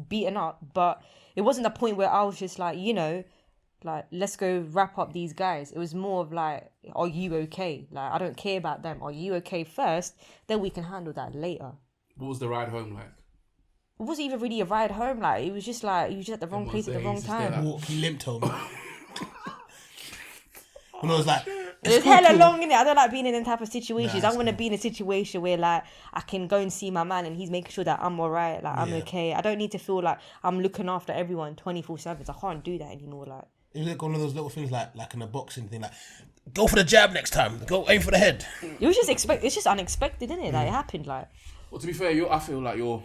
beaten up, but it wasn't the point where I was just like, you know, like, let's go wrap up these guys. It was more of like, are you okay? Like, I don't care about them. Are you okay first? Then we can handle that later. What was the ride home like? It wasn't even really a ride home. Like, it was just like, he was just at the wrong place at the wrong time. He limped home. When I was like, It's hella long, innit? I don't like being in them type of situations. Nah, I want to be in a situation where, like, I can go and see my man and he's making sure that I'm alright, like, I'm okay. I don't need to feel like I'm looking after everyone 24/7. I can't do that anymore. Like, it was like one of those little things like in a boxing thing, like, go for the jab next time, go aim for the head. it was just it's just unexpected, isn't it? Like, it happened, like. Well, to be fair, I feel like you're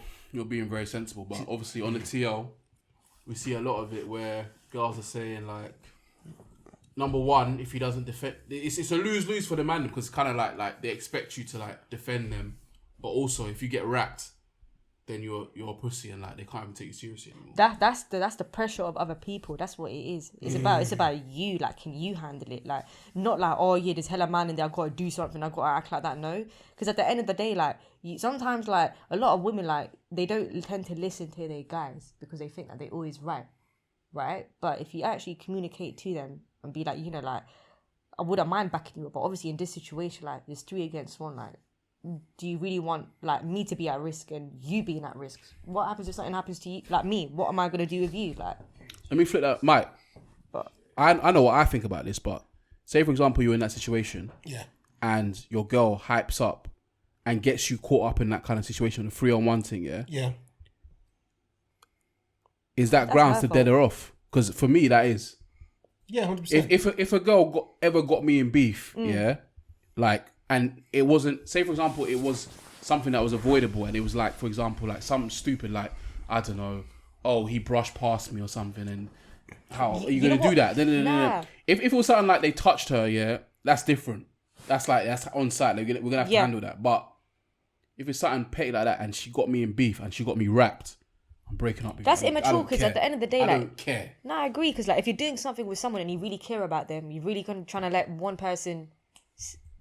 being very sensible, but obviously on the TL, we see a lot of it where girls are saying like, number one, if he doesn't defend, it's a lose-lose for the man because kind of like they expect you to like defend them, but also if you get racked, then you're a pussy and like they can't even take you seriously anymore. That's the pressure of other people. That's what it is. It's about you. Like, can you handle it? Like, not like, oh yeah, there's hella man in there, I've got to do something, I've got to act like that. No, because at the end of the day, like, sometimes like a lot of women, like, they don't tend to listen to their guys because they think that they're always right. But if you actually communicate to them and be like, you know, like, I wouldn't mind backing you up, but obviously in this situation, like, there's 3 against 1, like, do you really want, like, me to be at risk and you being at risk? What happens if something happens to you, like me? What am I going to do with you? Like, Let me flip that, Mike. but I know what I think about this, but say for example you're in that situation, and your girl hypes up and gets you caught up in that kind of situation, a 3-on-1 thing, Yeah. Is that grounds to dead her off? Because for me, that is. Yeah, 100%. If a girl ever got me in beef, like, and it wasn't, say for example, it was something that was avoidable, and it was like, for example, like something stupid, like, I don't know, oh, he brushed past me or something, and how are you going to do that? Nah. If it was something like they touched her, that's different. That's on site. We're gonna have to handle that. But if it's something petty like that, and she got me in beef and she got me wrapped, I'm breaking up. that's immature because at the end of the day, I like, don't care. No, I agree, because like, if you're doing something with someone and you really care about them, you're really trying to let one person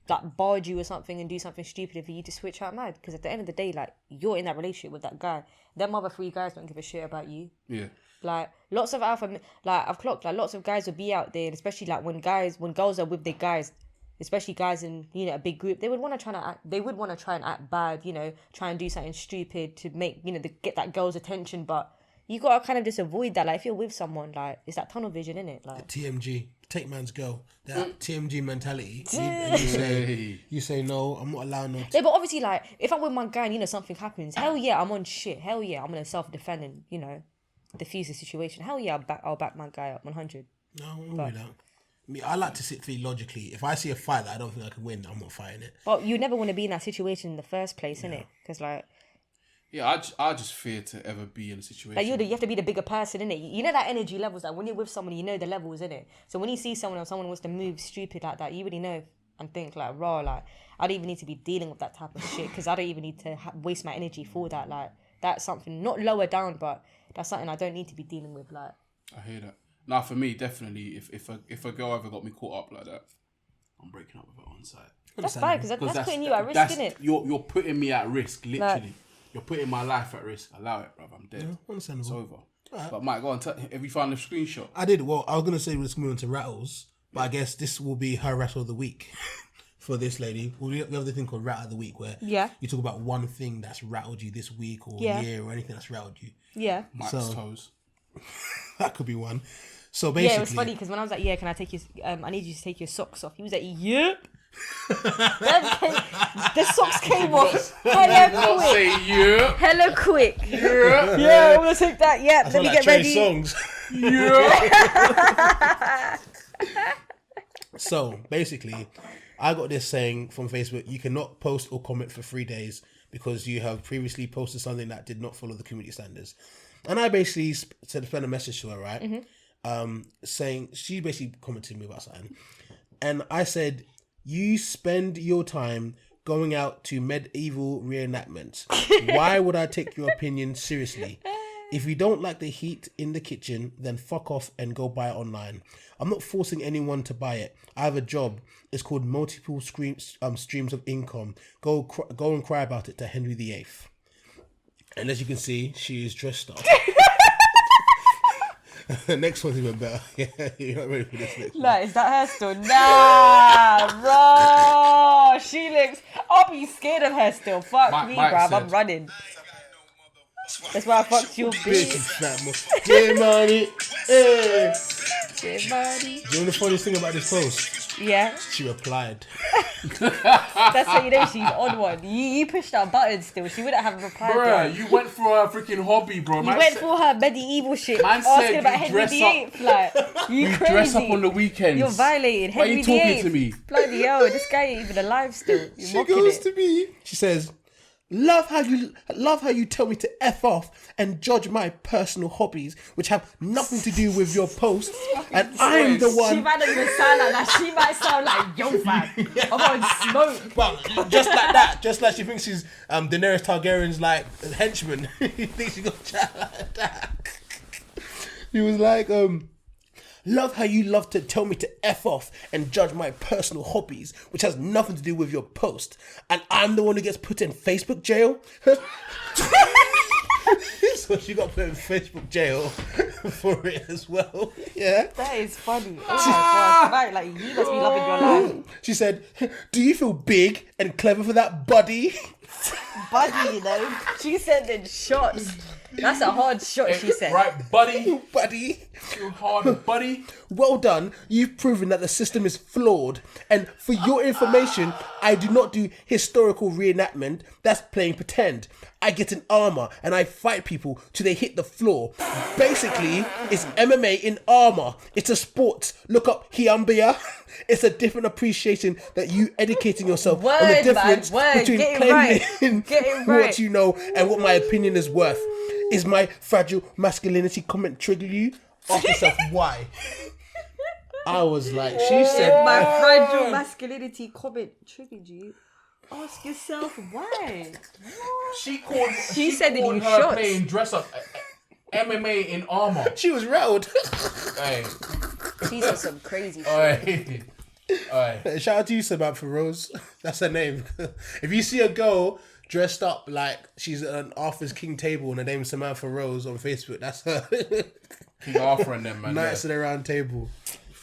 like barge you or something and do something stupid for you to switch out mad. Because at the end of the day, like, you're in that relationship with that guy. Them other 3 guys don't give a shit about you. Yeah. Like, lots of alpha, like, I've clocked, like, lots of guys will be out there, and especially like when girls are with their guys, especially guys in, you know, a big group, they would want to try and act bad, you know, try and do something stupid to make, you know, get that girl's attention. But you gotta kind of just avoid that. Like, if you're with someone, like, it's that tunnel vision, innit? Like, TMG, take man's girl. That TMG mentality. You say no, I'm not allowing no. yeah, but obviously, like, if I'm with my guy and, you know, something happens, hell yeah, I'm on shit. Hell yeah, I'm gonna self-defend and, you know, diffuse the situation. Hell yeah, I'll back my guy up 100. No, I won't do that. I like to sit through logically. If I see a fight that I don't think I can win, I'm not fighting it. But you never want to be in that situation in the first place, innit? Because, like... Yeah, I just fear to ever be in a situation. Like, you have to be the bigger person, innit? You know that energy levels, like, when you're with someone, you know the levels, innit? So when you see someone or someone wants to move stupid like that, you already know and think like, raw, like I don't even need to be dealing with that type of shit because I don't even need to waste my energy for that. Like that's something not lower down, but that's something I don't need to be dealing with. Like I hear that. Now for me, definitely, if a girl ever got me caught up like that, I'm breaking up with her on site. that's fine because that's putting you at risk, isn't it? You're putting me at risk, literally. You're putting my life at risk. Allow it, bruv. I'm dead. Yeah, understandable. It's over. Right. But Mike, go on. Have you found the screenshot? I did. Well, I was gonna say let's move on to rattles, but I guess this will be her rattle of the week for this lady. We have the thing called rattle of the week, where you talk about one thing that's rattled you this week or year or anything that's rattled you. Yeah. Mike's toes. That could be one. So basically, it was funny because when I was like, "Yeah, can I take your? I need you to take your socks off." He was like, "Yep." The socks came off hella quick. Say yeah. Hella quick. Yeah. Yeah, I'm gonna take that. Yeah, let me get ready. songs. Yeah. So basically, I got this saying from Facebook: you cannot post or comment for 3 days because you have previously posted something that did not follow the community standards. And I basically sent a message to her, right? Saying she basically commented to me about something, and I said, "You spend your time going out to medieval reenactments. Why would I take your opinion seriously? If you don't like the heat in the kitchen, then fuck off and go buy it online. I'm not forcing anyone to buy it. I have a job. It's called multiple streams of income. Go and cry about it to Henry VIII." And as you can see, she is dressed up. The next one's even better. Yeah, you're not ready for this next one. Like, is that her still? Nah, bro. She looks. I'll be scared of her still. Fuck me, bruv. I'm running. That's why I fucked your bitch. Get money. Hey. Get money. Do you know the funniest thing about this post? Yeah. She replied. That's how you know she's on one. You pushed that button still. She wouldn't have replied. Bruh, you went for her freaking hobby, bro. You went for her medieval shit. Man asking said about you Henry dress VIII. Like, you crazy. Dress up on the weekends. You're violating Why are Henry you talking VIII. to me? Bloody hell, this guy ain't even alive still. You're She mocking goes it. to me. She says, love how you tell me to F off and judge my personal hobbies, which have nothing to do with your post. And I'm the She one. might not even sound like that. She might sound like, yo, fam, I'm on smoke. Well, just like that. Just like she thinks she's Daenerys Targaryen's like henchman. He thinks she got chat like that. He was like, love how you love to tell me to F off and judge my personal hobbies, which has nothing to do with your post. And I'm the one who gets put in Facebook jail. So she got put in Facebook jail for it as well. Yeah. That is funny. Oh my gosh. Right, like, you must be loving your life. She said, do you feel big and clever for that, buddy? Buddy, you know. She said in shots. That's a hard shot, she said. Right, buddy. Buddy. Too hard, buddy. Well done. You've proven that the system is flawed. And for your information, I do not do historical reenactment. That's playing pretend. I get in armor and I fight people till they hit the floor. Basically, it's MMA in armor. It's a sport. Look up Hiambia. It's a different appreciation that you educating yourself on the difference between claiming what you know and what my opinion is worth. Is my fragile masculinity comment trigger you? Ask yourself why. I was like, she said, my fragile masculinity comment triggered you. Ask yourself why. She said it in her shots. playing dress up MMA in armor. she was rattled. Hey, She's on some crazy shit. Alright. Shout out to you, Samantha Rose. That's her name. If you see a girl dressed up like she's at an Arthur's King table and her name's Samantha Rose on Facebook, that's her. King Arthur and them, man. Knights of the Round Table.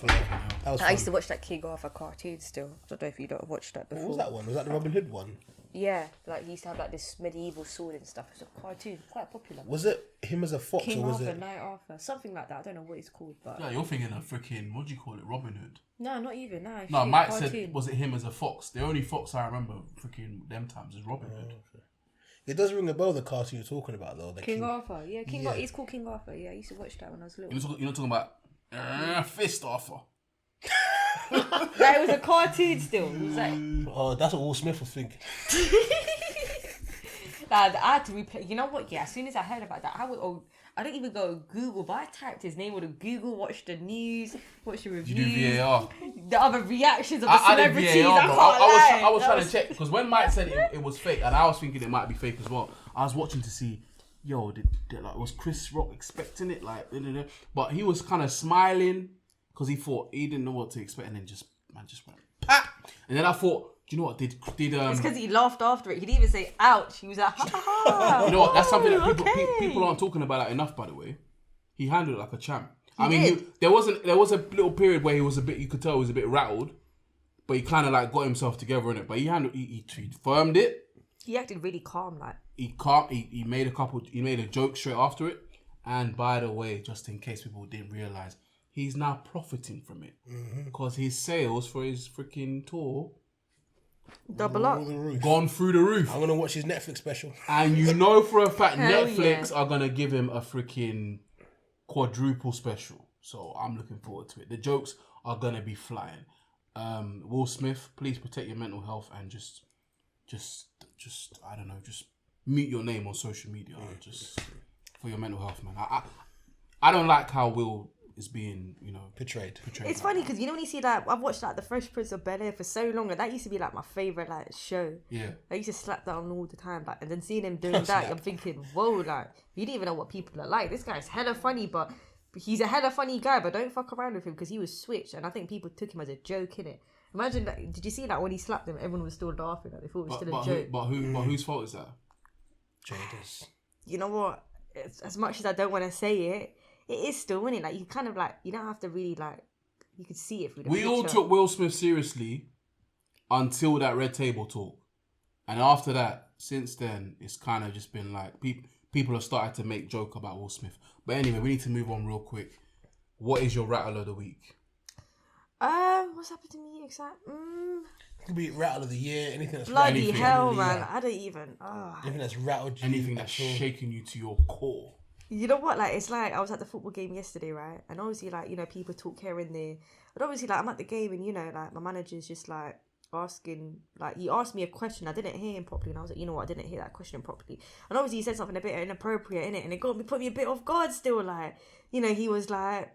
That was I fun. used to watch that King Arthur cartoon still. I don't know if you don't watch that before. What was that one? Was that the Robin Hood one? Yeah, like he used to have like this medieval sword and stuff. It's a cartoon, quite popular. Was it him as a fox King or was Arthur, it? Knight Arthur, something like that. I don't know what it's called, but Yeah, you're thinking of freaking, what do you call it, Robin Hood? no, not even. No, No, shit, Mike cartoon. said, was it him as a fox? The only fox I remember freaking them times is Robin Hood. It does ring a bell, the cartoon you're talking about though. The King Arthur. Yeah, King Arthur. He's called King Arthur. Yeah, I used to watch that when I was little. You're not talking about Fist Arthur. That was a cartoon still. It was like, Oh, that's what Will Smith was thinking. Like, I had to replay. You know what? Yeah, as soon as I heard about that, I don't even go Google, but I typed his name on Google, watch the news, watch the reviews. You do VAR. The other reactions of the I did celebrities. VAR, bro. I was trying to to check because when Mike said it was fake, and I was thinking it might be fake as well. I was watching to see, was Chris Rock expecting it? Like, but he was kind of smiling because he thought he didn't know what to expect, and then man just went pat. And then I thought, do you know what? Did It's because he laughed after it. He didn't even say ouch. He was like, ha ha ha. You know what? That's something that people aren't talking about that enough. By the way, he handled it like a champ. There was a little period where he was a bit. You could tell he was a bit rattled, but he kind of like got himself together in it. But he firmed it. He acted really calm, like. He made a joke straight after it. And by the way, just in case people didn't realize, he's now profiting from it because his sales for his freaking tour double up, gone through the roof. I'm gonna watch his Netflix special, and you know for a fact Hell Netflix are gonna give him a freaking quadruple special. So I'm looking forward to it. The jokes are gonna be flying. Will Smith, please protect your mental health and just I don't know, just mute your name on social media just for your mental health, man. I don't like how Will is being, portrayed. It's funny because when you see that, I've watched like The Fresh Prince of Bel-Air for so long, and that used to be like my favorite like show. Yeah, I used to slap that on all the time, and then seeing him doing that, I'm thinking, whoa, like you didn't even know what people are like. This guy's hella funny, but he's a hella funny guy, but don't fuck around with him because he was switched, and I think people took him as a joke, innit? Imagine that. Did you see that when he slapped him, everyone was still laughing, like they thought it was still a joke. But whose fault is that? Jada's. You know what? As much as I don't want to say it, it is still, isn't it? Like you kind of like you don't have to really like. You could see it through the picture. We all took Will Smith seriously until that Red Table talk, and after that, since then, it's kind of just been like people have started to make joke about Will Smith. But anyway, we need to move on real quick. What is your rattle of the week? What's happened to me exactly? It could be rattle of the year. Anything that's bloody hell, man! Yeah. I don't even. Anything that's rattled you. Anything that's shaking you to your core. You know what? Like, it's like I was at the football game yesterday, right? And obviously, like, people talk here and there. But obviously, like, I'm at the game and, like, my manager's just, like, asking, like, he asked me a question. I didn't hear him properly. And I was like, you know what? I didn't hear that question properly. And obviously, he said something a bit inappropriate, innit? And it put me a bit off guard still. Like, he was like,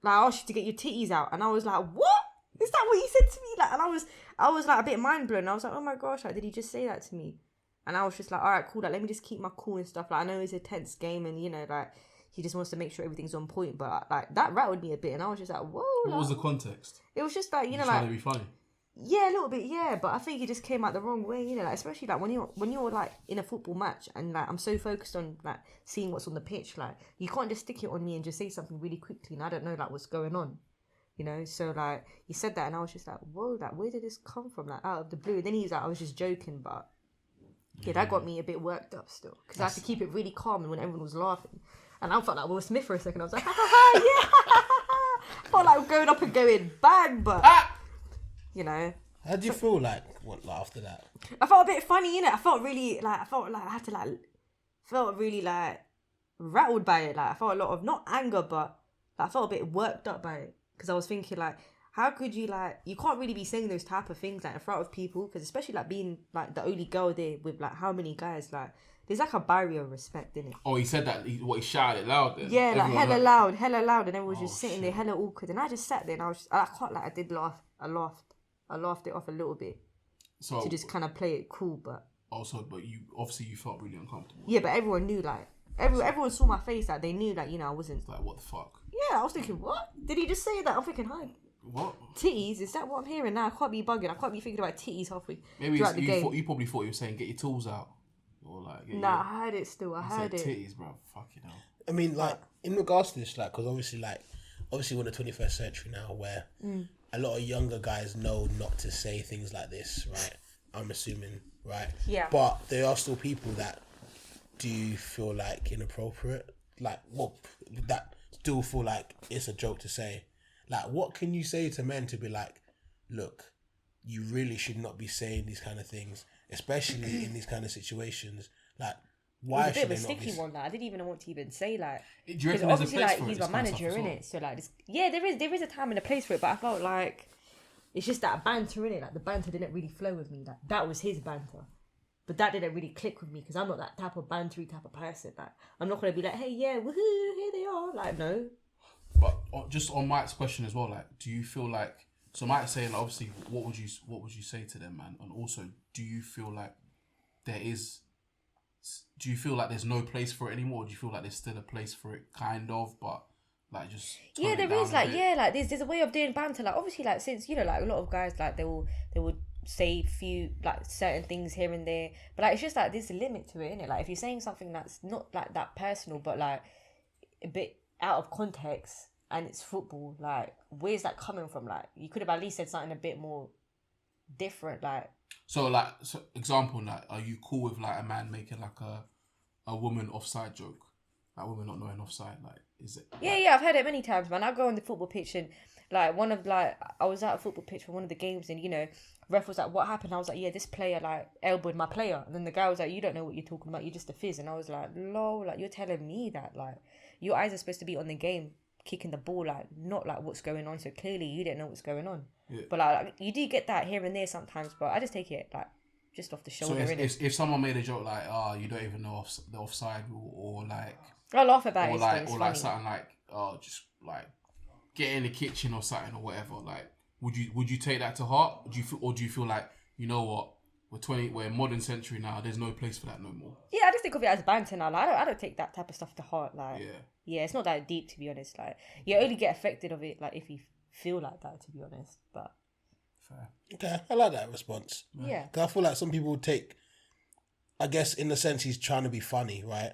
I asked you to get your titties out. And I was like, what? Is that what he said to me? Like, and I was like, a bit mind blown. I was like, oh my gosh, like, did he just say that to me? And I was just like, all right, cool. Like, let me just keep my cool and stuff. Like, I know it's a tense game, and like he just wants to make sure everything's on point. But like that rattled me a bit, and I was just like, whoa. What was the context? It was just like like trying to be funny. Yeah, a little bit, yeah. But I think he just came out the wrong way, like especially like when you're like in a football match, and like I'm so focused on like seeing what's on the pitch, like you can't just stick it on me and just say something really quickly, and I don't know like what's going on. So like he said that, and I was just like, whoa, like where did this come from, like out of the blue? And then he's like, I was just joking, but. Yeah, that got me a bit worked up still. Because I had to keep it really calm when everyone was laughing. And I felt like Will Smith for a second. I was like, ha ha ha, yeah. I felt like going up and going bang, but, How do you feel like after that? I felt a bit funny, innit? I felt really, like, I had to, felt really, rattled by it. Like, I felt a lot of, not anger, but I felt a bit worked up by it. Because I was thinking, how could you, you can't really be saying those type of things, in front of people, because especially, being, the only girl there with, how many guys, there's, a barrier of respect, innit? Oh, he said that, he shouted loud then? Yeah, hella loud, and everyone was just sitting there, hella awkward, and I just sat there, and I did laugh, I laughed it off a little bit, to just kind of play it cool, but... Also, but you felt really uncomfortable. Yeah, but everyone knew, everyone saw my face, they knew, I wasn't... It's what the fuck? Yeah, I was thinking, what? Did he just say that? I'm thinking, hi. What? Titties? Is that what I'm hearing now? I can't be bugging. I can't be thinking about titties halfway Maybe throughout the game. You probably thought you were saying get your tools out. Or I heard it still. I heard it. Titties, bro. Fucking hell. I mean, in regards to this, because obviously we're in the 21st century now where a lot of younger guys know not to say things like this, right? I'm assuming, right? Yeah. But there are still people that do feel inappropriate, that still feel like it's a joke to say. What can you say to men to be look, you really should not be saying these kind of things, especially in these kind of situations. Why should they not be? It's a bit of a sticky one. I didn't even want to even say Do you reckon there's a place for it? He's my manager, innit? So yeah, there is a time and a place for it. But I felt like it's just that banter, innit? The banter didn't really flow with me. That was his banter. But that didn't really click with me because I'm not that type of bantery type of person. Like, I'm not gonna be like, hey, yeah, woohoo, here they are. Like, no. But just on Mike's question as well, like, do you feel like, so Mike's saying, obviously, what would you say to them, man? And also, do you feel like there's no place for it anymore? Or do you feel like there's still a place for it, kind of, but like just yeah, there is like like there's a way of doing banter. Like obviously, like since like a lot of guys like they will say few like certain things here and there, but like it's just like there's a limit to it, innit? Like if you're saying something that's not like that personal, but like a bit out of context, and it's football, like where's that coming from? Like you could have at least said something a bit more different, like. So example, like, are you cool with like a man making like a woman offside joke, like women not knowing offside? Like, is it? Yeah, I've heard it many times, man. I go on the football pitch and like I was at a football pitch for one of the games, and ref was like, "What happened?" I was like, "Yeah, this player like elbowed my player," and then the guy was like, "You don't know what you're talking about. You're just a fizz." And I was like, "Lol, like you're telling me that like your eyes are supposed to be on the game, kicking the ball, like not like what's going on. So clearly you didn't know what's going on." Yeah. But like you do get that here and there sometimes, but I just take it like just off the shoulder. So if someone made a joke like, "Oh, you don't even know the offside rule," or like, I laugh about it. Like something like, "Oh, just like get in the kitchen or something or whatever." Like, would you take that to heart? Do you feel like, you know what, we're modern century now. There's no place for that no more. Yeah, I just think of it as banter now. Like, I don't take that type of stuff to heart. Like, yeah, it's not that deep, to be honest. Like, you only get affected of it like if you feel like that, to be honest. But fair. Okay, I like that response. Yeah, because I feel like some people take, I guess in the sense he's trying to be funny, right?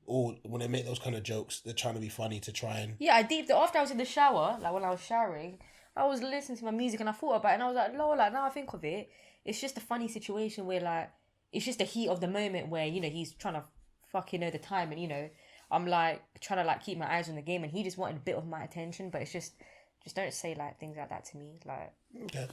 Or when they make those kind of jokes, they're trying to be funny to try and... Yeah, I deeped it. After I was in the shower, like when I was showering, I was listening to my music and I thought about it and I was like, lol, like now I think of it, it's just a funny situation where like, it's just the heat of the moment where, he's trying to fucking know the time and, I'm like trying to like keep my eyes on the game and he just wanted a bit of my attention, but it's just don't say like things like that to me, like, okay.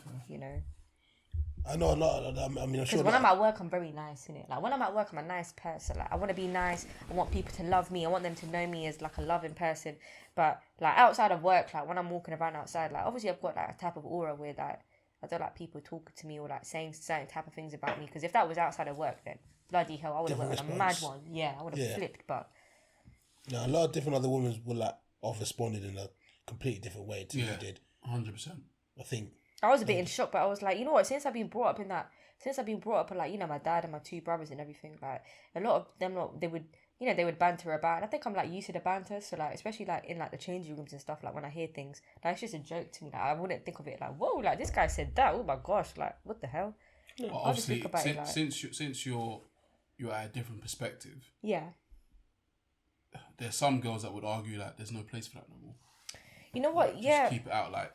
I know a lot. I mean, I'm sure. Because when I'm at work, I'm very nice, innit? Like when I'm at work, I'm a nice person. Like I want to be nice. I want people to love me. I want them to know me as like a loving person. But like outside of work, like when I'm walking around outside, like obviously I've got like a type of aura where like I don't like people talking to me or like saying certain type of things about me. Because if that was outside of work, then bloody hell, I would have went on a mad one. Yeah, I would have flipped. But no, a lot of different other women will like have responded in a completely different way to you did. 100%. I think. I was a bit in shock, but I was like, you know what? Since I've been brought up like, my dad and my two brothers and everything, like a lot of them, they would banter about, and I think I'm like used to the banter. So like, especially like in like the changing rooms and stuff, like when I hear things, like it's just a joke to me. Like I wouldn't think of it like, whoa, like this guy said that. Oh my gosh, like what the hell? Well, obviously, since you're at a different perspective, there's some girls that would argue like there's no place for that no more. You know what? Like, just keep it out. Like,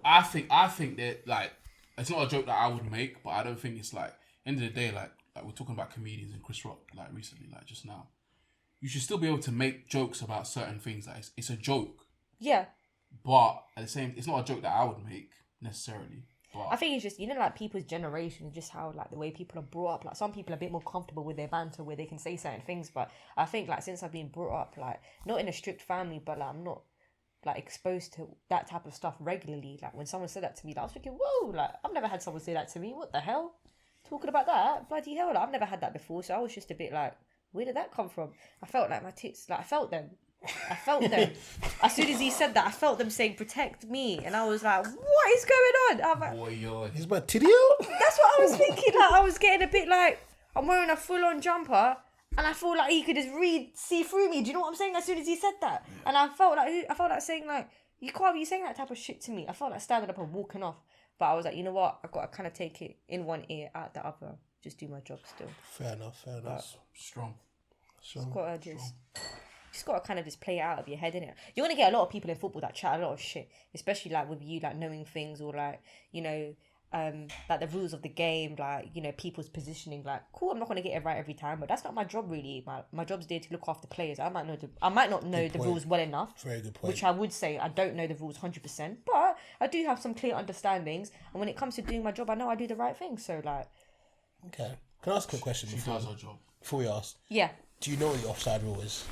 I think that like it's not a joke that I would make, but I don't think it's like end of the day like we're talking about comedians and Chris Rock like recently, like just now. You should still be able to make jokes about certain things. Like it's a joke. Yeah. But at the same, it's not a joke that I would make necessarily. But I think it's just like people's generation, just how like the way people are brought up. Like some people are a bit more comfortable with their banter, where they can say certain things. But I think like since I've been brought up like not in a strict family, but like I'm not like exposed to that type of stuff regularly. Like when someone said that to me, like, I was thinking, whoa, like I've never had someone say that to me. What the hell? Talking about that? Bloody hell, like, I've never had that before. So I was just a bit like, where did that come from? I felt like my tits, like I felt them. As soon as he said that, I felt them saying protect me, and I was like, what is going on? I'm like, boy, is my titty out? That's what I was thinking. Like I was getting a bit like, I'm wearing a full-on jumper and I feel like he could just see through me. Do you know what I'm saying? As soon as he said that, and I felt like saying like, you can't be saying that type of shit to me. I felt like standing up and walking off, but I was like, you know what? I've got to kind of take it in one ear, out the other. Just do my job still. Fair enough. Strong. Just got to kind of just play it out of your head, innit? You're going to get a lot of people in football that chat a lot of shit, especially like with you like knowing things or like, like the rules of the game, like, people's positioning. Like, cool, I'm not going to get it right every time, but that's not my job really. My job's there to look after players. I might not know the rules well enough. Very good point. Which I would say I don't know the rules 100%, but I do have some clear understandings. And when it comes to doing my job, I know I do the right thing. So like, okay, can I ask a quick question? She does her job. Before we ask, yeah. Do you know what the offside rule is?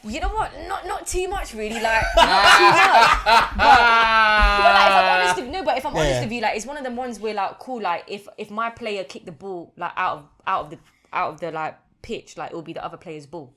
You know what? Not too much, really. Like, not too much. But like, if I'm honest with if I'm honest with you, like, it's one of them ones where like, cool, like, if my player kicked the ball like out of the like pitch, like, it will be the other player's ball.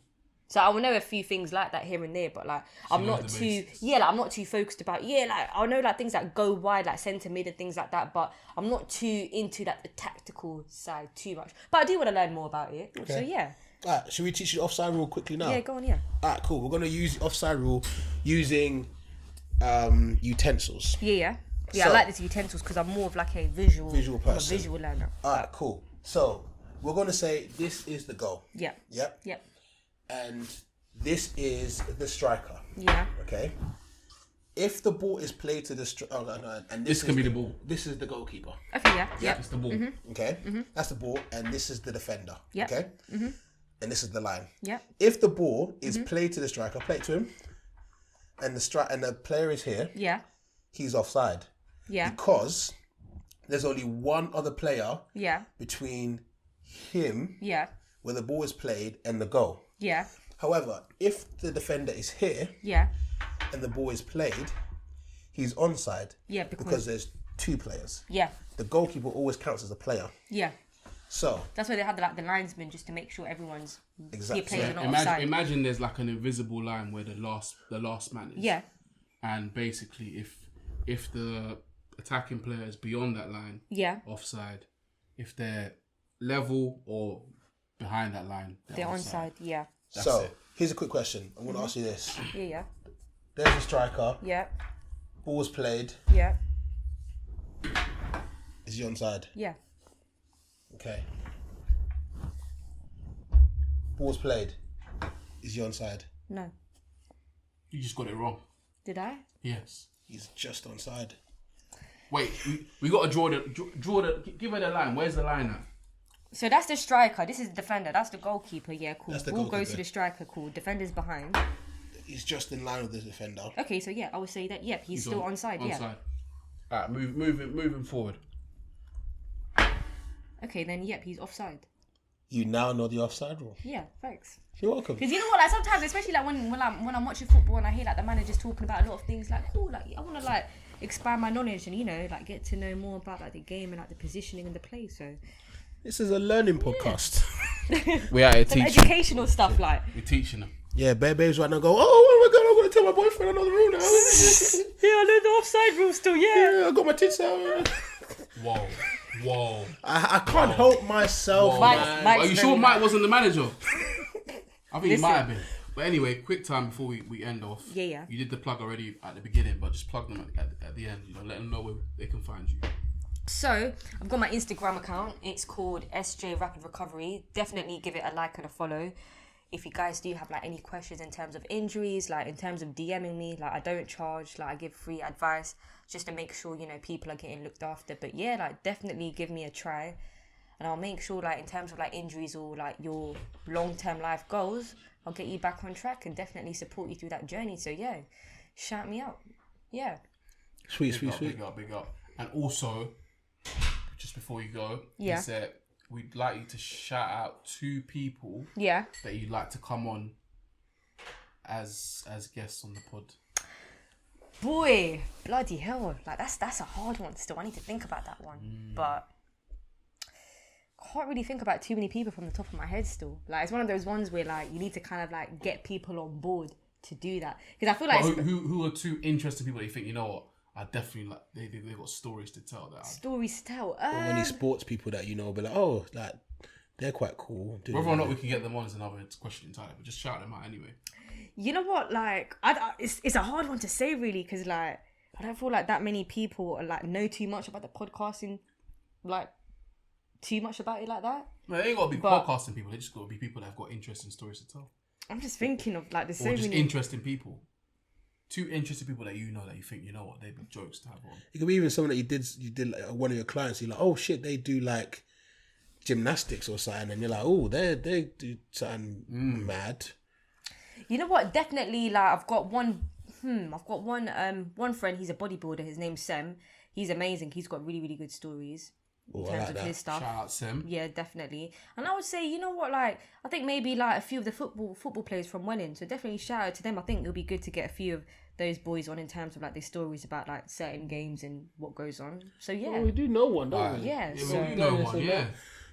So I will know a few things like that here and there, but like, I'm not too I'm not too focused about like, I'll know like things that go wide, like centre mid and things like that, but I'm not too into like the tactical side too much. But I do want to learn more about it. Okay. So yeah. Alright, should we teach you the offside rule quickly now? Yeah, go on, yeah. Alright, cool. We're gonna use the offside rule using utensils. Yeah, So, I like this utensils because I'm more of like a visual person. I'm a visual learner. Alright, cool. So we're gonna say this is the goal. Yeah. Yep. Yep. And this is the striker. Yeah. Okay. If the ball is played to the and This can be the ball. This is the goalkeeper. Okay, yeah. Yeah, It's the ball. Okay. That's the ball, and this is the defender. Yep. Okay. And this is the line. Yep. If the ball is played to the striker, play it to him, and the player is here, Yeah. he's offside. Yeah. Because there's only one other player Yeah. between him, Yeah. where the ball is played, and the goal. Yeah. However, if the defender is here Yeah. and the ball is played, he's onside. Yeah, because there's two players. Yeah. The goalkeeper always counts as a player. Yeah. So that's why they have the linesman, just to make sure everyone's exactly. players are not offside. Imagine there's like an invisible line where the last man is. Yeah. And basically, if the attacking player is beyond that line, offside. If they're level or behind that line, they're onside. Yeah. So here's a quick question. I'm going to ask you this. Yeah. There's a striker. Yeah. Ball's played. Yeah. Is he onside? Yeah. Okay. Ball's played. Is he onside? No. You just got it wrong. Did I? Yes. He's just onside. Wait, we got to draw the. Give her the line. Where's the line at? So that's the striker. This is the defender. That's the goalkeeper. Yeah, cool. That's the Ball goalkeeper. goes to the striker. Cool. Defender's behind. He's just in line with the defender. Okay, so yeah, I would say that. Yep, he's still onside. Yeah. Alright, moving forward. Okay, then yep, he's offside. You now know the offside rule. Yeah, thanks. You're welcome. Because you know what, like sometimes, especially like when I'm watching football and I hear like the managers talking about a lot of things, like cool, like I want to like expand my knowledge and like get to know more about like the game and like the positioning and the play. So this is a learning podcast. We're out here some teaching. educational stuff, like We're teaching them. Yeah, bare babes right now go, oh my god, I'm gonna tell my boyfriend another rule now. yeah, I know the offside rule still. Yeah, I got my tits out. Whoa. I can't help myself. Mike's Are you sure very Mike nice. wasn't the manager? I think he Listen. might have been. But anyway, quick time before we end off. Yeah. You did the plug already at the beginning, but just plug them at the end. Let them know where they can find you. So I've got my Instagram account. It's called SJ Rapid Recovery. Definitely give it a like and a follow. If you guys do have like any questions in terms of injuries, like in terms of DMing me, like I don't charge, like I give free advice just to make sure, people are getting looked after. But yeah, like definitely give me a try. And I'll make sure like in terms of like injuries or like your long-term life goals, I'll get you back on track and definitely support you through that journey. So yeah, shout me out. Yeah. Sweet. Big up. And also, just before you go, Yeah. he said we'd like you to shout out 2 people Yeah. that you'd like to come on as guests on the pod. Boy, bloody hell. Like that's a hard one still. I need to think about that one. But I can't really think about too many people from the top of my head still. Like it's one of those ones where like you need to kind of like get people on board to do that. Because I feel like But who are 2 interesting people that you think, you know what, I definitely like they've got stories to tell that. stories to tell. Or any sports people that be like, oh, like they're quite cool. Whether or not we can get them on is another question entirely, but just shout them out anyway. You know what? Like it's a hard one to say really because like I don't feel like that many people like know too much about the podcasting, like too much about it like that. No, they ain't got to be But- podcasting people. They just got to be people that have got interesting stories to tell. I'm just thinking of like there's Or so just many. interesting people. 2 interesting people that you know that you think, you know what, they'd be jokes to have on. It could be even someone that you did like one of your clients. You're like, oh shit, they do like gymnastics or something, and you're like, oh, they do something mad. You know what? Definitely, like I've got one friend. He's a bodybuilder. His name's Sem. He's amazing. He's got really, really good stories. in I terms like of that. his stuff. Shout out Sam. Yeah, definitely. And I would say, you know what, like, I think maybe like a few of the football players from Welling. So definitely shout out to them. I think it'll be good to get a few of those boys on in terms of like their stories about like certain games and what goes on. So yeah. Oh, we do know one, don't we? Yeah. Yeah, So we know one, yeah.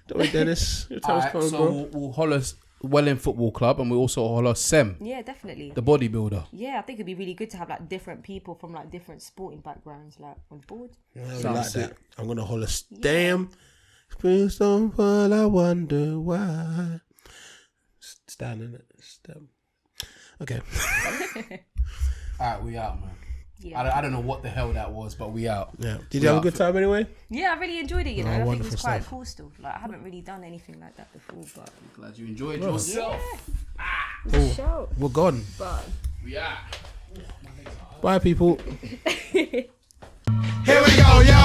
Don't we, Dennis? Your time's Alright, coming, so bro. we'll holler Welling Football Club and we'll also holler Sem, yeah, definitely. the bodybuilder. Yeah, I think it'd be really good to have like different people from like different sporting backgrounds like on board. Yeah, I like that. I'm gonna holler Stam. Spring don't fall, I wonder why. Stan, innit? Stam. Okay. Alright, we out, man. Yeah. I don't know what the hell that was, but we out. Yeah. Did you have a good time anyway? Yeah, I really enjoyed it, you know. I think it wonderful was quite stuff. cool still. Like I haven't really done anything like that before, but Glad you enjoyed yourself. shout. We're gone. But We out. Bye, people. Here we go, yo.